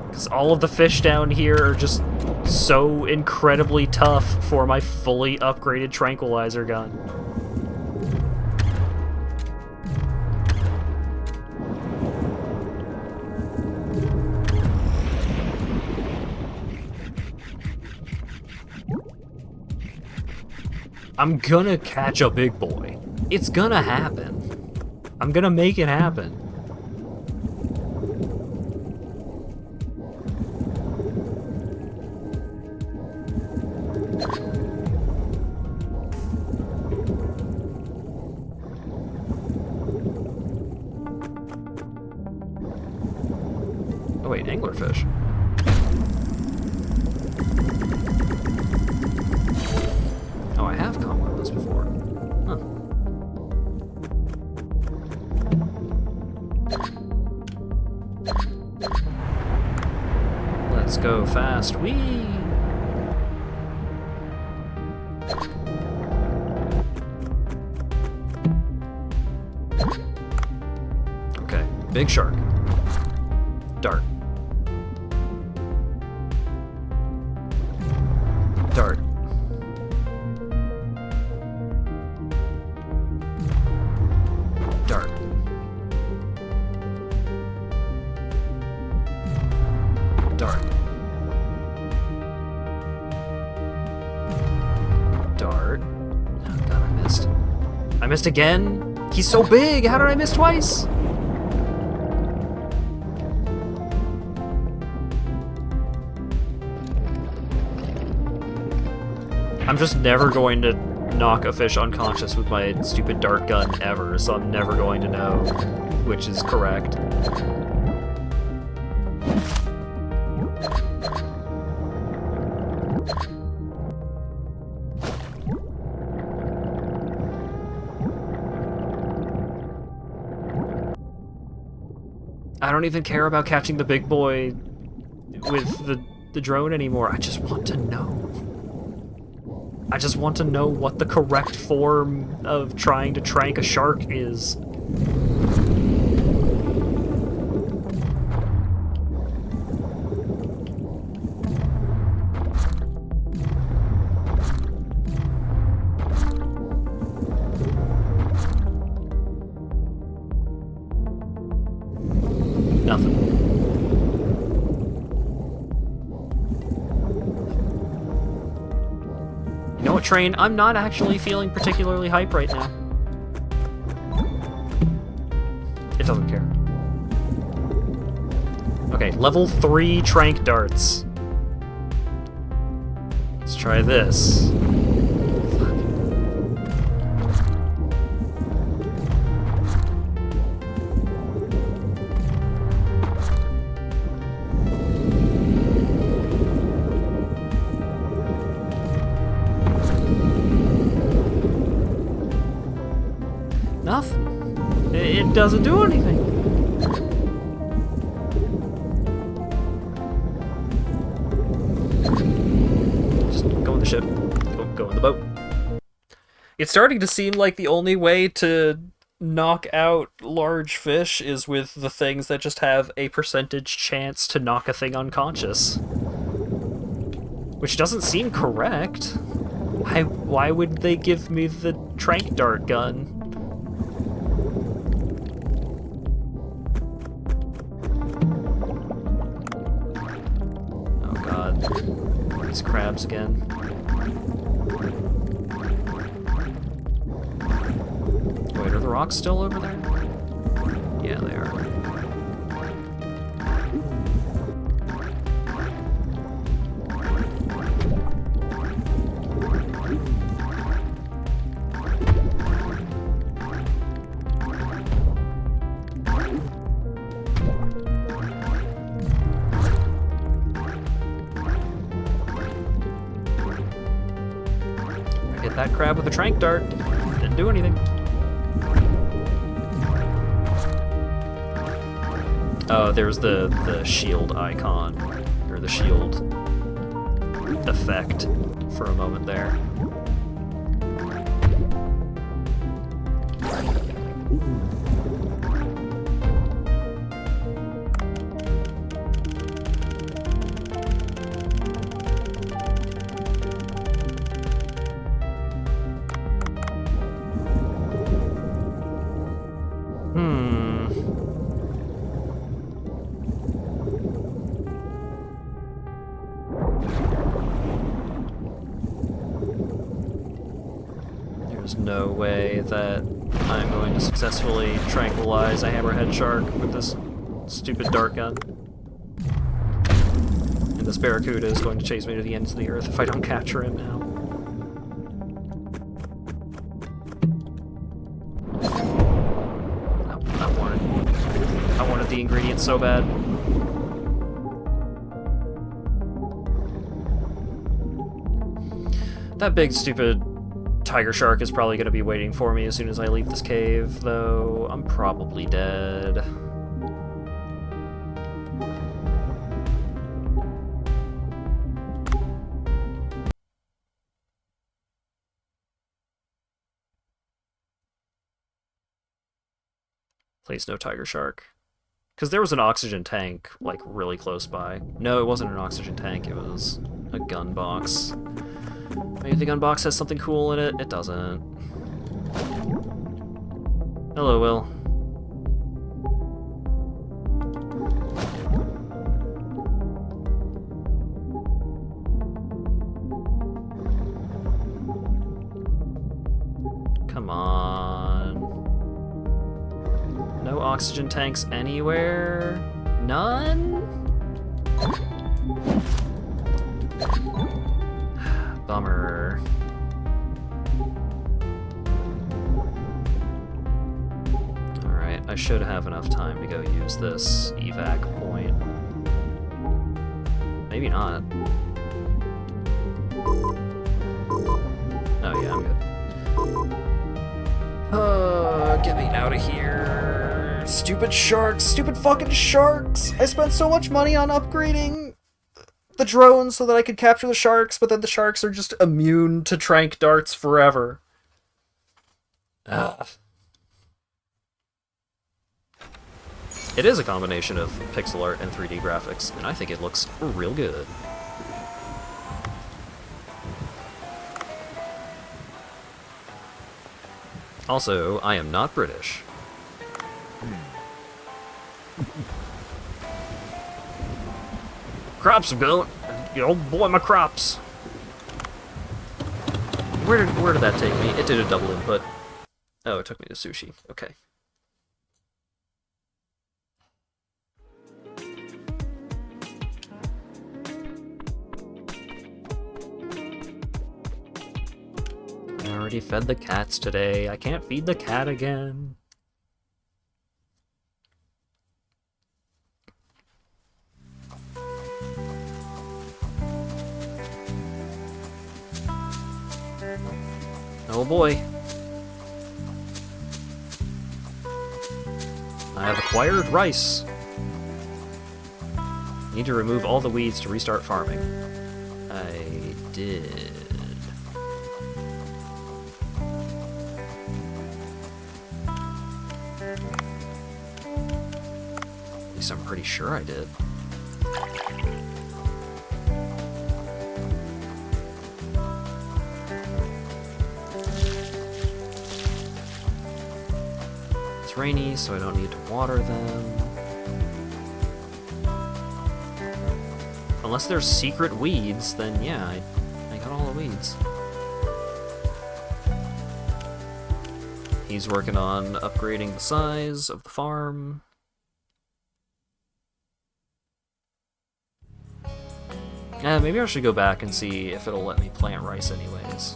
S1: Because all of the fish down here are just so incredibly tough for my fully upgraded tranquilizer gun. I'm gonna catch a big boy. It's gonna happen. I'm gonna make it happen. Oh wait, anglerfish. Oh, I have caught one of those before. Huh. Let's go fast. Whee! Okay, big shark. Dart. I missed again? He's so big! How did I miss twice? I'm just never going to knock a fish unconscious with my stupid dart gun ever, so I'm never going to know which is correct. I don't even care about catching the big boy with the drone anymore. I just want to know. I just want to know what the correct form of trying to trank a shark is. Nothing. You know what, Train? I'm not actually feeling particularly hype right now. It doesn't care. Okay, level 3 trank darts. Let's try this. Nothing. It doesn't do anything. Just go in the ship. Go in the boat. It's starting to seem like the only way to knock out large fish is with the things that just have a percentage chance to knock a thing unconscious. Which doesn't seem correct. Why would they give me the trank dart gun? These crabs again. Wait, are the rocks still over there? Yeah, they are. Hit that crab with a trank dart. Didn't do anything. Oh, there's the shield icon, or the shield effect for a moment there. There's no way that I'm going to successfully tranquilize a hammerhead shark with this stupid dart gun. And this barracuda is going to chase me to the ends of the earth if I don't capture him now. I wanted the ingredients so bad. That big stupid tiger shark is probably going to be waiting for me as soon as I leave this cave, though I'm probably dead. Please, no tiger shark. Because there was an oxygen tank, like, really close by. No, it wasn't an oxygen tank, it was a gun box. Maybe the gun box has something cool in it? It doesn't. Hello, Will. Come on. on. No oxygen tanks anywhere? None? Bummer. Alright, I should have enough time to go use this evac point. Maybe not. Oh yeah, I'm good. Get me out of here. Stupid sharks, stupid fucking sharks! I spent so much money on upgrading the drones so that I could capture the sharks, but then the sharks are just immune to trank darts forever. Ugh. It is a combination of pixel art and 3D graphics, and I think it looks real good. Also, I am not British. Crops are going. Oh boy, my crops. Where did that take me? It did a double input. Oh, it took me to sushi. Okay. I already fed the cats today. I can't feed the cat again. Oh boy. I have acquired rice. Need to remove all the weeds to restart farming. I did. At least I'm pretty sure I did. It's rainy, so I don't need to water them. Unless there's secret weeds, then yeah, I got all the weeds. He's working on upgrading the size of the farm. Maybe I should go back and see if it'll let me plant rice anyways.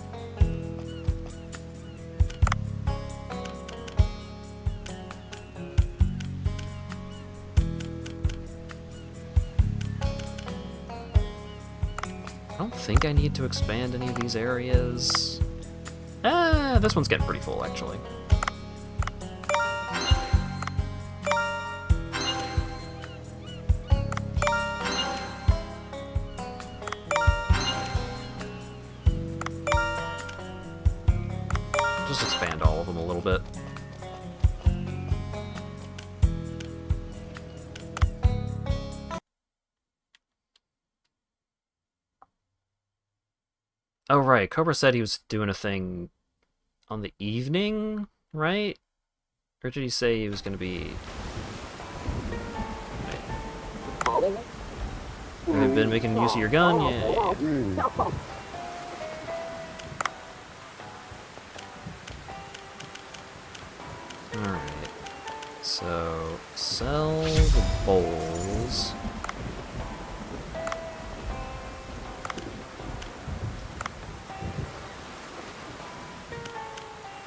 S1: I don't think I need to expand any of these areas. This one's getting pretty full, actually. Just expand all of them a little bit. Oh, right. Cobra said he was doing a thing on the evening, right? Or did he say he was going to be... Have you been making use of your gun? Yeah. Alright. So, sell the bowls.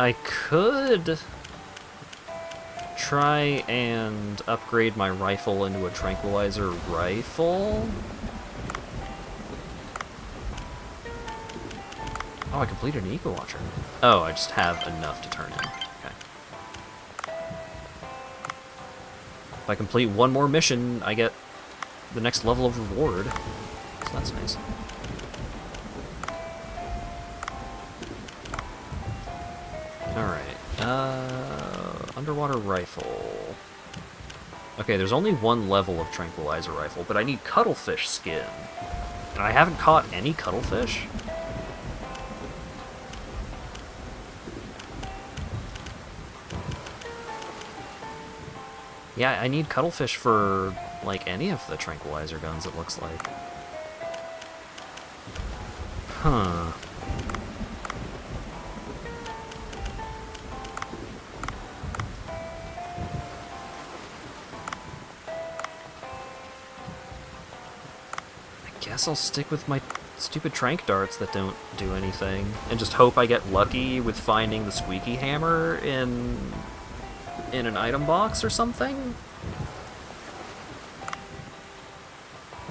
S1: I could try and upgrade my rifle into a tranquilizer rifle. Oh, I completed an Eco Watcher. Oh, I just have enough to turn in. Okay. If I complete one more mission, I get the next level of reward. So that's nice. Alright, underwater rifle. Okay, there's only one level of tranquilizer rifle, but I need cuttlefish skin. And I haven't caught any cuttlefish. Yeah, I need cuttlefish for, like, any of the tranquilizer guns, it looks like. Huh. guess I'll stick with my stupid trank darts that don't do anything, and just hope I get lucky with finding the squeaky hammer in an item box or something?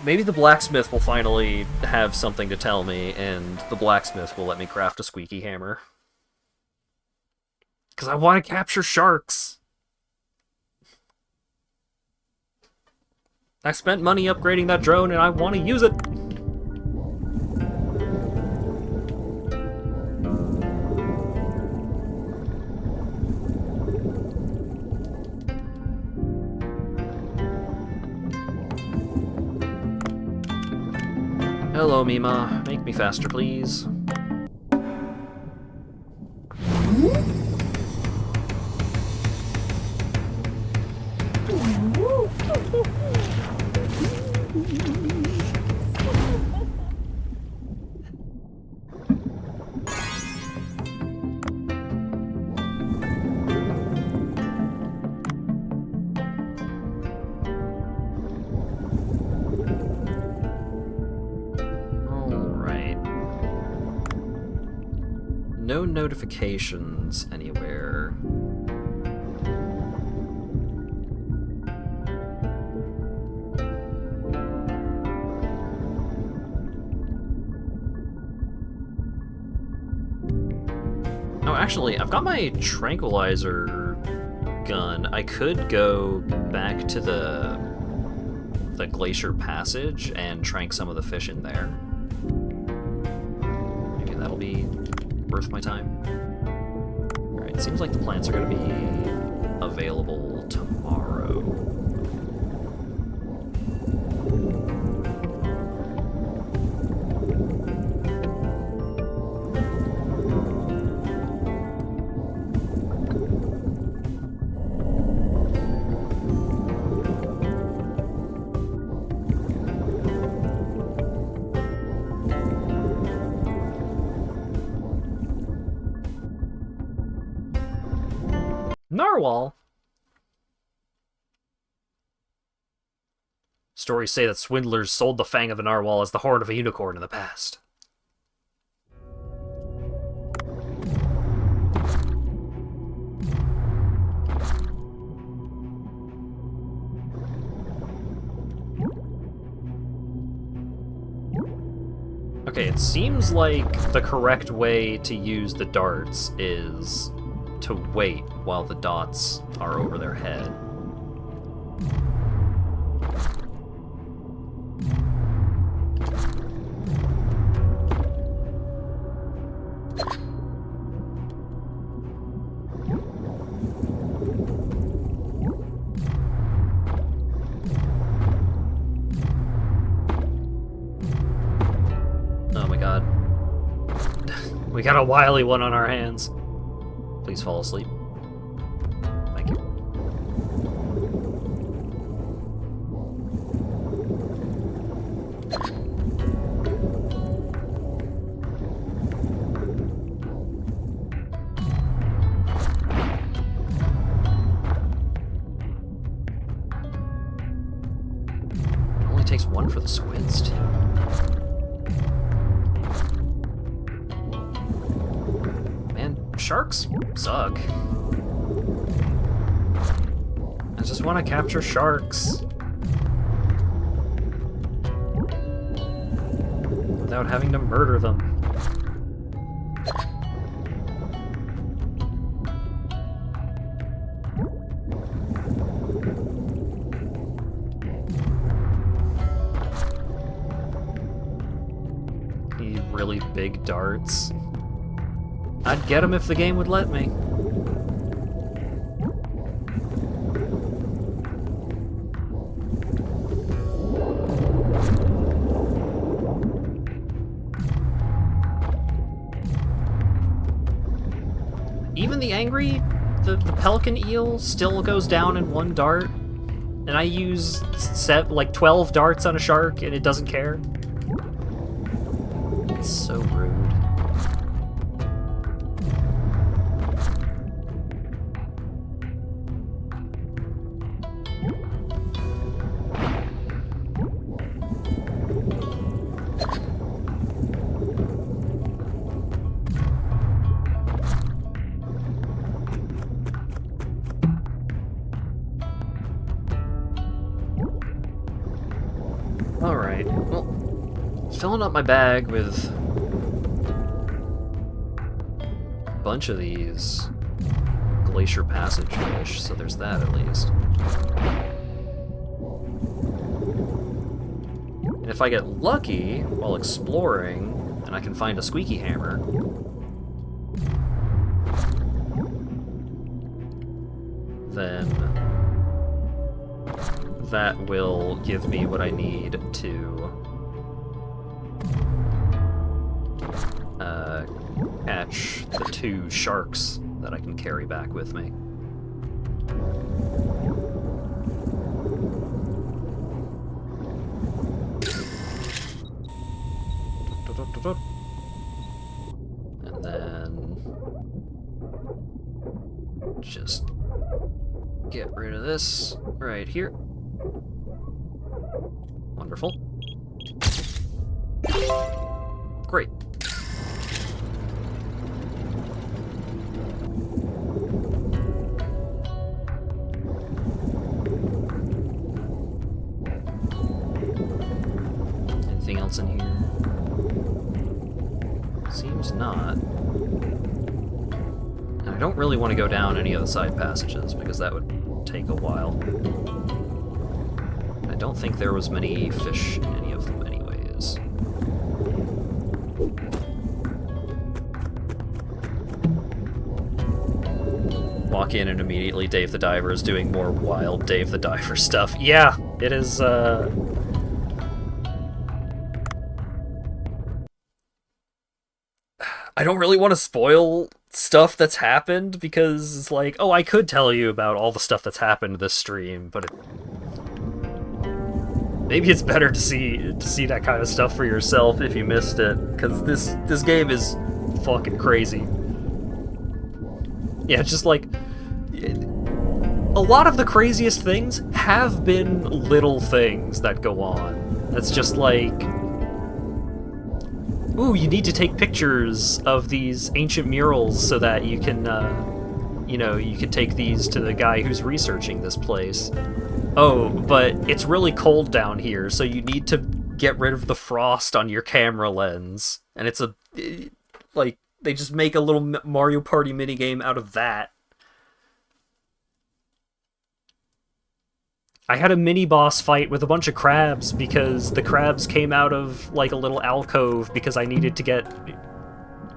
S1: Maybe the blacksmith will finally have something to tell me, and the blacksmith will let me craft a squeaky hammer. Because I want to capture sharks! I spent money upgrading that drone, and I want to use it! Hello, Mima. Make me faster, please. No notifications anywhere. Oh, actually, I've got my tranquilizer gun. I could go back to the glacier passage and trank some of the fish in there. Maybe that'll be worth my time. Alright, seems like the plants are going to be available tomorrow. Narwhal? Stories say that swindlers sold the fang of a narwhal as the horn of a unicorn in the past. Okay, it seems like the correct way to use the darts is to wait while the dots are over their head. Oh my god. We got a wily one on our hands. Please fall asleep. Thank you. It only takes one for the squids, too. Sharks suck. I just want to capture sharks without having to murder them. Need really big darts. I'd get them if the game would let me. Even the angry, the pelican eel still goes down in one dart, and I use like 12 darts on a shark and it doesn't care. It's so rude. Alright, well, filling up my bag with a bunch of these Glacier Passage fish, so there's that at least. And if I get lucky while exploring, and I can find a squeaky hammer, then that will give me what I need to catch the 2 sharks that I can carry back with me. And then just get rid of this right here. Wonderful. Great. Anything else in here? Seems not. And I don't really want to go down any of the side passages because that would take a while. I don't think there was many fish in any of them anyways. Walk in and immediately Dave the Diver is doing more wild Dave the Diver stuff. Yeah, it is, I don't really want to spoil stuff that's happened because it's like, oh, I could tell you about all the stuff that's happened this stream, but maybe it's better to see that kind of stuff for yourself if you missed it, because this game is fucking crazy. Yeah, just like a lot of the craziest things have been little things that go on. That's just like, ooh, you need to take pictures of these ancient murals so that you can, you know, you can take these to the guy who's researching this place. Oh, but it's really cold down here, so you need to get rid of the frost on your camera lens. And it's like, they just make a little Mario Party minigame out of that. I had a mini-boss fight with a bunch of crabs because the crabs came out of, like, a little alcove because I needed to get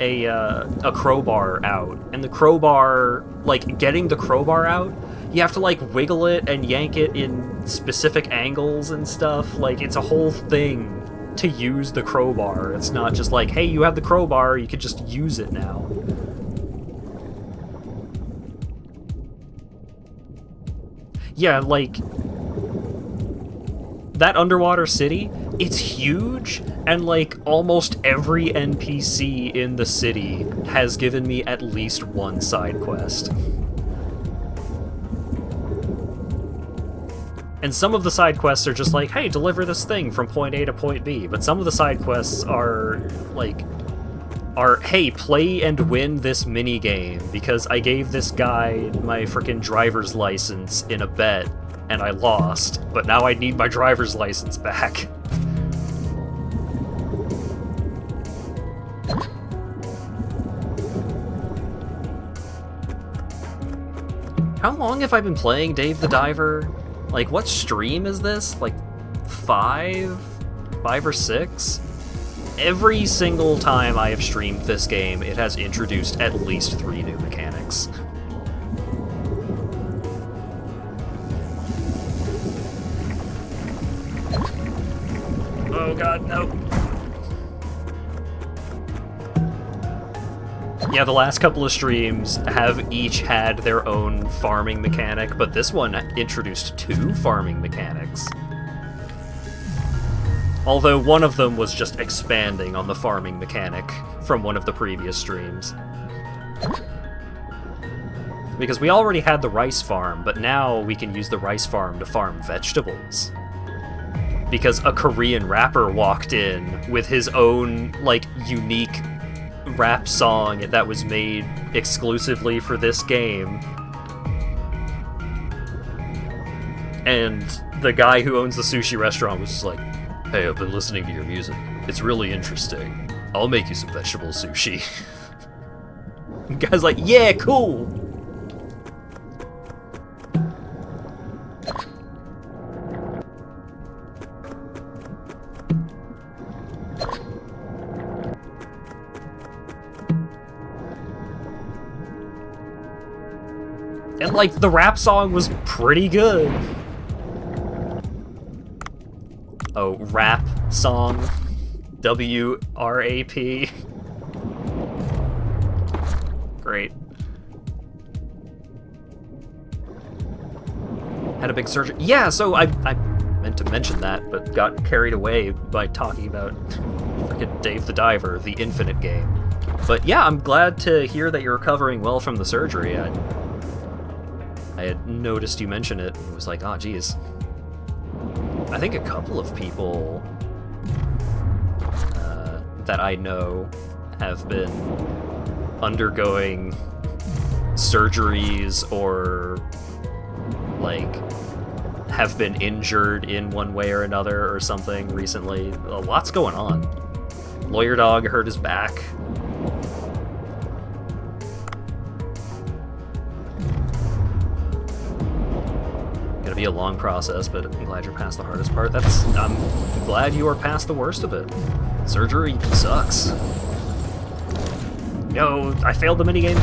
S1: a crowbar out. And the crowbar, like, getting the crowbar out, you have to, like, wiggle it and yank it in specific angles and stuff. Like, it's a whole thing to use the crowbar. It's not just like, hey, you have the crowbar, you could just use it now. Yeah, like, that underwater city, it's huge, and like almost every NPC in the city has given me at least one side quest. And some of the side quests are just like, hey, deliver this thing from point A to point B, but some of the side quests are like, hey, play and win this minigame, because I gave this guy my frickin' driver's license in a bet, and I lost, but now I need my driver's license back. How long have I been playing Dave the Diver? Like, what stream is this? Like, 5 or 6? Every single time I have streamed this game, it has introduced at least 3 new mechanics. Oh god, no. Yeah, the last couple of streams have each had their own farming mechanic, but this one introduced 2 farming mechanics. Although one of them was just expanding on the farming mechanic from one of the previous streams. Because we already had the rice farm, but now we can use the rice farm to farm vegetables. Because a Korean rapper walked in with his own, like, unique rap song that was made exclusively for this game. And the guy who owns the sushi restaurant was just like, Hey, I've been listening to your music. It's really interesting. I'll make you some vegetable sushi. The guy's like, yeah, cool! And, like, the rap song was pretty good. Oh, rap song. W-R-A-P. Great. Had a big surgery. Yeah, so I meant to mention that, but got carried away by talking about frickin' Dave the Diver, the Infinite game. But yeah, I'm glad to hear that you're recovering well from the surgery. I had noticed you mention it and was like, oh, geez. I think a couple of people that I know have been undergoing surgeries or, like, have been injured in one way or another or something recently. A lot's going on. Lawyer Dog hurt his back. Gonna be a long process, but I'm glad you're past the hardest part. I'm glad you are past the worst of it. Surgery sucks. Yo, I failed the minigame.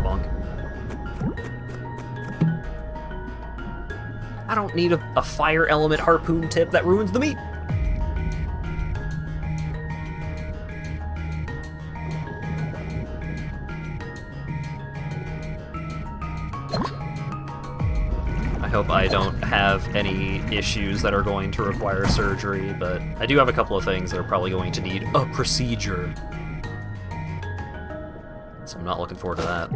S1: Bonk. I don't need a fire element harpoon tip that ruins the meat. I hope I don't have any issues that are going to require surgery, but I do have a couple of things that are probably going to need a procedure. So I'm not looking forward to that.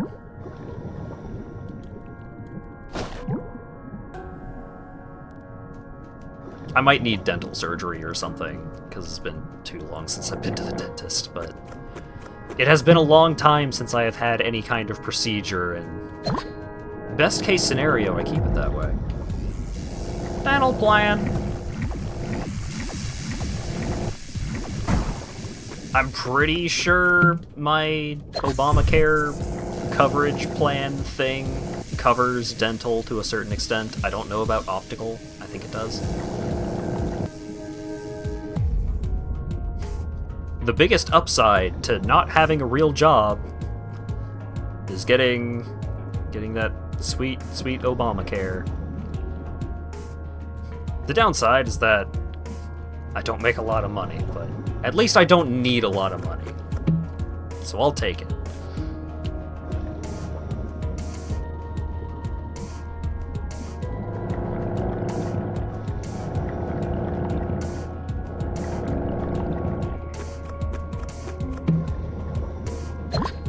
S1: I might need dental surgery or something, because it's been too long since I've been to the dentist, but it has been a long time since I have had any kind of procedure, and best case scenario, I keep it that way. Dental plan. I'm pretty sure my Obamacare coverage plan thing covers dental to a certain extent. I don't know about optical. I think it does. The biggest upside to not having a real job is getting that sweet, sweet Obamacare. The downside is that I don't make a lot of money, but at least I don't need a lot of money. So I'll take it.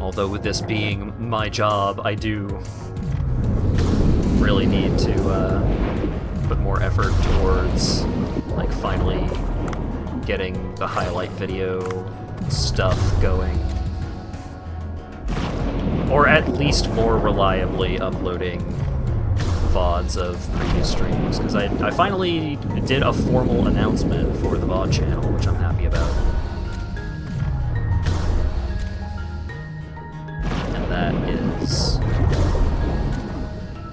S1: Although with this being my job, I do really need to put more effort towards, like, finally getting the highlight video stuff going. Or at least more reliably uploading VODs of previous streams, because I finally did a formal announcement for the VOD channel, which I'm happy about. That is...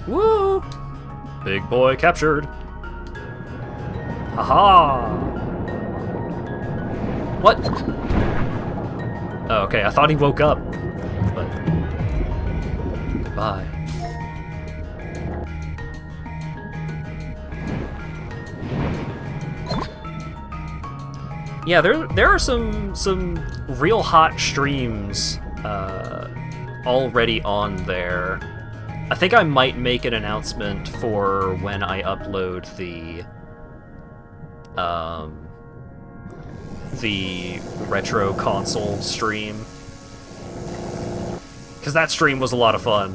S1: Woo! Big boy captured. Haha! What? Oh, okay, I thought he woke up. But... Goodbye. Yeah, there are some real hot streams, already on there. I think I might make an announcement for when I upload the retro console stream, because that stream was a lot of fun.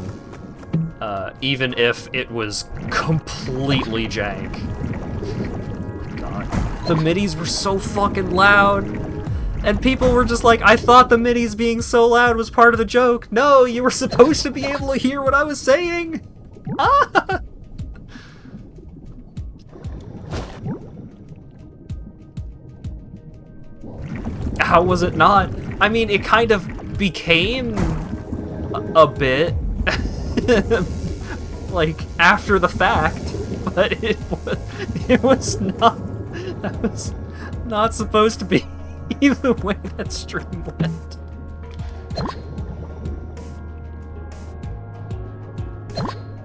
S1: even if it was completely jank. God. The midis were so fucking loud. And people were just like, I thought the midis being so loud was part of the joke. No, you were supposed to be able to hear what I was saying. Ah! How was it not? I mean, it kind of became a bit like after the fact, but it was not. That was not supposed to be the way that stream went.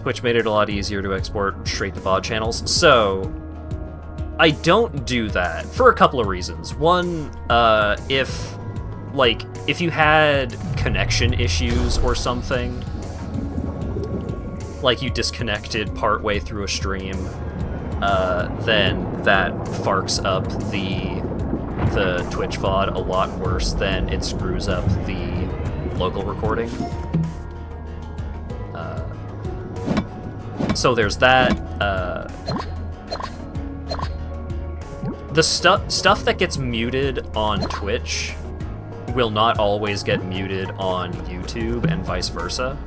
S1: Twitch made it a lot easier to export straight to VOD channels, so I don't do that for a couple of reasons. One, if you had connection issues or something, like you disconnected partway through a stream, then that farks up the Twitch VOD a lot worse than it screws up the local recording. So there's that. The stuff that gets muted on Twitch will not always get muted on YouTube and vice versa.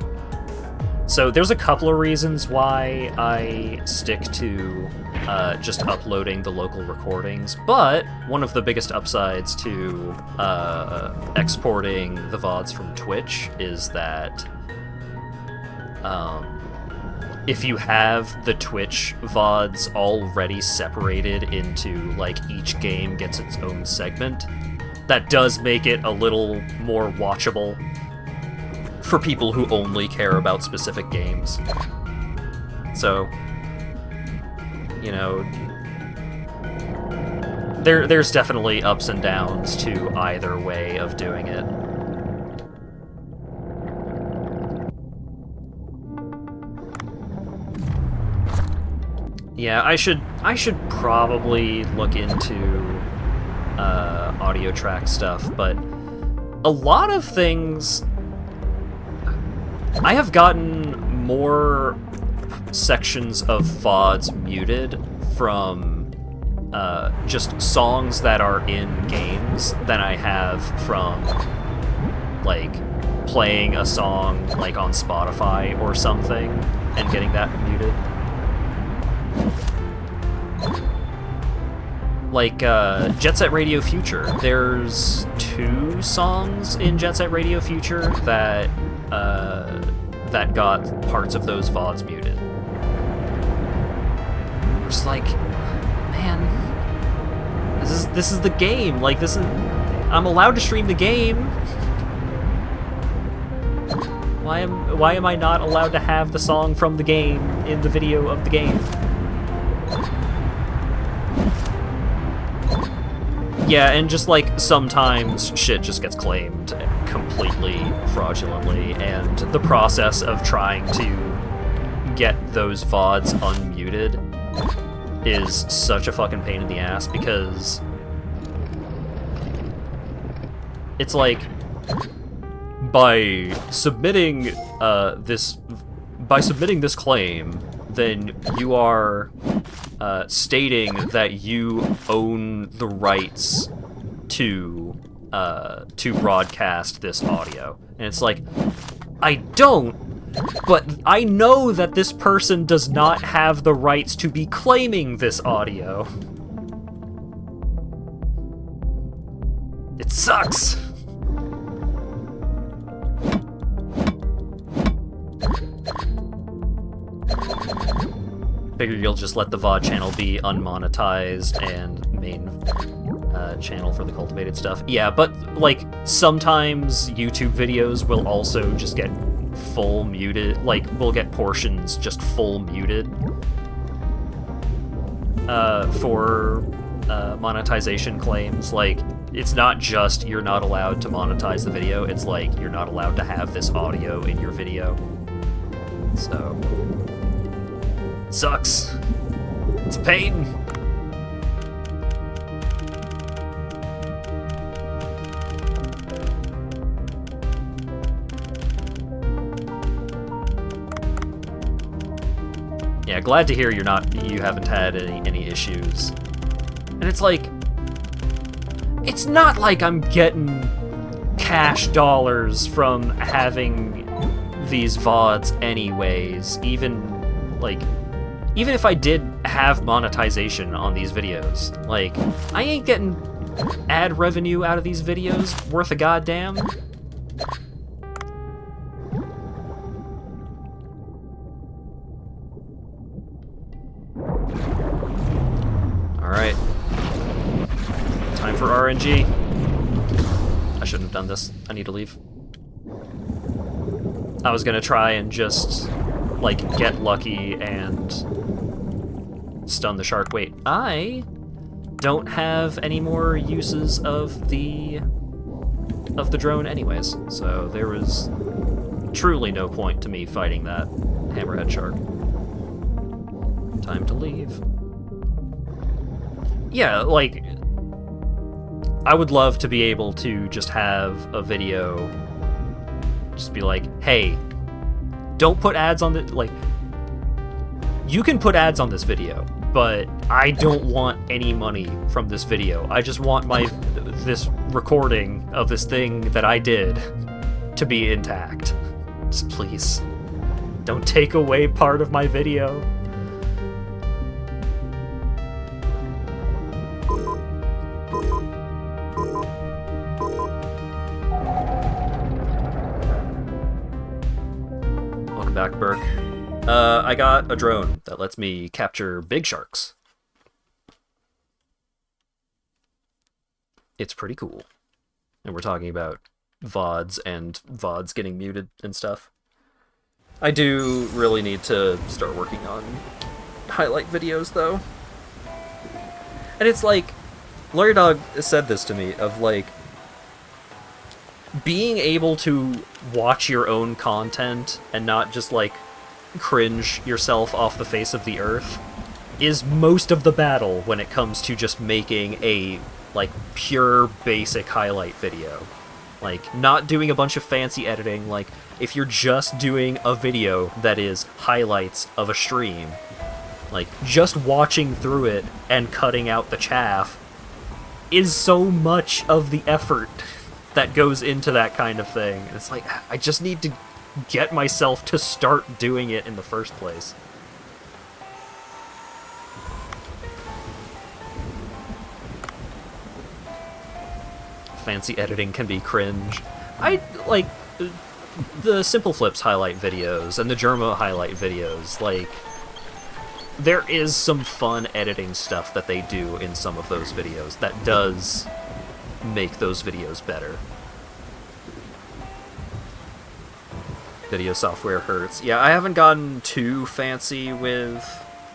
S1: So there's a couple of reasons why I stick to just uploading the local recordings, but one of the biggest upsides to exporting the VODs from Twitch is that if you have the Twitch VODs already separated into, like, each game gets its own segment, that does make it a little more watchable for people who only care about specific games. So, you know, there's definitely ups and downs to either way of doing it. Yeah, I should probably look into audio track stuff, but a lot of things... I have gotten more sections of VODs muted from just songs that are in games than I have from, like, playing a song, like, on Spotify or something and getting that muted. Like, Jet Set Radio Future. There's 2 songs in Jet Set Radio Future that got parts of those VODs muted. Just like, man, this is the game. Like, I'm allowed to stream the game. Why am I not allowed to have the song from the game in the video of the game? Yeah, and just, like, sometimes shit just gets claimed completely fraudulently, and the process of trying to get those VODs unmuted is such a fucking pain in the ass, because it's like, by submitting this claim, then you are stating that you own the rights to broadcast this audio. And it's like, I don't, but I know that this person does not have the rights to be claiming this audio. It sucks! Figure you'll just let the VOD channel be unmonetized and main channel for the cultivated stuff. Yeah, but, like, sometimes YouTube videos will also just get full muted, like, we'll get portions just full muted for monetization claims. Like, it's not just you're not allowed to monetize the video, it's like you're not allowed to have this audio in your video. So... sucks. It's a pain. Yeah, glad to hear you haven't had any issues. And it's like, it's not like I'm getting cash dollars from having these VODs anyways, even if I did have monetization on these videos. Like, I ain't getting ad revenue out of these videos worth a goddamn. Alright. Time for RNG. I shouldn't have done this. I need to leave. I was gonna try and just, like, get lucky and stun the shark. Wait, I don't have any more uses of the drone anyways, so there was truly no point to me fighting that hammerhead shark. Time to leave. Yeah, like, I would love to be able to just have a video just be like, hey, don't put ads on the, like, you can put ads on this video, but I don't want any money from this video. I just want this recording of this thing that I did to be intact. Just please, don't take away part of my video. Welcome back, Burke. I got a drone that lets me capture big sharks. It's pretty cool. And we're talking about VODs and VODs getting muted and stuff. I do really need to start working on highlight videos, though. And it's like, Larry Dog said this to me, of like, being able to watch your own content and not just like cringe yourself off the face of the earth is most of the battle when it comes to just making a like pure basic highlight video. Like, not doing a bunch of fancy editing. Like, if you're just doing a video that is highlights of a stream, like, just watching through it and cutting out the chaff is so much of the effort that goes into that kind of thing. It's like, I just need to get myself to start doing it in the first place. Fancy editing can be cringe. I like the Simple Flips highlight videos and the Germo highlight videos. Like, there is some fun editing stuff that they do in some of those videos that does make those videos better. Video software hurts. Yeah, I haven't gotten too fancy with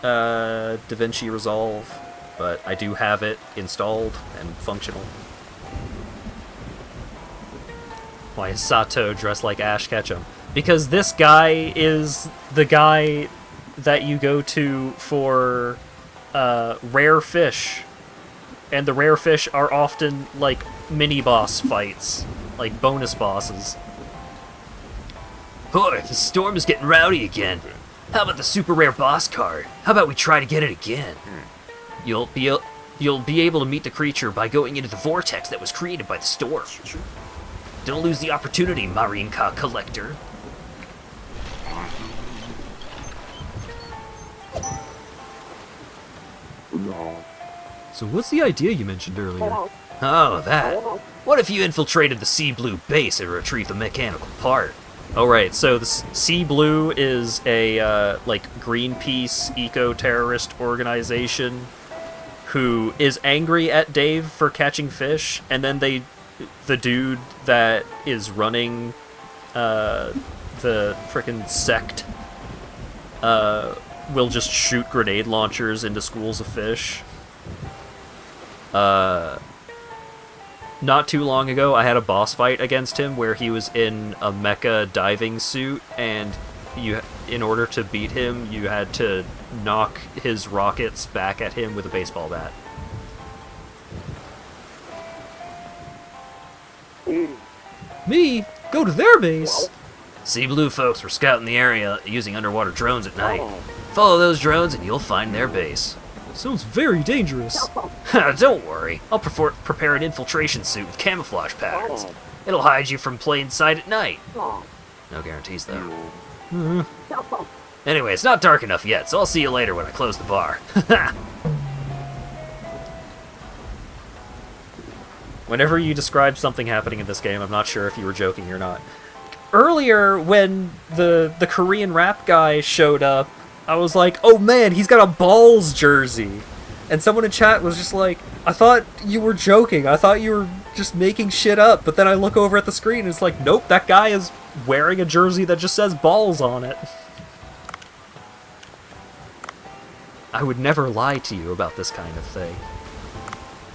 S1: DaVinci Resolve, but I do have it installed and functional. Why is Sato dressed like Ash Ketchum? Because this guy is the guy that you go to for rare fish. And the rare fish are often like mini-boss fights, like bonus bosses.
S3: Boy, the storm is getting rowdy again. How about the super rare boss card? How about we try to get it again? You'll be able to meet the creature by going into the vortex that was created by the storm. Don't lose the opportunity, Marinka Collector.
S1: So what's the idea you mentioned earlier?
S3: Oh, that. What if you infiltrated the Sea Blue base and retrieved the mechanical part?
S1: Oh, right, so the Sea Blue is a, like, Greenpeace eco-terrorist organization who is angry at Dave for catching fish, and then the dude that is running the frickin' sect will just shoot grenade launchers into schools of fish. Not too long ago, I had a boss fight against him where he was in a mecha diving suit, and in order to beat him, you had to knock his rockets back at him with a baseball bat. Me? Go to their base?
S3: Sea Blue folks were scouting the area using underwater drones at night. Follow those drones and you'll find their base.
S1: Sounds very dangerous.
S3: Don't worry, I'll prepare an infiltration suit with camouflage patterns. It'll hide you from plain sight at night. No guarantees, though. Anyway, it's not dark enough yet, so I'll see you later when I close the bar.
S1: Whenever you describe something happening in this game, I'm not sure if you were joking or not. Earlier, when the Korean rap guy showed up, I was like, oh man, he's got a Balls jersey. And someone in chat was just like, I thought you were joking. I thought you were just making shit up. But then I look over at the screen and it's like, nope, that guy is wearing a jersey that just says Balls on it. I would never lie to you about this kind of thing.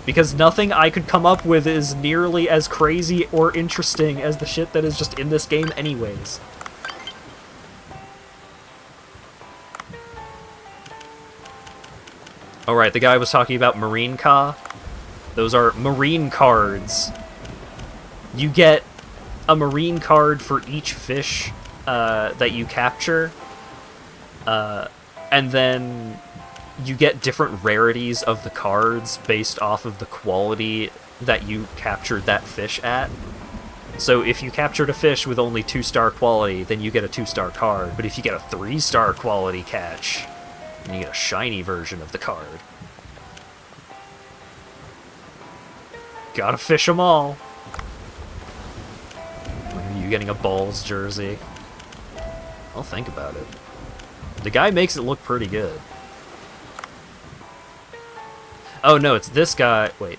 S1: Because nothing I could come up with is nearly as crazy or interesting as the shit that is just in this game anyways. Alright, the guy was talking about Marine Ka. Those are Marine cards. You get a Marine card for each fish that you capture. And then you get different rarities of the cards based off of the quality that you captured that fish at. So if you captured a fish with only 2-star quality, then you get a 2-star card. But if you get a 3-star quality catch, then you get a shiny version of the card. Gotta fish them all. When are you getting a Balls jersey? I'll think about it. The guy makes it look pretty good. Oh no, it's this guy. Wait.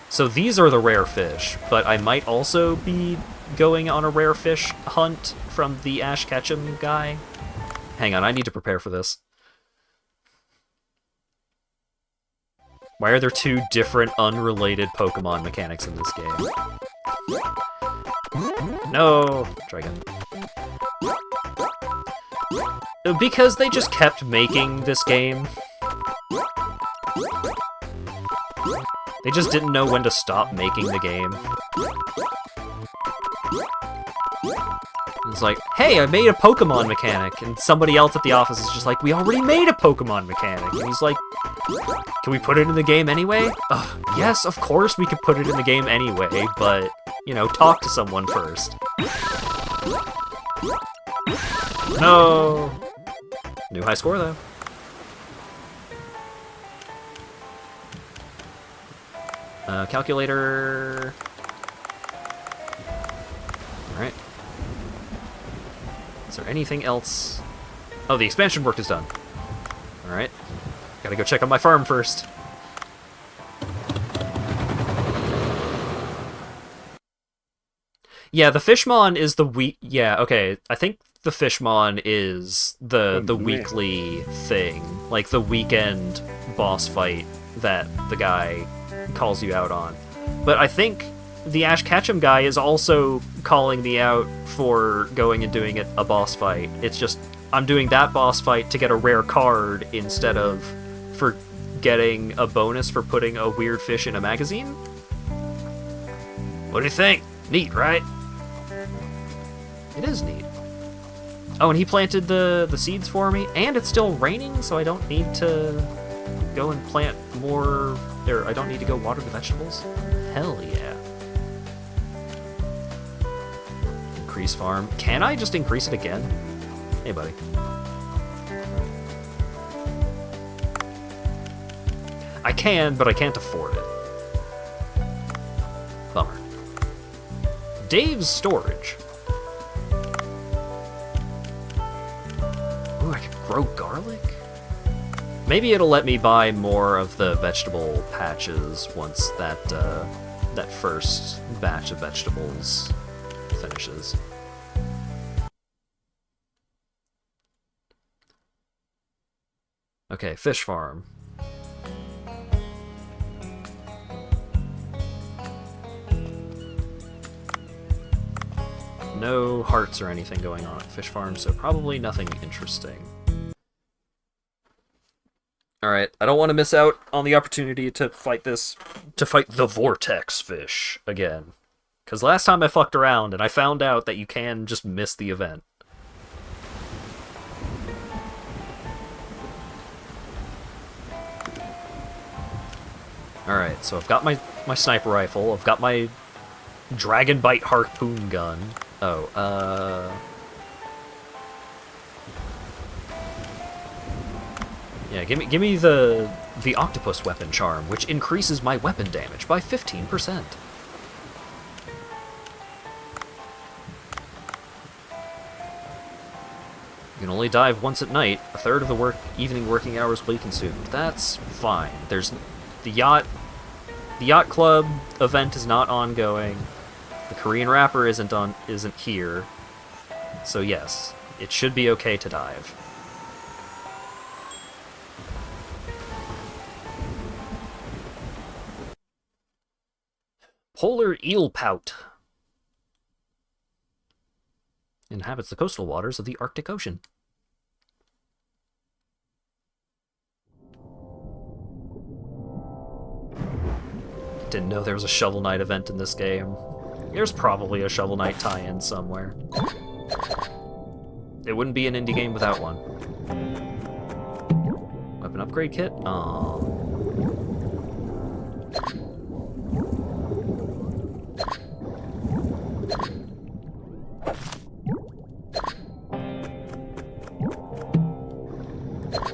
S1: So these are the rare fish, but I might also be going on a rare fish hunt from the Ash Ketchum guy. Hang on, I need to prepare for this. Why are there two different unrelated Pokemon mechanics in this game? No! Try again. Because they just kept making this game. They just didn't know when to stop making the game. It's like, hey, I made a Pokemon mechanic, and somebody else at the office is just like, we already made a Pokemon mechanic, and he's like, can we put it in the game anyway? Yes, of course we could put it in the game anyway, but, you know, talk to someone first. No! New high score, though. Calculator... Alright. Is there anything else? Oh, the expansion work is done. Alright. Gotta go check on my farm first. Yeah, the Fishmon is the week. Yeah, okay. I think the Fishmon is the weekly thing, like the weekend boss fight that the guy calls you out on. But I think the Ash Ketchum guy is also calling me out for going and doing a boss fight. It's just I'm doing that boss fight to get a rare card instead of for getting a bonus for putting a weird fish in a magazine. What do you think? Neat, right? It is neat. Oh, and he planted the seeds for me, and it's still raining, so I don't need to go and plant more, or I don't need to go water the vegetables. Hell yeah. Increase farm. Can I just increase it again? Hey, buddy. I can, but I can't afford it. Bummer. Dave's storage. Ooh, I can grow garlic? Maybe it'll let me buy more of the vegetable patches once that, that first batch of vegetables finishes. Okay, fish farm. No hearts or anything going on at fish farm, so probably nothing interesting. Alright, I don't want to miss out on the opportunity to fight the vortex fish again. Because last time I fucked around and I found out that you can just miss the event. Alright, so I've got my sniper rifle, I've got my Dragon Bite harpoon gun. Oh, yeah, give me the octopus weapon charm, which increases my weapon damage by 15%. You can only dive once at night. A third of the evening working hours will be consumed. That's fine. There's the yacht club event is not ongoing. The Korean rapper isn't here. So yes, it should be okay to dive. Polar eel pout inhabits the coastal waters of the Arctic Ocean. Didn't know there was a Shovel Knight event in this game. There's probably a Shovel Knight tie-in somewhere. It wouldn't be an indie game without one. Weapon upgrade kit? Aww.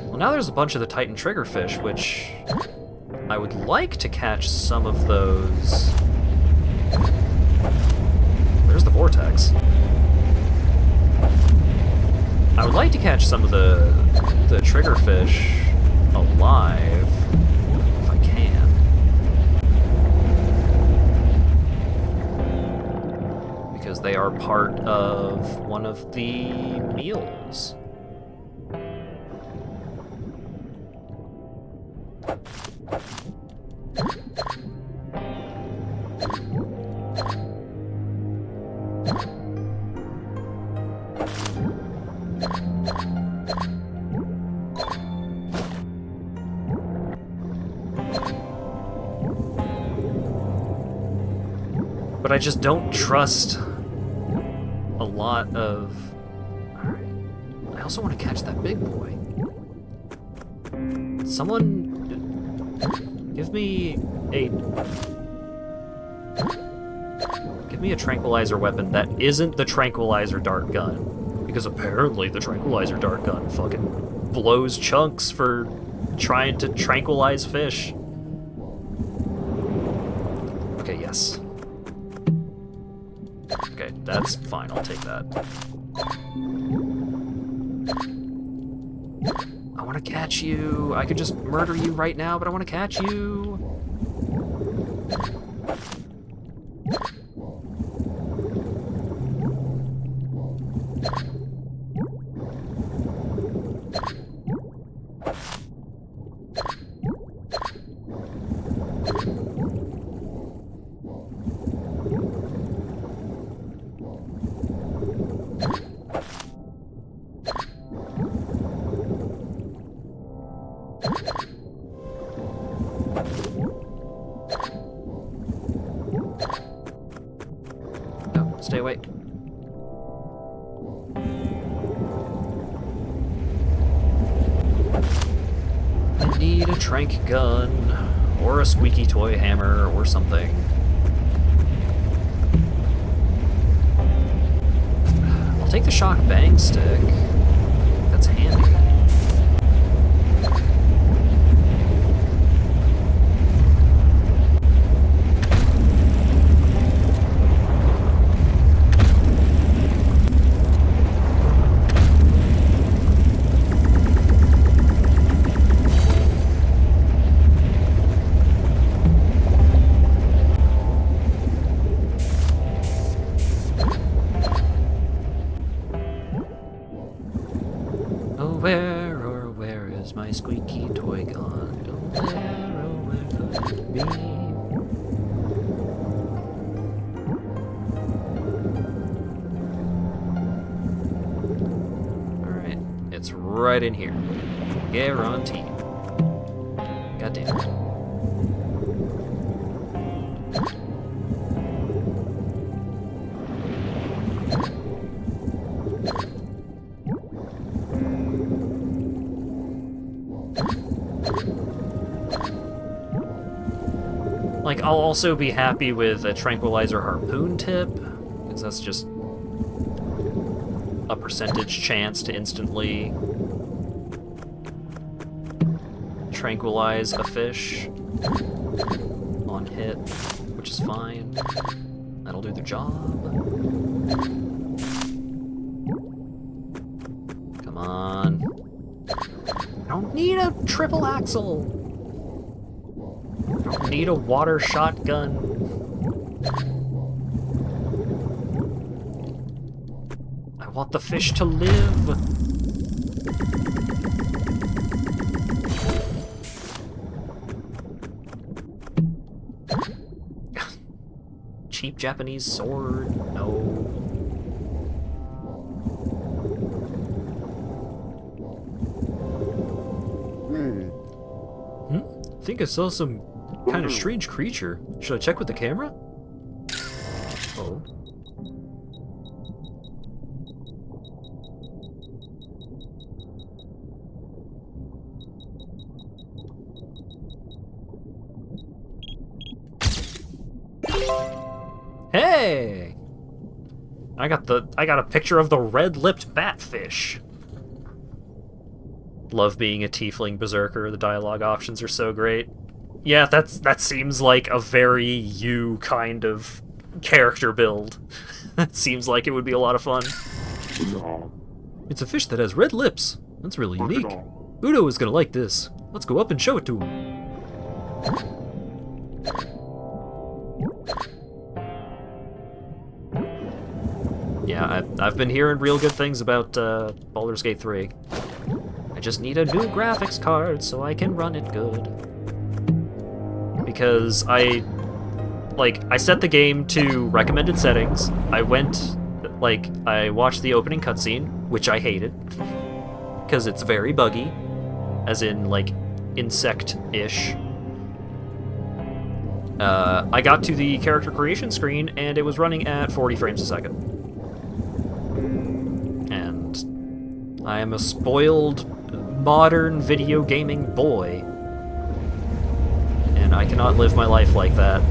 S1: Well, now there's a bunch of the Titan triggerfish, which I would like to catch some of those. There's the vortex. I would like to catch some of the triggerfish alive, if I can. Because they are part of one of the meals. But I just don't trust a lot of... Alright. I also want to catch that big boy. Someone... Give me a tranquilizer weapon that isn't the tranquilizer dart gun. Because apparently the tranquilizer dart gun fucking blows chunks for trying to tranquilize fish. Okay, yes. Okay, that's fine, I'll take that. I want to catch you. I could just murder you right now, but I want to catch you. No, stay away. I need a trank gun, or a squeaky toy hammer, or something. I'll take the shock bang stick. That's handy. Where is my squeaky toy gun? Where could it be? Alright, it's right in here. Guaranteed. God damn it. I'll also be happy with a tranquilizer harpoon tip, because that's just a percentage chance to instantly tranquilize a fish on hit, which is fine. That'll do the job. Come on. I don't need a triple axle. I don't need a water shotgun. I want the fish to live. Cheap Japanese sword. No. I think I saw some kind of strange creature. Should I check with the camera? Oh. Hey! I got a picture of the red-lipped batfish. Love being a tiefling berserker. The dialogue options are so great. Yeah, that seems like a very you kind of character build. That seems like it would be a lot of fun. It's a fish that has red lips. That's really unique. Udo is gonna like this. Let's go up and show it to him. Yeah, I've been hearing real good things about Baldur's Gate 3. I just need a new graphics card so I can run it good. Because I set the game to recommended settings. I watched the opening cutscene, which I hated, because it's very buggy, as in, like, insect-ish. I got to the character creation screen, and it was running at 40 frames a second. And I am a spoiled, modern video gaming boy, and I cannot live my life like that.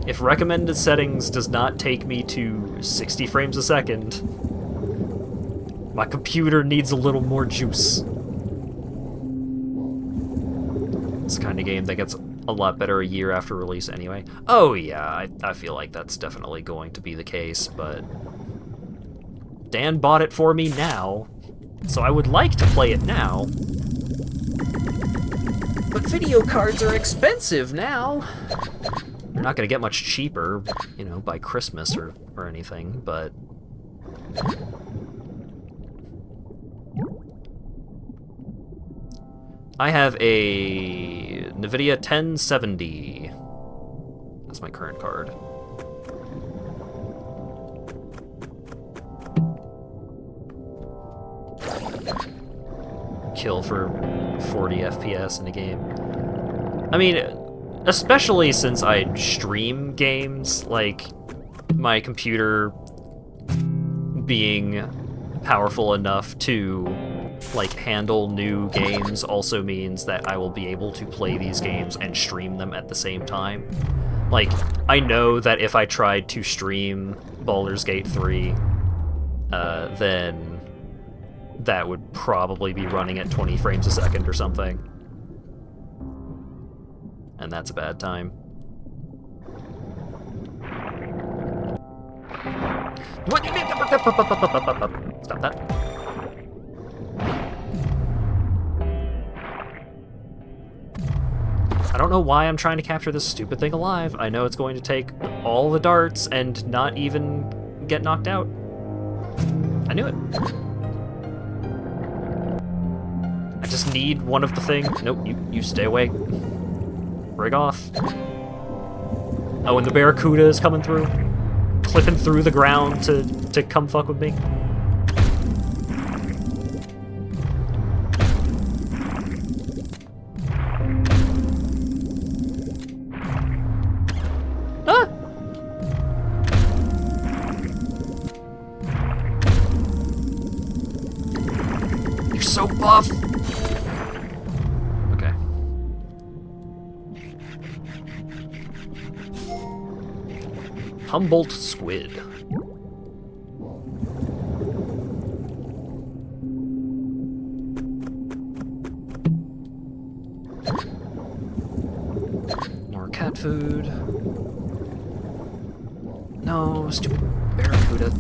S1: If recommended settings does not take me to 60 frames a second, my computer needs a little more juice. It's the kind of game that gets a lot better a year after release anyway. Oh yeah, I feel like that's definitely going to be the case, but Dan bought it for me now, so I would like to play it now. But video cards are expensive now. They're not gonna get much cheaper, you know, by Christmas or anything, but I have a NVIDIA 1070. That's my current card. Kill for 40 FPS in a game. I mean, especially since I stream games, like, my computer being powerful enough to, like, handle new games also means that I will be able to play these games and stream them at the same time. Like, I know that if I tried to stream Baldur's Gate 3, then that would probably be running at 20 frames a second or something. And that's a bad time. Stop that. I don't know why I'm trying to capture this stupid thing alive. I know it's going to take all the darts and not even get knocked out. I knew it. I just need one of the things. Nope, you stay away. Rig off. Oh, and the Barracuda is coming through. Clipping through the ground to come fuck with me. Ah! You're so buff! Humboldt squid. More cat food. No, stupid barracuda.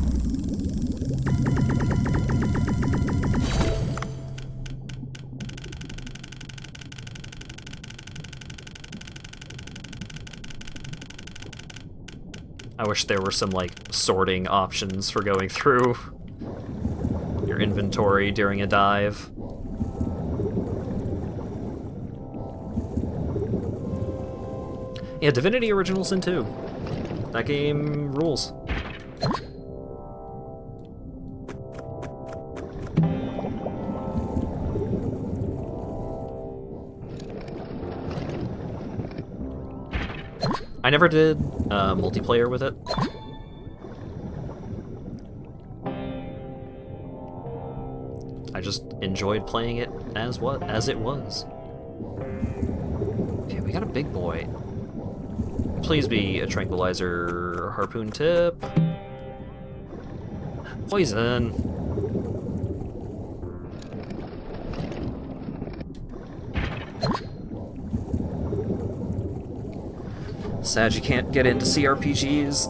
S1: I wish there were some, like, sorting options for going through your inventory during a dive. Yeah, Divinity Original Sin 2. That game rules. I never did multiplayer with it. I just enjoyed playing it as it was. Okay, we got a big boy. Please be a tranquilizer harpoon tip. Poison. Sad you can't get into CRPGs.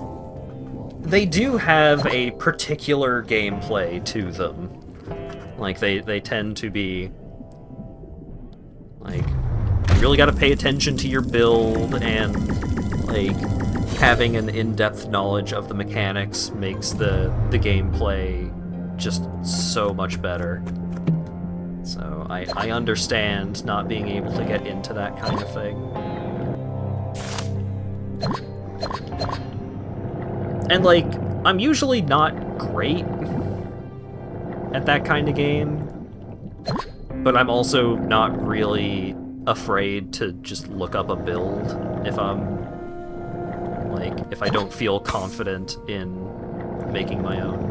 S1: They do have a particular gameplay to them. Like, they tend to be... like, you really gotta pay attention to your build, and, like, having an in-depth knowledge of the mechanics makes the gameplay just so much better. So, I understand not being able to get into that kind of thing. And, like, I'm usually not great at that kind of game, but I'm also not really afraid to just look up a build if I don't feel confident in making my own.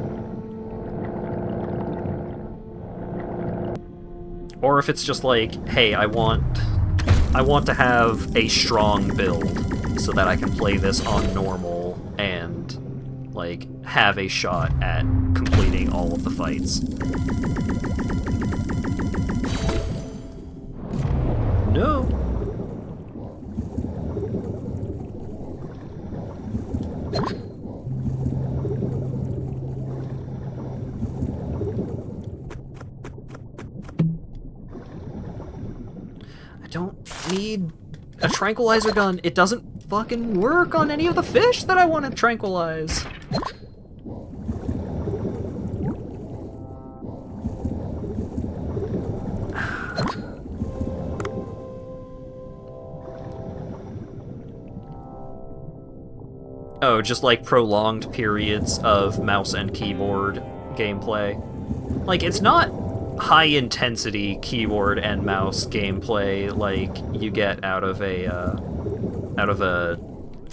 S1: Or if it's just like, hey, I want to have a strong build so that I can play this on normal and, like, have a shot at completing all of the fights. No. I don't need a tranquilizer gun. It doesn't fucking work on any of the fish that I want to tranquilize. Oh, just like prolonged periods of mouse and keyboard gameplay. Like, it's not high-intensity keyboard and mouse gameplay like you get out of a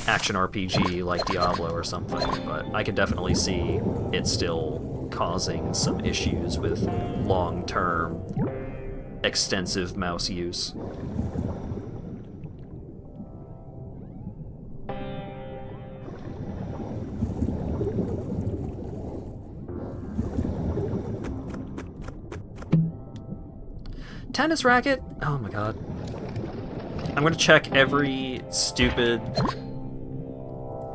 S1: action RPG like Diablo or something, but I could definitely see it still causing some issues with long-term, extensive mouse use. Tennis racket? Oh my god. I'm gonna check every stupid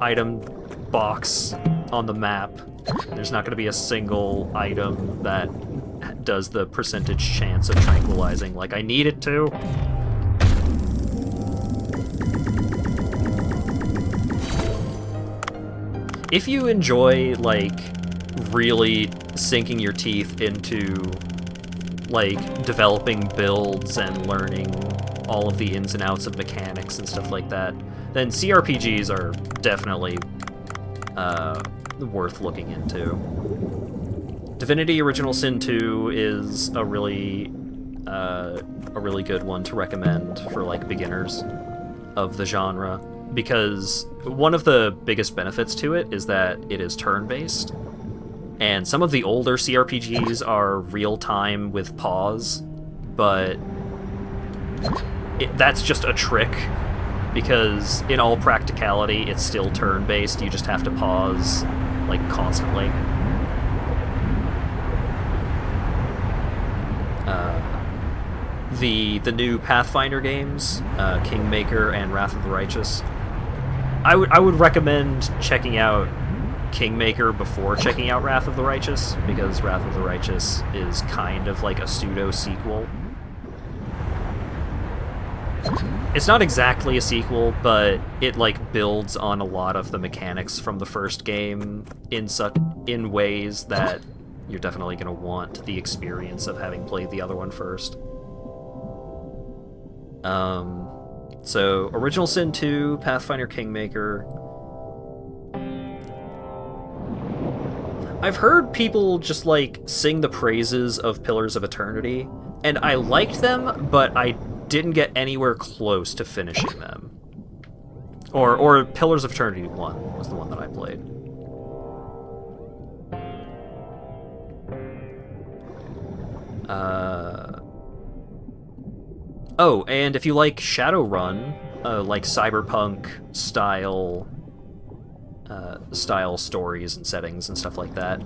S1: item box on the map. There's not gonna be a single item that does the percentage chance of tranquilizing like I need it to. If you enjoy, like, really sinking your teeth into, like, developing builds and learning all of the ins and outs of mechanics and stuff like that, then CRPGs are definitely worth looking into. Divinity Original Sin 2 is a really good one to recommend for, like, beginners of the genre, because one of the biggest benefits to it is that it is turn-based. And some of the older CRPGs are real-time with pause, but that's just a trick because in all practicality, it's still turn-based. You just have to pause, like, constantly. The new Pathfinder games, Kingmaker and Wrath of the Righteous. I would recommend checking out Kingmaker before checking out Wrath of the Righteous, because Wrath of the Righteous is kind of like a pseudo-sequel. It's not exactly a sequel, but it like builds on a lot of the mechanics from the first game in ways that you're definitely going to want the experience of having played the other one first. So Original Sin 2, Pathfinder Kingmaker. I've heard people just like sing the praises of Pillars of Eternity, and I liked them, but I didn't get anywhere close to finishing them. Or Pillars of Eternity 1 was the one that I played. Oh, and if you like Shadowrun, like cyberpunk style stories and settings and stuff like that,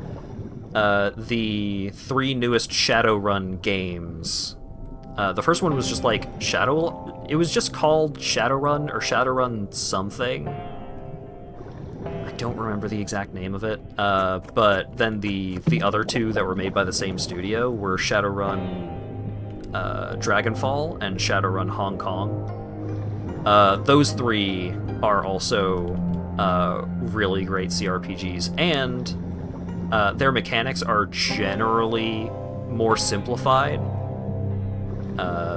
S1: the 3 newest Shadowrun games. The first one was just like it was just called Shadowrun or Shadowrun something. I don't remember the exact name of it. But then the other 2 that were made by the same studio were Shadowrun Dragonfall and Shadowrun Hong Kong. Those 3 are also really great CRPGs, and their mechanics are generally more simplified.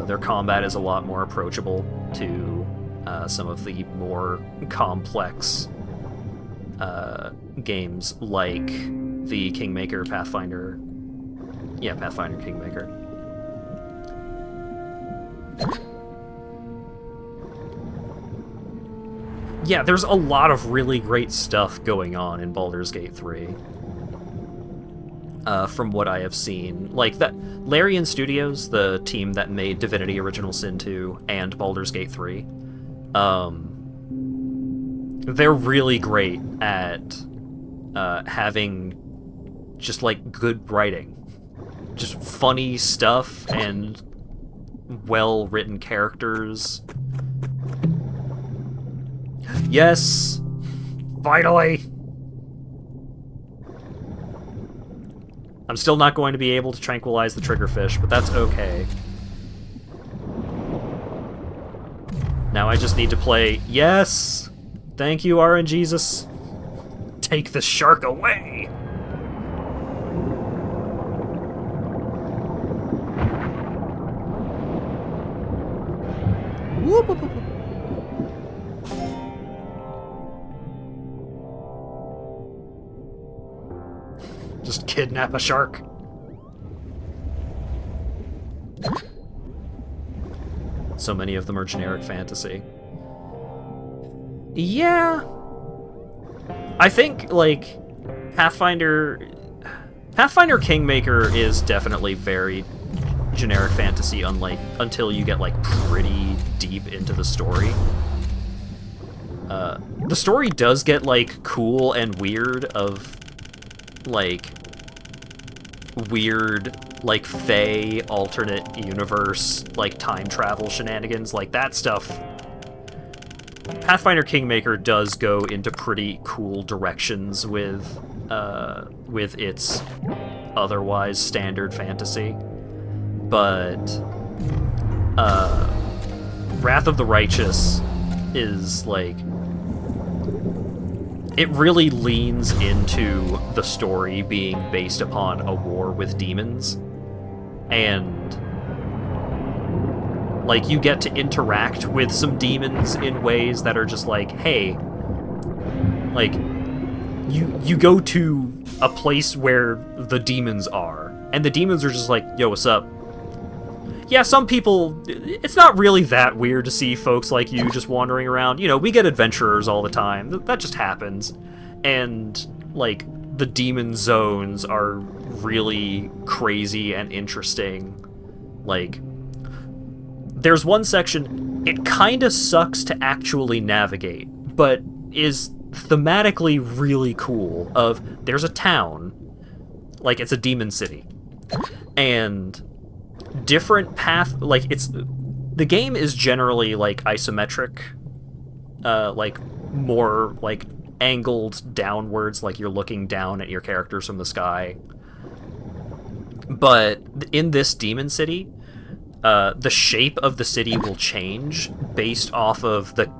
S1: Their combat is a lot more approachable to some of the more complex games like the Kingmaker Pathfinder. Yeah, Pathfinder Kingmaker. Yeah, there's a lot of really great stuff going on in Baldur's Gate 3. From what I have seen. Like, that Larian Studios, the team that made Divinity Original Sin 2 and Baldur's Gate 3, they're really great at having just, like, good writing. Just funny stuff and well-written characters. Yes! Finally! I'm still not going to be able to tranquilize the triggerfish, but that's okay. Now I just need to play... Yes! Thank you, RNGesus. Take the shark away! Whoop, whoop, whoop. Just kidnap a shark. So many of them are generic fantasy. Yeah. I think, like, Pathfinder Kingmaker is definitely very generic fantasy, until you get, like, pretty deep into the story. The story does get, like, cool and weird of, like, weird, like, Fae, alternate universe, like, time travel shenanigans, like, that stuff. Pathfinder Kingmaker does go into pretty cool directions with its otherwise standard fantasy. But, Wrath of the Righteous is, like, it really leans into the story being based upon a war with demons. And, like, you get to interact with some demons in ways that are just like, hey, like, you go to a place where the demons are, and the demons are just like, yo, what's up? Yeah, some people, it's not really that weird to see folks like you just wandering around. You know, we get adventurers all the time. That just happens. And, like, the demon zones are really crazy and interesting. Like, there's one section... it kind of sucks to actually navigate, but is thematically really cool. There's a town, like it's a demon city, and different path, like the game is generally like isometric, like more like angled downwards, like you're looking down at your characters from the sky. But in this demon city, the shape of the city will change based off of the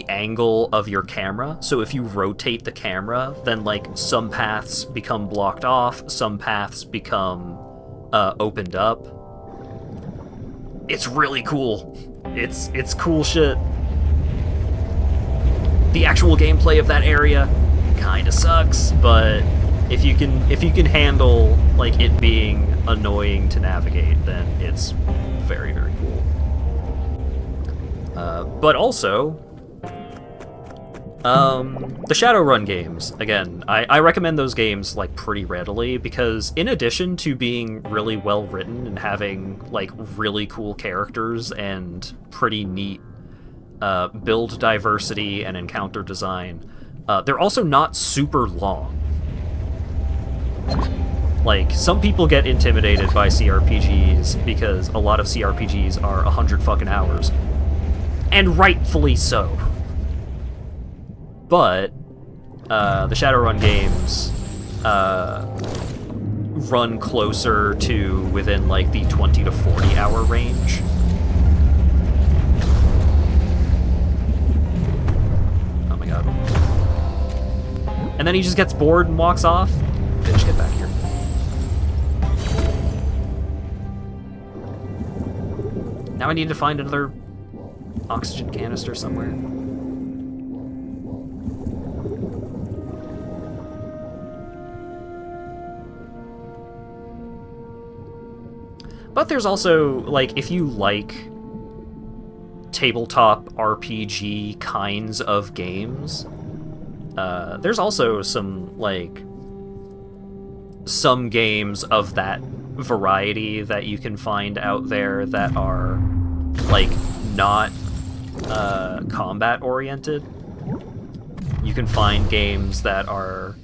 S1: angle of your camera. So if you rotate the camera, then like some paths become blocked off, some paths become opened up. It's really cool. It's cool shit. The actual gameplay of that area kind of sucks, but if you can handle like it being annoying to navigate, then it's very, very cool. But also, the Shadowrun games, again, I recommend those games like pretty readily, because in addition to being really well written and having like really cool characters and pretty neat build diversity and encounter design, they're also not super long. Like, some people get intimidated by CRPGs because a lot of CRPGs are 100 fucking hours. And rightfully so. But, the Shadowrun games, run closer to within, like, the 20 to 40 hour range. Oh my god. And then he just gets bored and walks off. Bitch, get back here. Now I need to find another oxygen canister somewhere. But there's also, like, if you like tabletop RPG kinds of games, there's also some, like, some games of that variety that you can find out there that are, like, not combat oriented. You can find games that are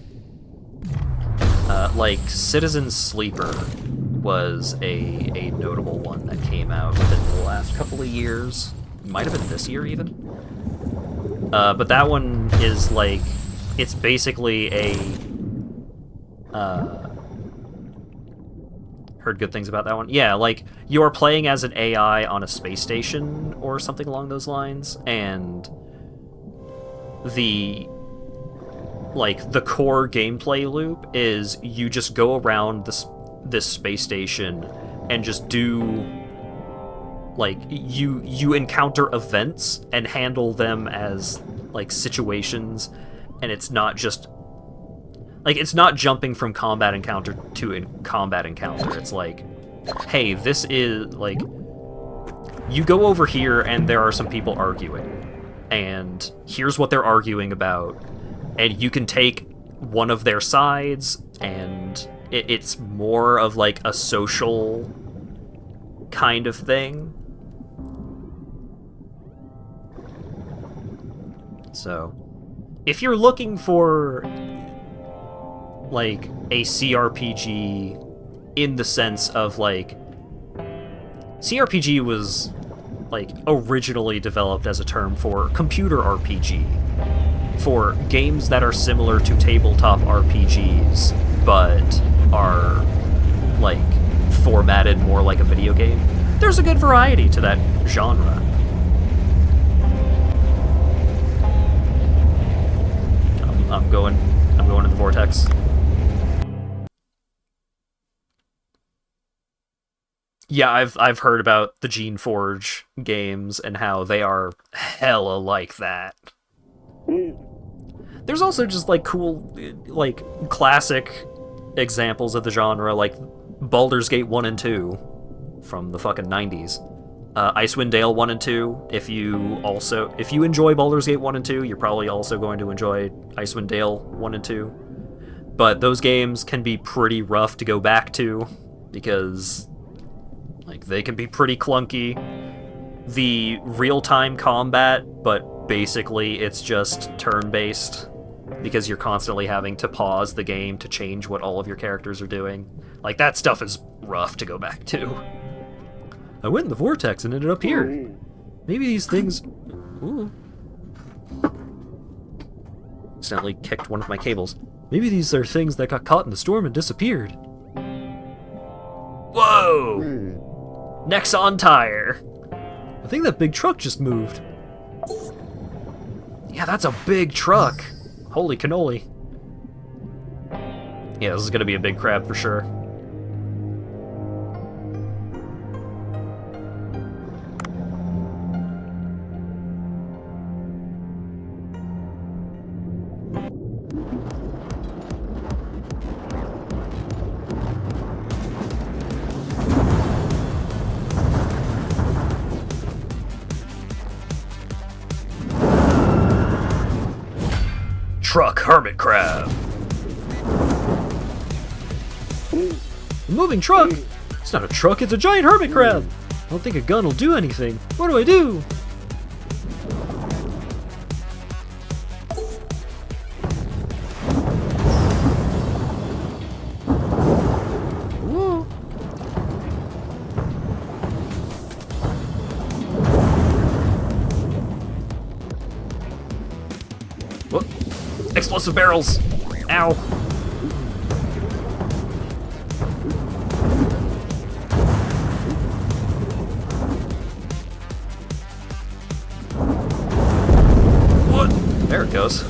S1: like Citizen Sleeper was a notable one that came out within the last couple of years. Might have been this year even. But that one is like, it's basically a heard good things about that one. Yeah, like, you're playing as an AI on a space station or something along those lines, and the core gameplay loop is you just go around this space station and just do, like, you encounter events and handle them as, like, situations, and it's not just, like, it's not jumping from combat encounter to combat encounter. It's like, hey, this is, like, you go over here and there are some people arguing, and here's what they're arguing about, and you can take one of their sides, and it's more of, like, a social kind of thing. So, if you're looking for, like, a CRPG in the sense of, like, CRPG was, like, originally developed as a term for computer RPG, for games that are similar to tabletop RPGs, but are, like, formatted more like a video game. There's a good variety to that genre. I'm going to the vortex. Yeah, I've heard about the Gene Forge games and how they are hella like that. There's also just, like, cool, like, classic examples of the genre, like Baldur's Gate 1 and 2 from the fucking 90s. Icewind Dale 1 and 2, if you enjoy Baldur's Gate 1 and 2, you're probably also going to enjoy Icewind Dale 1 and 2. But those games can be pretty rough to go back to, because, like, they can be pretty clunky. the real-time combat, but basically it's just turn-based, because you're constantly having to pause the game to change what all of your characters are doing. Like, that stuff is rough to go back to. I went in the vortex and ended up here. Maybe these things... Ooh. Accidentally kicked one of my cables. Maybe these are things that got caught in the storm and disappeared. Whoa! Nexon tire. I think that big truck just moved. Yeah, that's a big truck. Holy cannoli. Yeah, this is gonna be a big crab for sure. Truck hermit crab. A moving truck? It's not a truck, it's a giant hermit crab. I don't think a gun will do anything. What do I do? Whoa. What? Explosive barrels! Ow! What? There it goes.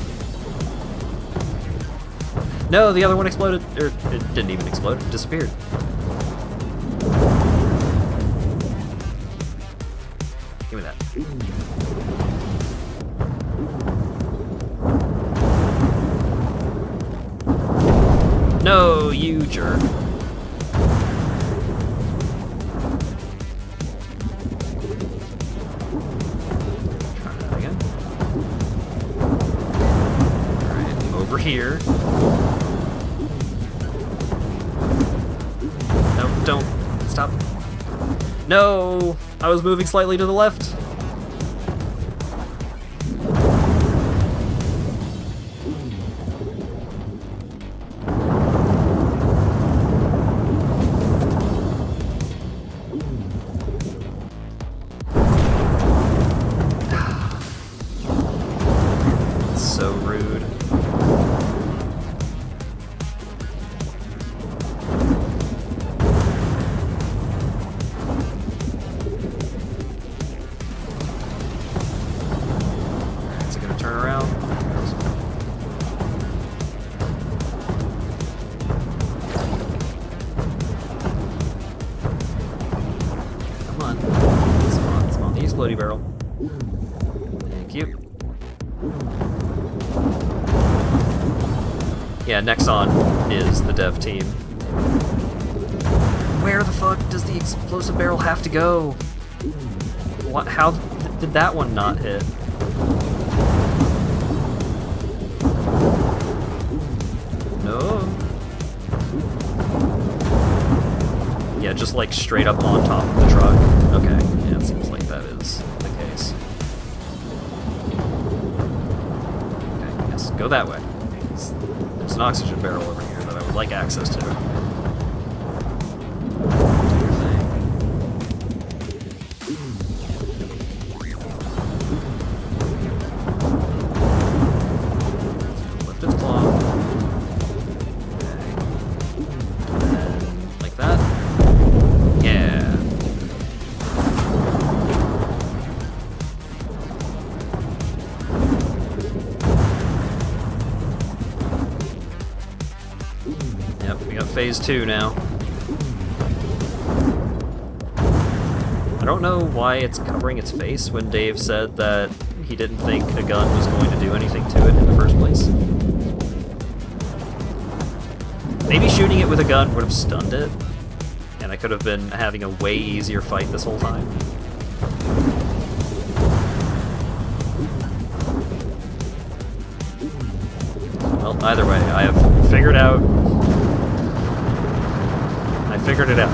S1: No, the other one exploded. Or, it didn't even explode, it disappeared. Give me that. No, you jerk. Try that again. Alright, over here. No, don't. Stop. No! I was moving slightly to the left. So rude. Is it gonna turn around? Come on. Spawn the explodey barrel. Thank you. Yeah, Nexon is the dev team. Where the fuck does the explosive barrel have to go? What? How did that one not hit? No. Yeah, just like straight up on top of the truck. Okay, yeah, it seems like that is the case. Okay, yes, go that way. There's an oxygen barrel over here that I would like access to. Do your thing. Lift its claw. Okay. And then, like that. Yeah. Yep, we got phase 2 now. I don't know why it's covering its face when Dave said that he didn't think a gun was going to do anything to it in the first place. Maybe shooting it with a gun would have stunned it, and I could have been having a way easier fight this whole time. Well, either way, I have figured out... I figured it out.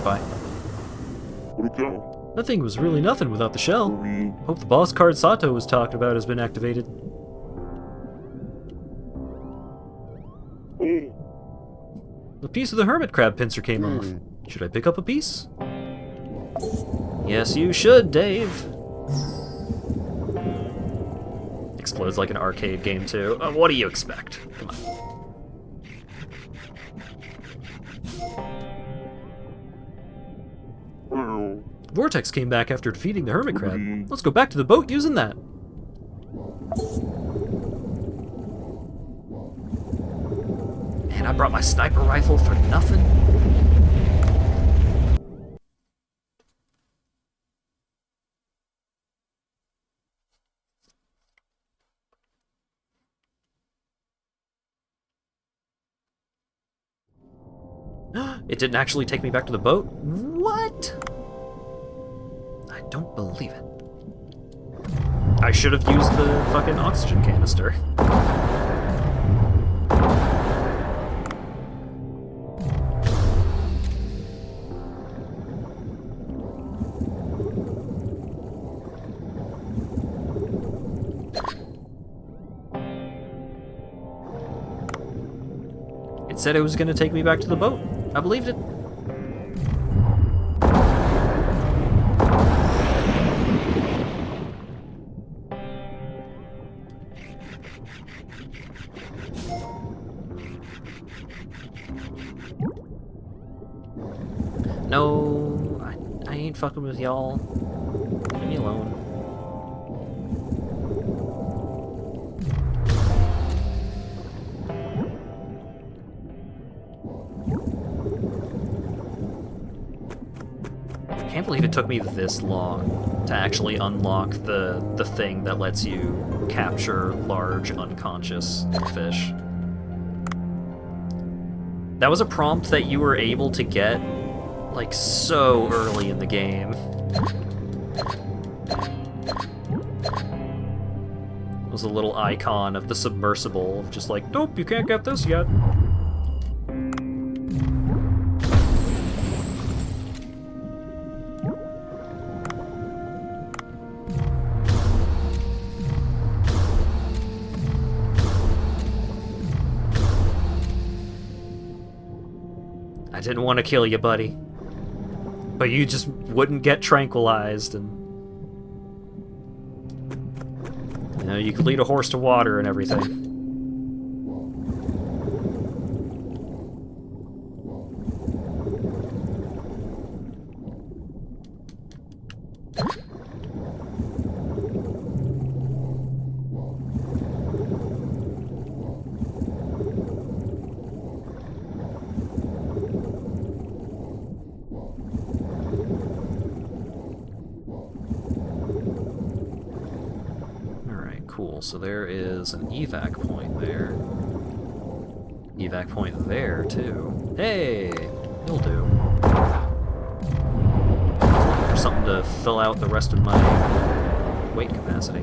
S1: Bye.
S4: That thing was really nothing without the shell. Hope the boss card Sato was talking about has been activated. The piece of the hermit crab pincer came off. Should I pick up a piece?
S1: Yes, you should, Dave. Explodes like an arcade game, too. What do you expect? Come on.
S4: Vortex came back after defeating the hermit crab. Let's go back to the boat using that.
S1: Man, I brought my sniper rifle for nothing. It didn't actually take me back to the boat? What? I don't believe it. I should have used the fucking oxygen canister. It said it was going to take me back to the boat. I believed it. No, I ain't fucking with y'all. Leave me alone. I can't believe it took me this long to actually unlock the thing that lets you capture large unconscious fish. That was a prompt that you were able to get, like, so early in the game. It was a little icon of the submersible, just like, nope, you can't get this yet. I didn't want to kill you, buddy. But you just wouldn't get tranquilized, and... you know, you could lead a horse to water and everything. Cool, so there is an evac point there. Evac point there, too. Hey! You'll do. Looking for something to fill out the rest of my weight capacity.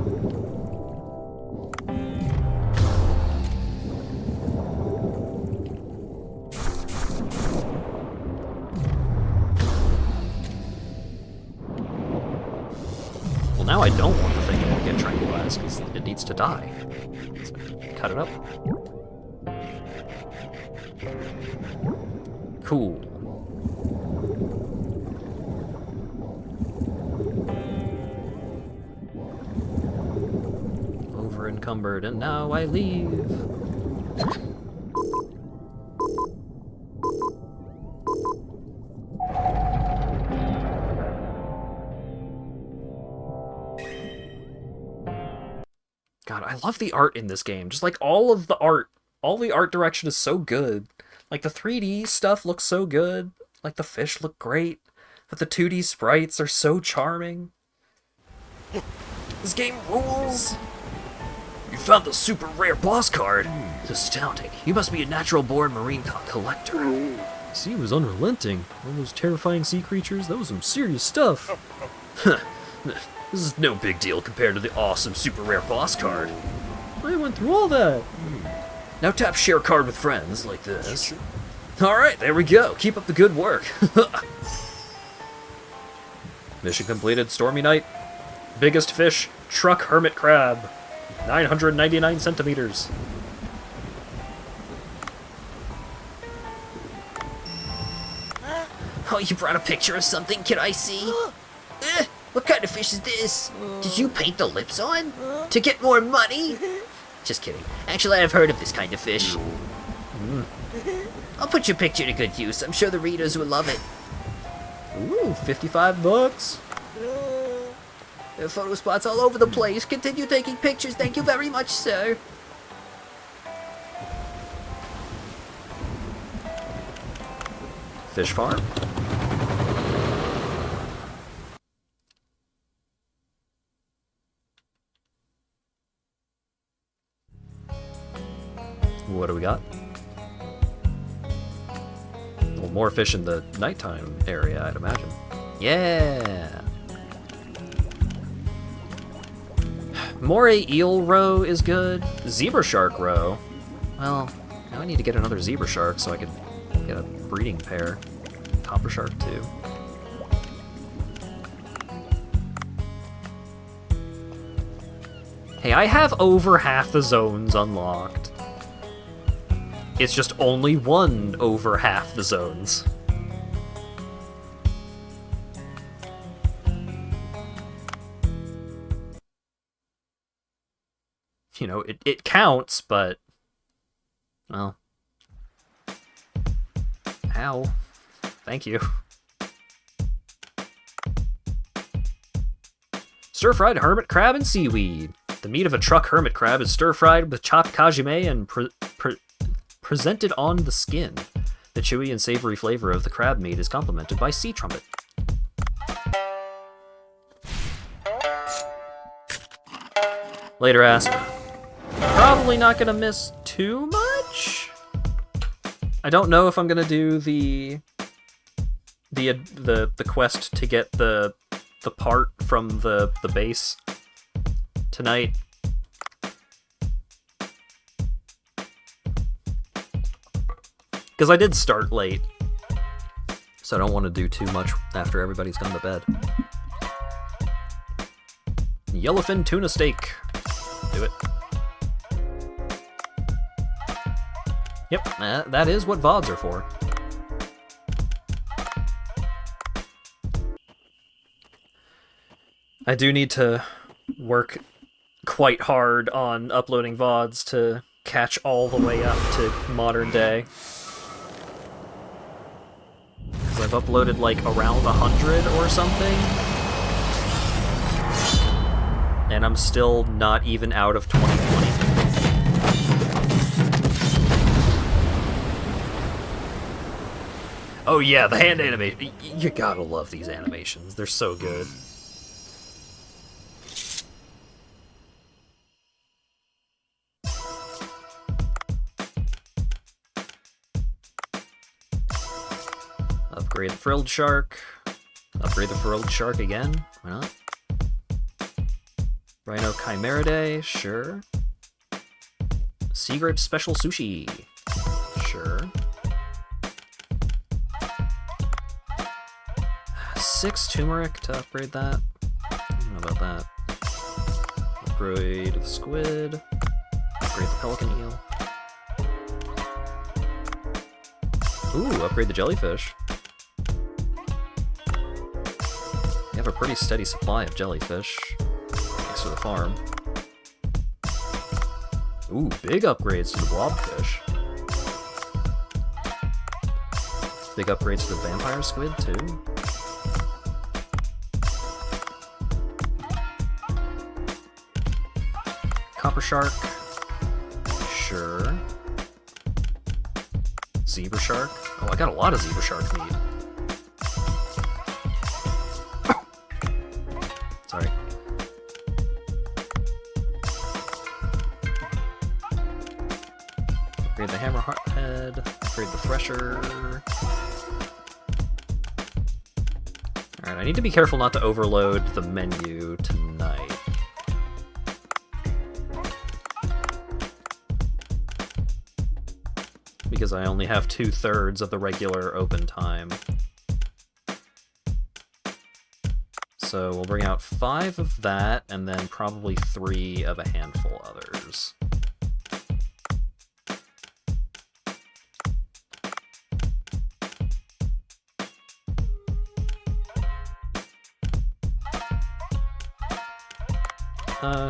S1: Well, now I don't want the thing to get tranquilized, because it needs to die. So, cut it up. Cool. Over encumbered, and now I leave. God, I love the art in this game. Just like all the art direction is so good. Like the 3D stuff looks so good. Like the fish look great. But the 2D sprites are so charming. This game rules! You found the super rare boss card? It's astounding. You must be a natural born marine collector.
S4: The sea was unrelenting. All those terrifying sea creatures, that was some serious stuff.
S1: This is no big deal compared to the awesome super rare boss card.
S4: I went through all that.
S1: Now tap share card with friends like this. Alright, there we go. Keep up the good work. Mission completed, stormy night. Biggest fish, truck hermit crab. 999 centimeters.
S3: Oh, you brought a picture of something? Can I see? What kind of fish is this? Did you paint the lips on? To get more money? Just kidding. Actually, I've heard of this kind of fish. I'll put your picture to good use. I'm sure the readers will love it.
S1: Ooh, 55 bucks.
S3: There are photo spots all over the place. Continue taking pictures. Thank you very much, sir.
S1: Fish farm. What do we got? Well, more fish in the nighttime area, I'd imagine. Yeah! Moray eel roe is good. Zebra shark roe. Well, now I need to get another zebra shark so I can get a breeding pair. Copper shark too. Hey, I have over half the zones unlocked. It's just only one over half the zones. You know, it counts, but... Well... Ow. Thank you. Stir-fried hermit crab and seaweed. The meat of a truck hermit crab is stir-fried with chopped kajime and presented on the skin. The chewy and savory flavor of the crab meat is complemented by sea trumpet. Later, Asp. Probably not gonna miss too much. I don't know if I'm gonna do the quest to get the part from the base tonight. Because I did start late, so I don't want to do too much after everybody's gone to bed. Yellowfin tuna steak. Do it. Yep, that is what VODs are for. I do need to work quite hard on uploading VODs to catch all the way up to modern day. Because I've uploaded like around 100 or something. And I'm still not even out of 2020. Oh yeah, the hand animation. You gotta love these animations. They're so good. Upgrade the frilled shark. Upgrade the frilled shark again. Why not? Rhino Chimeridae, sure. Sea grape special sushi, sure. 6 turmeric to upgrade that. I don't know about that. Upgrade the squid. Upgrade the pelican eel. Ooh, upgrade the jellyfish. We have a pretty steady supply of jellyfish. Thanks to the farm. Ooh, big upgrades to the blobfish. Big upgrades to the vampire squid, too. Copper shark. Sure. Zebra shark. Oh, I got a lot of zebra shark meat. Sorry. Upgrade the hammerhead. Upgrade the thresher. Alright, I need to be careful not to overload the menu tonight. Because I only have 2/3 of the regular open time. So we'll bring out 5 of that, and then probably 3 of a handful others.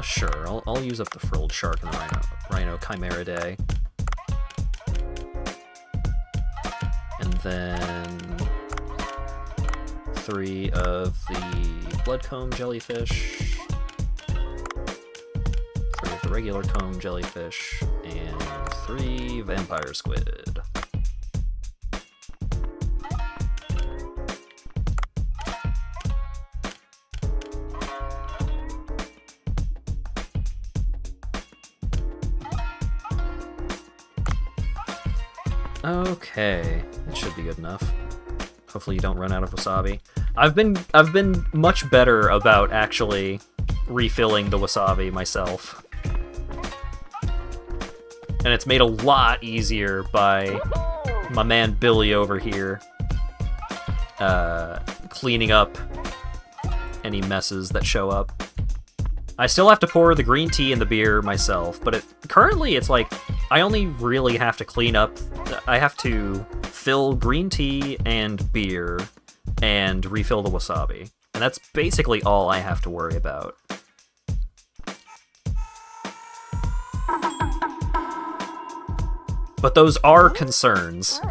S1: Sure. I'll use up the frilled shark and the rhino chimeridae. And then 3 of the bloodcomb jellyfish, 3 of the regular comb jellyfish, and 3 vampire squid. Okay, it should be good enough. Hopefully you don't run out of wasabi. I've been much better about actually refilling the wasabi myself. And it's made a lot easier by my man Billy over here cleaning up any messes that show up. I still have to pour the green tea in the beer myself, but currently it's like I only really have to clean up. I have to fill green tea and beer and refill the wasabi. And that's basically all I have to worry about. But those are concerns.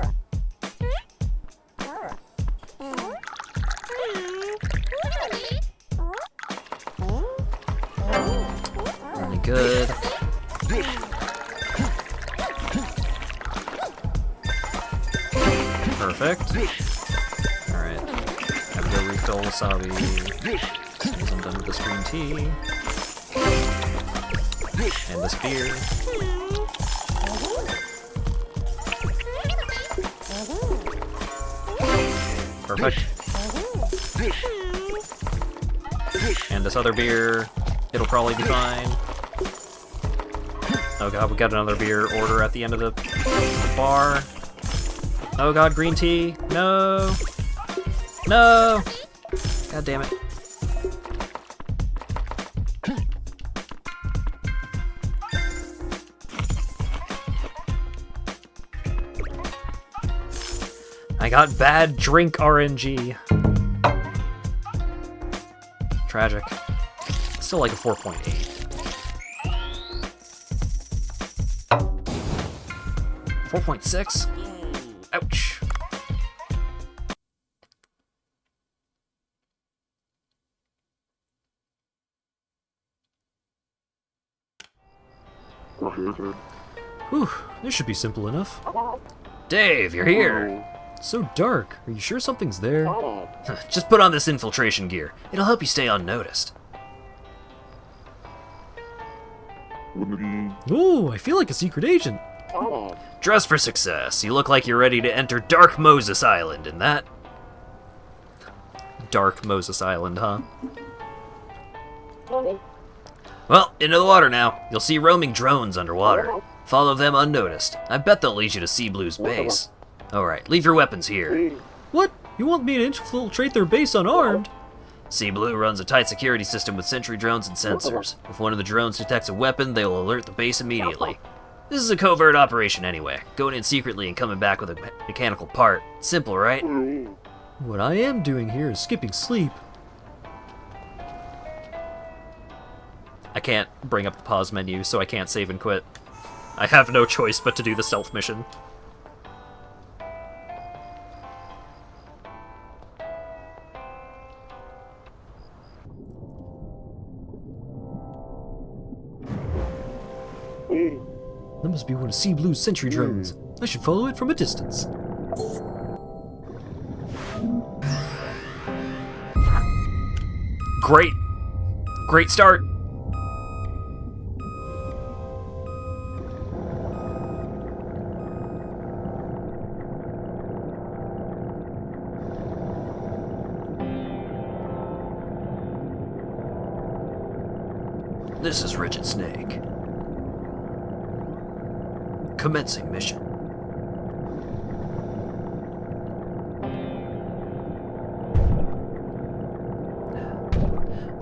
S1: Really good. Perfect. Alright. Have to go refill wasabi. As soon as I'm done with this green tea. And this beer. Perfect. And this other beer, it'll probably be fine. Oh god, we got another beer order at the end of the bar. Oh god, green tea. No. No. God damn it. I got bad drink RNG. Tragic. Still like a 4.8. 4.6? Ouch. Whew, this should be simple enough.
S3: Dave, you're here.
S1: It's so dark. Are you sure something's there?
S3: Just put on this infiltration gear. It'll help you stay unnoticed.
S1: Ooh, I feel like a secret agent.
S3: Dress for success. You look like you're ready to enter Dark Moses Island, and that...
S1: Dark Moses Island, huh?
S3: Well, into the water now. You'll see roaming drones underwater. Follow them unnoticed. I bet they'll lead you to Sea Blue's base. Alright, leave your weapons here.
S1: What? You want me to infiltrate their base unarmed?
S3: Sea Blue runs a tight security system with sentry drones and sensors. If one of the drones detects a weapon, they will alert the base immediately. This is a covert operation anyway. Going in secretly and coming back with a mechanical part. Simple, right?
S1: What I am doing here is skipping sleep. I can't bring up the pause menu, so I can't save and quit. I have no choice but to do the stealth mission. That must be one of Sea Blue's sentry drones. I should follow it from a distance.
S3: Great! Great start! This is Rigid Snake. Commencing mission.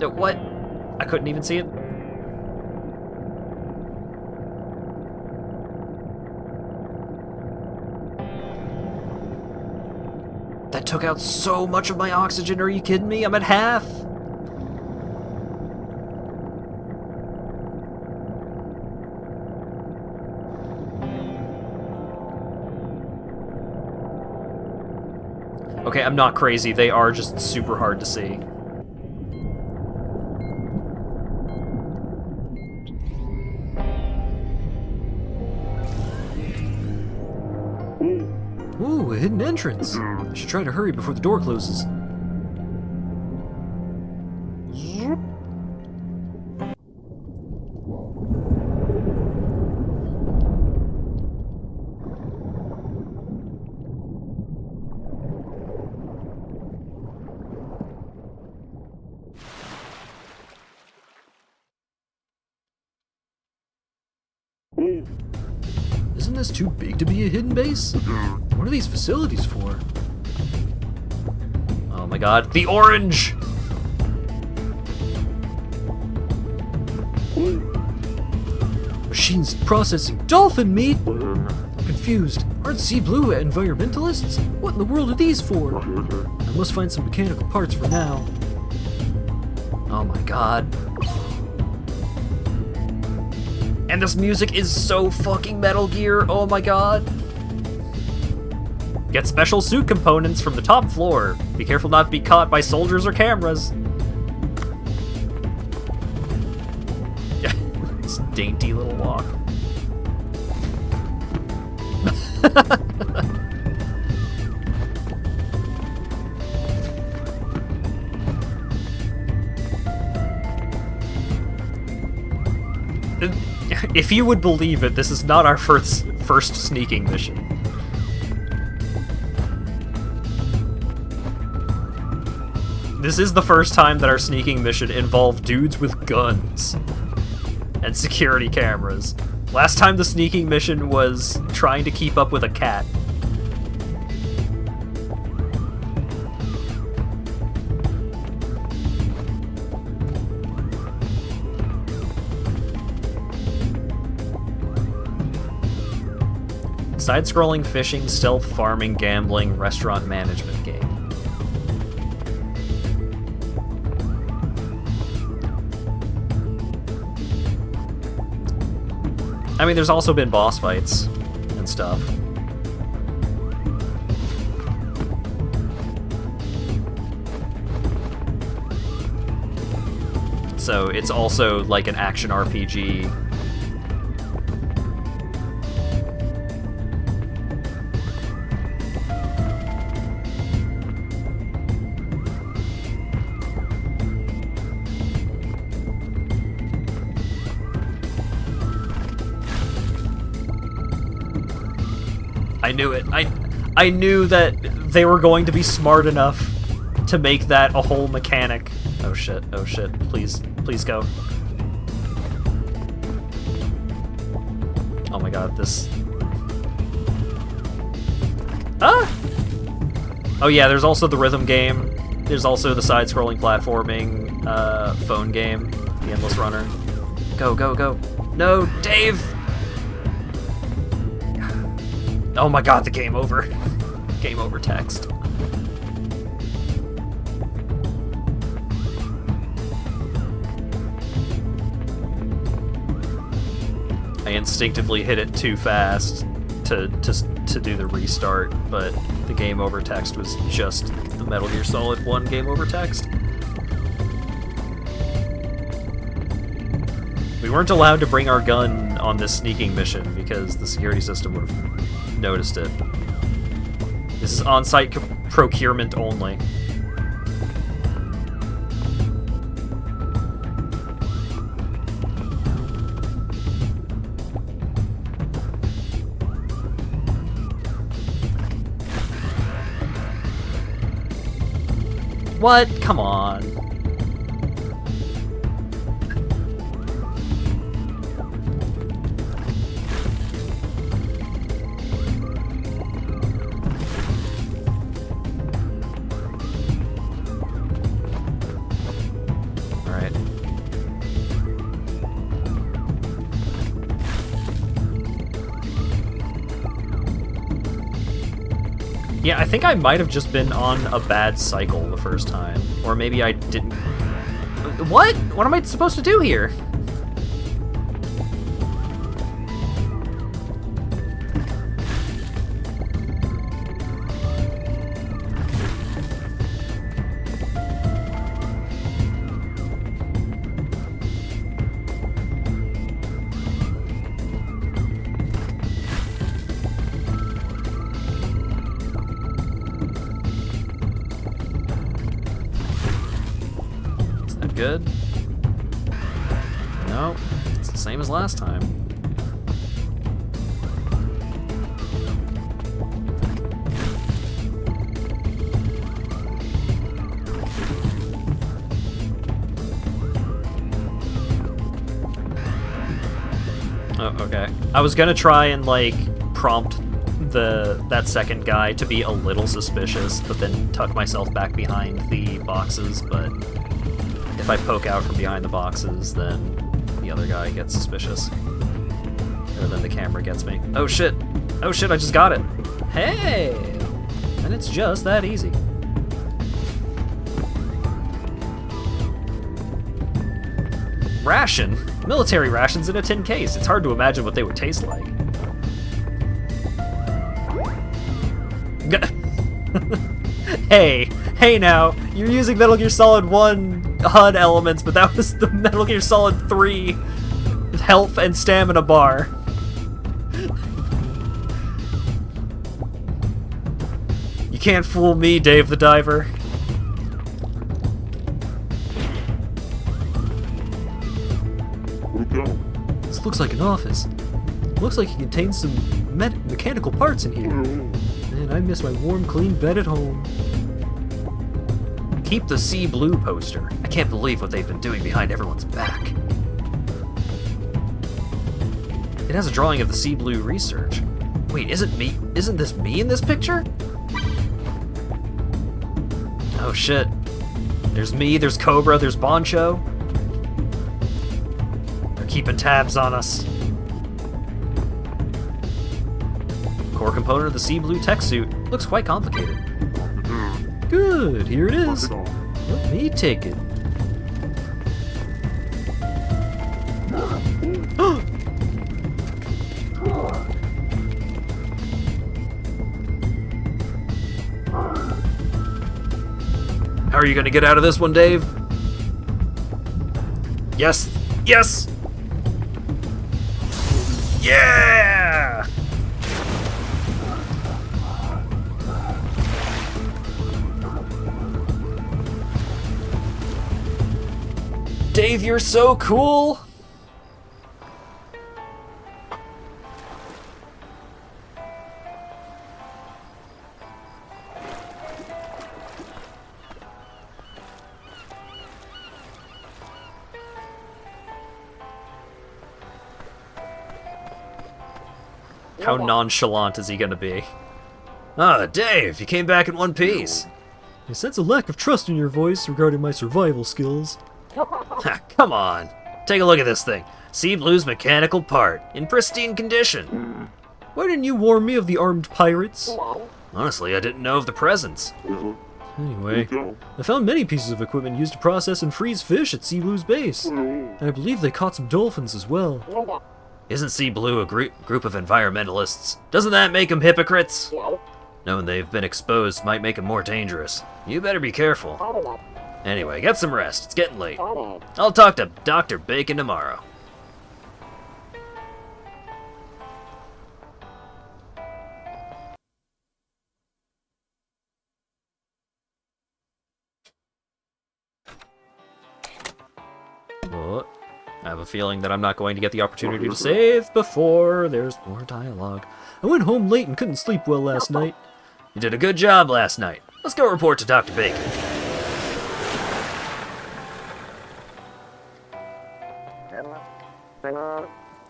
S1: What? I couldn't even see it? That took out so much of my oxygen, are you kidding me? I'm at half! Okay, I'm not crazy, they are just super hard to see. Ooh, a hidden entrance. I should try to hurry before the door closes. Isn't this too big to be a hidden base? What are these facilities for? Oh my god, the orange! Machines processing dolphin meat? I'm confused. Aren't Sea Blue environmentalists? What in the world are these for? I must find some mechanical parts for now. Oh my god. And this music is so fucking Metal Gear, oh my god. Get special suit components from the top floor. Be careful not to be caught by soldiers or cameras. This dainty little walk. If you would believe it, this is not our first sneaking mission. This is the first time that our sneaking mission involved dudes with guns and security cameras. Last time the sneaking mission was trying to keep up with a cat. Side-scrolling fishing, stealth farming, gambling, restaurant management game. I mean, there's also been boss fights and stuff. So it's also like an action RPG. I knew it. I knew that they were going to be smart enough to make that a whole mechanic. Oh shit, oh shit. Please go. Oh my god, this... Ah! Oh yeah, there's also the rhythm game. There's also the side-scrolling platforming phone game, the Endless Runner. Go, go, go. No, Dave! Oh my god, the game over. Game over text. I instinctively hit it too fast to do the restart, but the game over text was just the Metal Gear Solid 1 game over text. We weren't allowed to bring our gun on this sneaking mission because the security system would have noticed it. This is on-site procurement only. What? Come on. Yeah, I think I might have just been on a bad cycle the first time. Or maybe I didn't... What? What am I supposed to do here? Good? No, it's the same as last time. Oh, okay. I was gonna try and, like, prompt that second guy to be a little suspicious, but then tuck myself back behind the boxes, but if I poke out from behind the boxes, then the other guy gets suspicious. Or then the camera gets me. Oh shit! Oh shit, I just got it! Hey! And it's just that easy. Ration? Military rations in a tin case. It's hard to imagine what they would taste like. Hey now, you're using Metal Gear Solid 1 HUD elements, but that was the Metal Gear Solid 3 health and stamina bar. You can't fool me, Dave the Diver. This looks like an office. Looks like it contains some mechanical parts in here. Man, I miss my warm, clean bed at home. Keep the Sea Blue poster. I can't believe what they've been doing behind everyone's back. It has a drawing of the Sea Blue research. Wait, isn't this me in this picture? Oh shit. There's me, there's Cobra, there's Boncho. They're keeping tabs on us. Core component of the Sea Blue tech suit. Looks quite complicated. Good, here it is. Let me take it. How are you gonna get out of this one, Dave? Yes! Yes! Yeah! Dave, you're so cool! How nonchalant is he gonna be? Ah, Dave, you came back in one piece.
S4: I sense a lack of trust in your voice regarding my survival skills.
S3: Ha, come on. Take a look at this thing. Sea Blue's mechanical part, in pristine condition.
S4: Why didn't you warn me of the armed pirates?
S3: Honestly, I didn't know of the presence.
S4: Anyway, I found many pieces of equipment used to process and freeze fish at Sea Blue's base. And I believe they caught some dolphins as well.
S3: Isn't Sea Blue a group of environmentalists? Doesn't that make them hypocrites? Knowing they've been exposed might make them more dangerous. You better be careful. Anyway, get some rest. It's getting late. I'll talk to Dr. Bacon tomorrow.
S1: Oh, I have a feeling that I'm not going to get the opportunity to save before there's more dialogue.
S4: I went home late and couldn't sleep well last night.
S3: You did a good job last night. Let's go report to Dr. Bacon.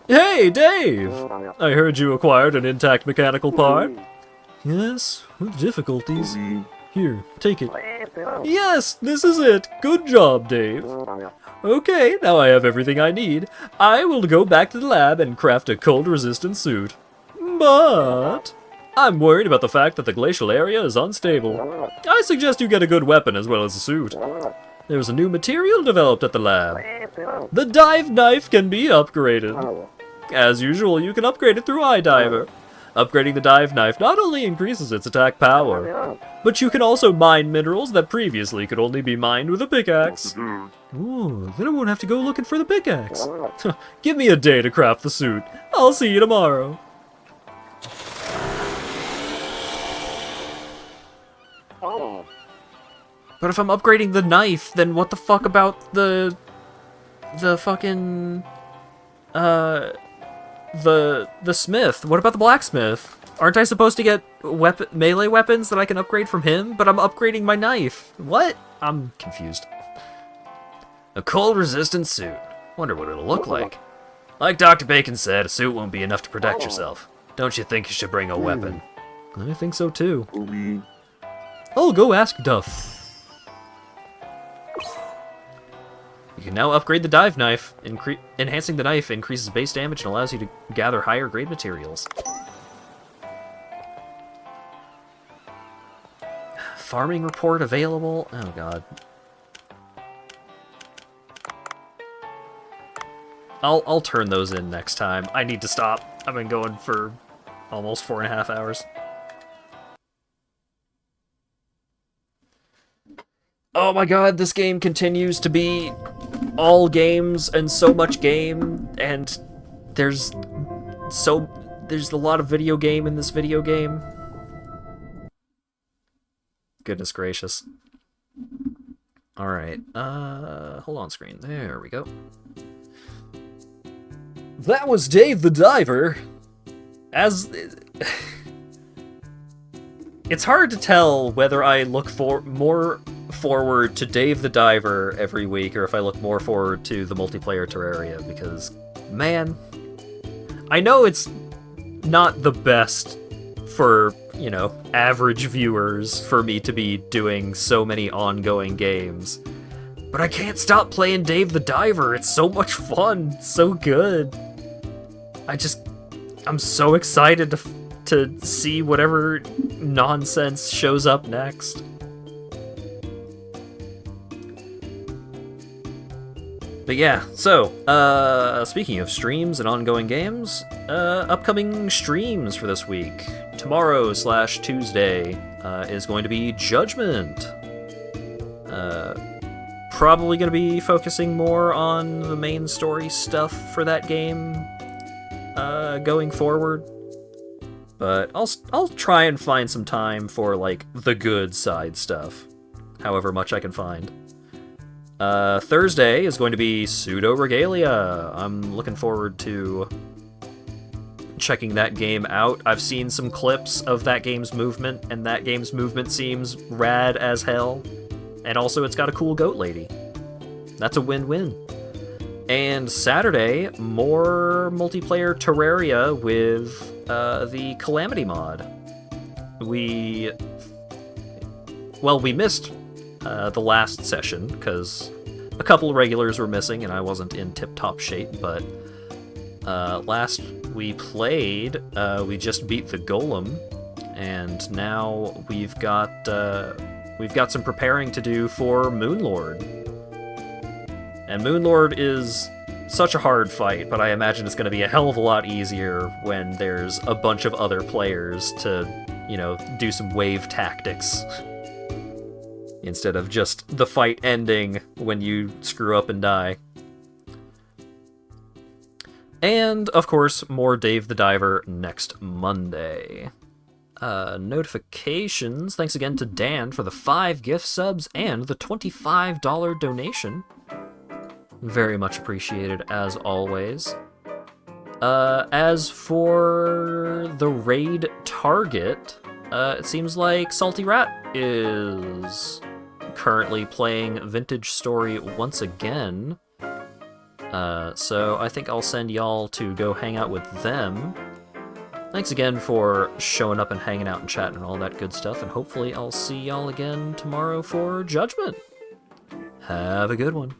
S4: Hey, Dave! I heard you acquired an intact mechanical part. Yes, with difficulties. Here, take it. Yes, this is it. Good job, Dave. Okay, now I have everything I need. I will go back to the lab and craft a cold-resistant suit. But I'm worried about the fact that the glacial area is unstable. I suggest you get a good weapon as well as a suit. There's a new material developed at the lab. The dive knife can be upgraded. As usual, you can upgrade it through iDiver. Upgrading the dive knife not only increases its attack power, but you can also mine minerals that previously could only be mined with a pickaxe. Ooh, then I won't have to go looking for the pickaxe. Give me a day to craft the suit. I'll see you tomorrow.
S1: But if I'm upgrading the knife, then what the fuck about the fucking the smith? What about the blacksmith? Aren't I supposed to get melee weapons that I can upgrade from him? But I'm upgrading my knife. What? I'm confused.
S3: A cold-resistant suit. Wonder what it'll look like. Like Dr. Bacon said, a suit won't be enough to protect yourself. Don't you think you should bring a weapon?
S4: I think so too. I'll go ask Duff.
S1: You can now upgrade the dive knife. Enhancing the knife increases base damage and allows you to gather higher grade materials. Farming report available. Oh god. I'll turn those in next time. I need to stop. I've been going for almost 4.5 hours. Oh my god, this game continues to be all games and so much game, and there's a lot of video game in this video game. Goodness gracious. Alright, hold on screen. There we go. That was Dave the Diver. It's hard to tell whether I look more forward to Dave the Diver every week or if I look more forward to the multiplayer Terraria, because, man, I know it's not the best for, you know, average viewers for me to be doing so many ongoing games, but I can't stop playing Dave the Diver. It's so much fun. It's so good. I'm so excited to see whatever nonsense shows up next. But yeah, so, speaking of streams and ongoing games, upcoming streams for this week. Tomorrow/Tuesday is going to be Judgment. Probably going to be focusing more on the main story stuff for that game going forward. But I'll try and find some time for, like, the good side stuff, however much I can find. Thursday is going to be Pseudo Regalia. I'm looking forward to checking that game out. I've seen some clips of that game's movement, and that game's movement seems rad as hell. And also, it's got a cool goat lady. That's a win-win. And Saturday, more multiplayer Terraria with the Calamity mod. We missed the last session because a couple of regulars were missing and I wasn't in tip-top shape, but last we played, we just beat the Golem, and now we've got some preparing to do for Moonlord. And Moonlord is such a hard fight, but I imagine it's going to be a hell of a lot easier when there's a bunch of other players to, you know, do some wave tactics. Instead of just the fight ending when you screw up and die. And, of course, more Dave the Diver next Monday. Notifications. Thanks again to Dan for the 5 gift subs and the $25 donation. Very much appreciated, as always. As for the raid target, it seems like Salty Rat is currently playing Vintage Story once again. So I think I'll send y'all to go hang out with them. Thanks again for showing up and hanging out and chatting and all that good stuff, and hopefully I'll see y'all again tomorrow for Judgment. Have a good one.